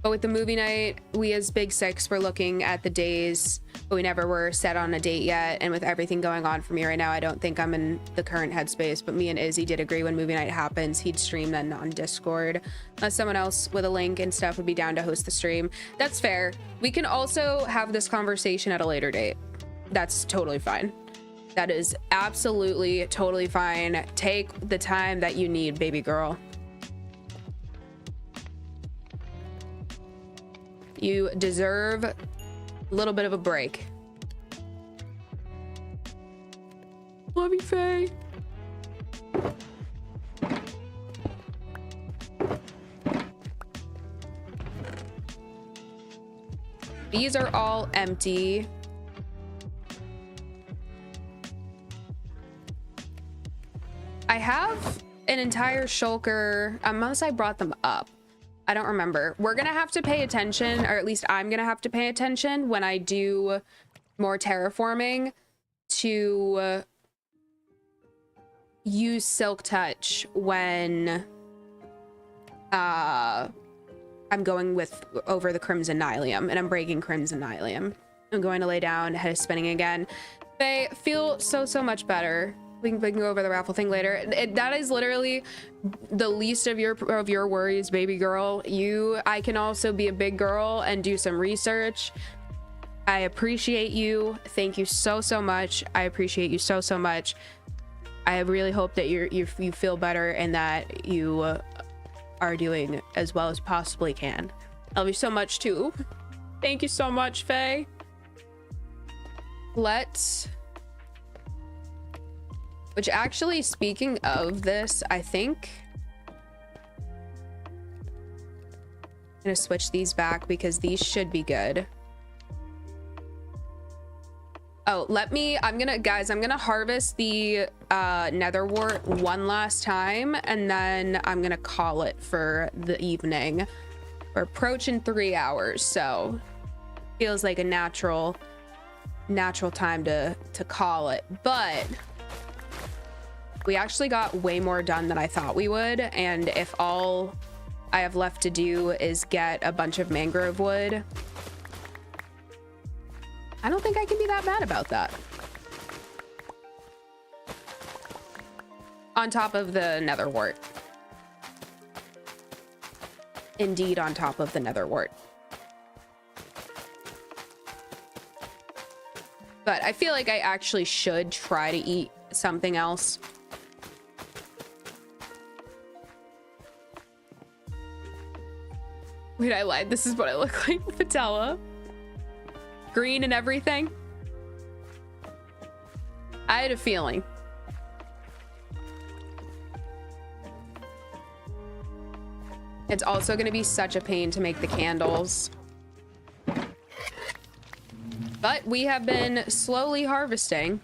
But with the movie night, we as Big Six were looking at the days, but we never were set on a date yet. And with everything going on for me right now, I don't think I'm in the current headspace. But me and Izzy did agree when movie night happens, he'd stream then on Discord. Someone else with a link and stuff would be down to host the stream. That's fair. We can also have this conversation at a later date. That's totally fine. That is absolutely totally fine. Take the time that you need, baby girl. You deserve a little bit of a break. Love you, Faye. These are all empty. I have an entire shulker, unless I brought them up. I don't remember. We're gonna have to pay attention, or at least I'm gonna have to pay attention when I do more terraforming to use Silk Touch when I'm going over the Crimson Nylium and I'm breaking Crimson Nylium. I'm going to lay down, head is spinning again. They feel so much better. We can go over the raffle thing later. That is literally the least of your worries, baby girl. I can also be a big girl and do some research. I appreciate you. Thank you so much. I appreciate you so much. I really hope that you feel better and that you are doing as well as possibly can. I love you so much too. Thank you so much, Faye. Which actually, speaking of this, I think I'm gonna switch these back because these should be good. Oh, I'm gonna harvest the nether wart one last time, and then I'm gonna call it for the evening. We're approaching 3 hours, so feels like a natural time to call it. But we actually got way more done than I thought we would, and if all I have left to do is get a bunch of mangrove wood, I don't think I can be that mad about that. On top of the nether wart. Indeed, on top of the nether wart. But I feel like I actually should try to eat something else. Wait, I lied. This is what I look like with patella. Green and everything. I had a feeling. It's also going to be such a pain to make the candles. But we have been slowly harvesting.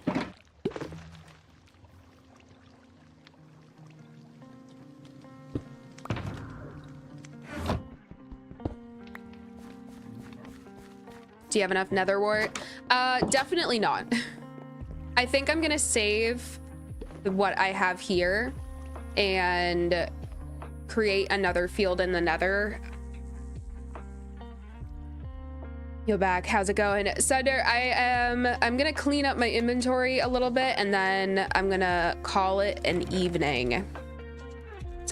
Do you have enough nether wart? Definitely not. I think I'm gonna save what I have here and create another field in the nether. You're back. How's it going? Sunder, I'm gonna clean up my inventory a little bit and then I'm gonna call it an evening.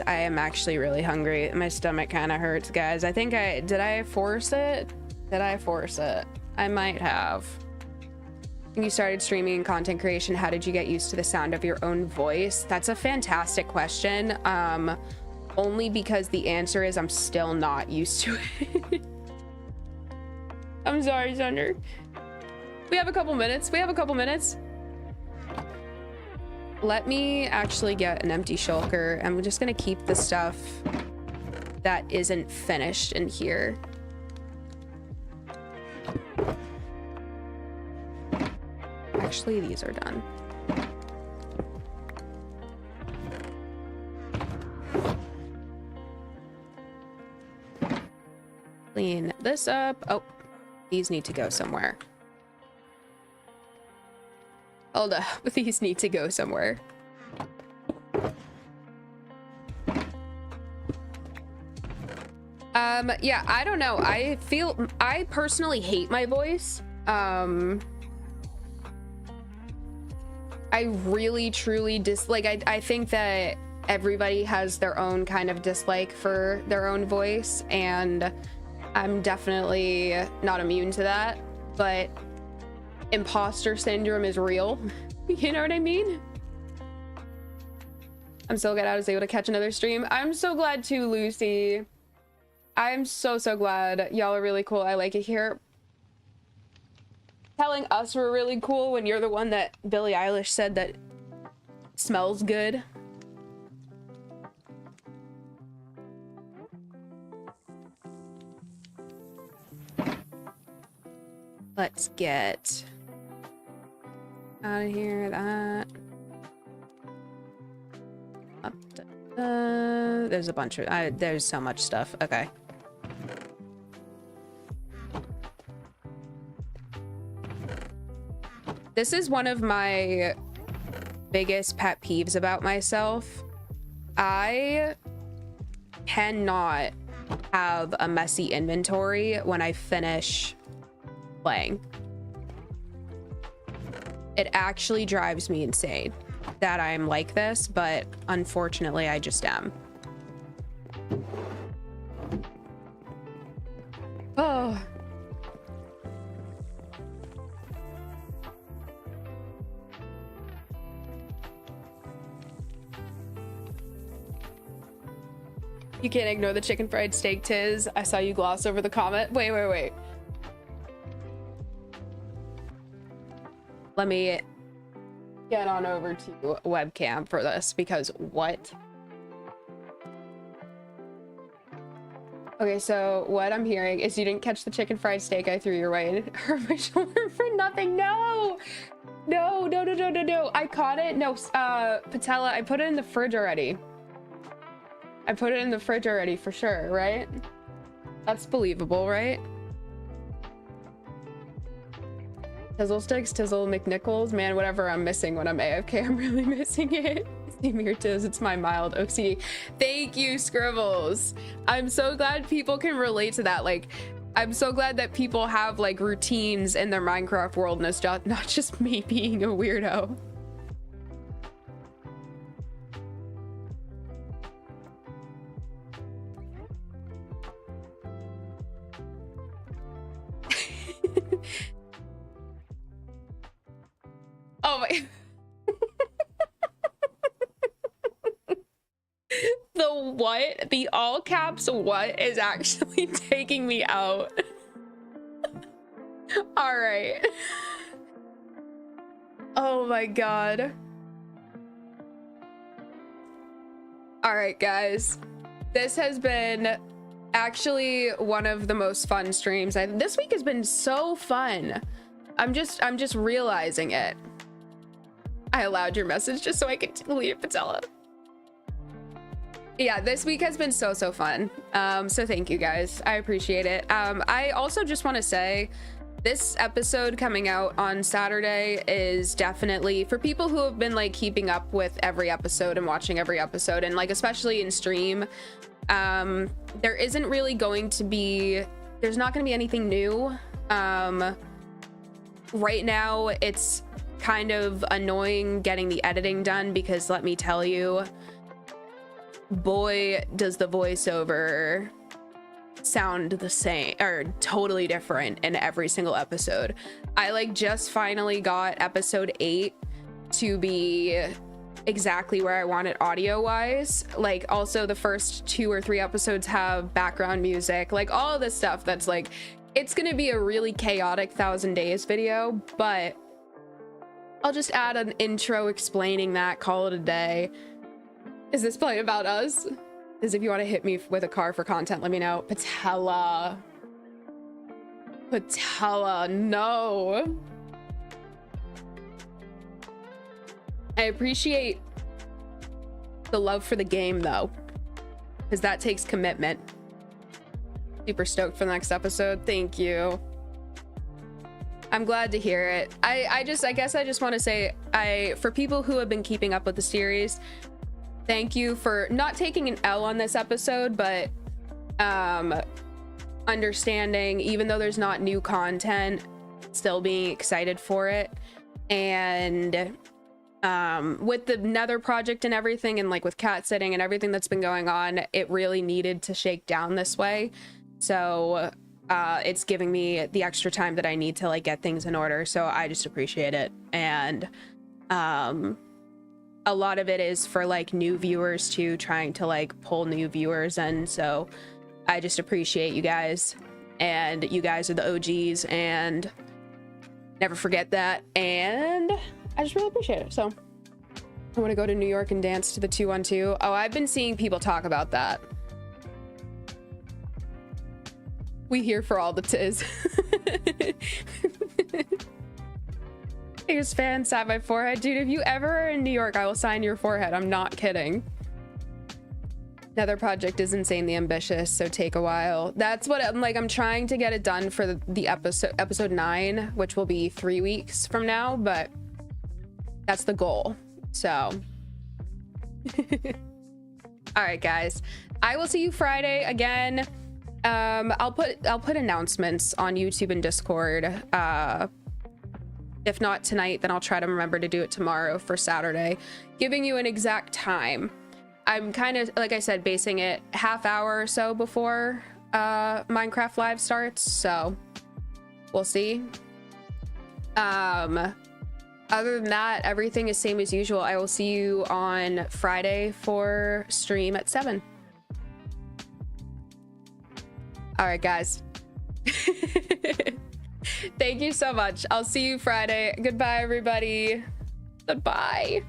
I am actually really hungry. My stomach kind of hurts, guys. I think did I force it? Did I force it? I might have. When you started streaming and content creation, how did you get used to the sound of your own voice? That's a fantastic question. Only because the answer is I'm still not used to it. I'm sorry, Thunder. We have a couple minutes. Let me actually get an empty shulker. I'm just gonna keep the stuff that isn't finished in here. Actually, these are done. Clean this up. Oh, these need to go somewhere. Hold up, these need to go somewhere. Yeah, I don't know. I personally hate my voice. I really truly dislike, I think that everybody has their own kind of dislike for their own voice, and I'm definitely not immune to that, but imposter syndrome is real. You know what I mean? I'm so glad I was able to catch another stream. I'm so glad too, Lucy. I'm so glad. Y'all are really cool. I like it here. Telling us we're really cool when you're the one that Billie Eilish said that smells good. Let's get out of here. That up. There's a bunch of there's so much stuff. Okay. This is one of my biggest pet peeves about myself. I cannot have a messy inventory when I finish playing. It actually drives me insane that I'm like this, but unfortunately I just am. Oh. You can't ignore the chicken fried steak, Tiz. I saw you gloss over the comment. Wait. Let me get on over to webcam for this, because what? Okay, so what I'm hearing is you didn't catch the chicken fried steak I threw your way and hurt my shoulder for nothing. No. I caught it. No, Patella, I put it in the fridge already. I put it in the fridge already for sure, right? That's believable, right? Tizzle sticks, Tizzle McNichols. Man, whatever I'm missing when I'm AFK, I'm really missing it. Same here, Tiz. It's my mild OCD. Thank you, Scribbles. I'm so glad people can relate to that. Like, I'm so glad that people have like routines in their Minecraft world, and it's not just me being a weirdo. Oh my. The what? The all caps what is actually taking me out. All right. Oh my god. All right, guys. This has been actually one of the most fun streams. This week has been so fun. I'm just realizing it. I allowed your message just so I could delete it, Patella. Yeah, this week has been so fun. So thank you guys. I appreciate it. I also just want to say this episode coming out on Saturday is definitely for people who have been like keeping up with every episode and watching every episode, and like especially in stream. There isn't really going to be, there's not going to be anything new. Right now it's kind of annoying getting the editing done, because let me tell you, boy does the voiceover sound the same or totally different in every single episode. I like just finally got episode 8 to be exactly where I want it audio wise. Like also the first 2 or 3 episodes have background music, like all of this stuff that's like, it's gonna be a really chaotic 1000 days video, but I'll just add an intro explaining that, call it a day. Is this playing about us? Because if you want to hit me with a car for content, let me know. Patella, no. I appreciate the love for the game though, because that takes commitment. Super stoked for the next episode. Thank you. I'm glad to hear it. I guess I just want to say, for people who have been keeping up with the series, thank you for not taking an L on this episode, but understanding, even though there's not new content, still being excited for it. And with the nether project and everything, and like with cat sitting and everything that's been going on, it really needed to shake down this way. So it's giving me the extra time that I need to like get things in order. So I just appreciate it. And a lot of it is for like new viewers too, trying to like pull new viewers. And so I just appreciate you guys, and you guys are the OGs, and never forget that. And I just really appreciate it. So I want to go to New York and dance to the 212. Oh, I've been seeing people talk about that. We here for all the tis. Here's fan sat my forehead. Dude, if you ever are in New York, I will sign your forehead. I'm not kidding. Nether project is insanely ambitious, so take a while. That's what I'm like. I'm trying to get it done for the episode 9, which will be 3 weeks from now, but that's the goal. So all right, guys, I will see you Friday again. I'll put announcements on YouTube and Discord. If not tonight, then I'll try to remember to do it tomorrow for Saturday, giving you an exact time. I'm kind of, like I said, basing it half hour or so before Minecraft Live starts, so we'll see. Other than that, everything is same as usual. I will see you on Friday for stream at 7. All right, guys. Thank you so much. I'll see you Friday. Goodbye, everybody. Goodbye.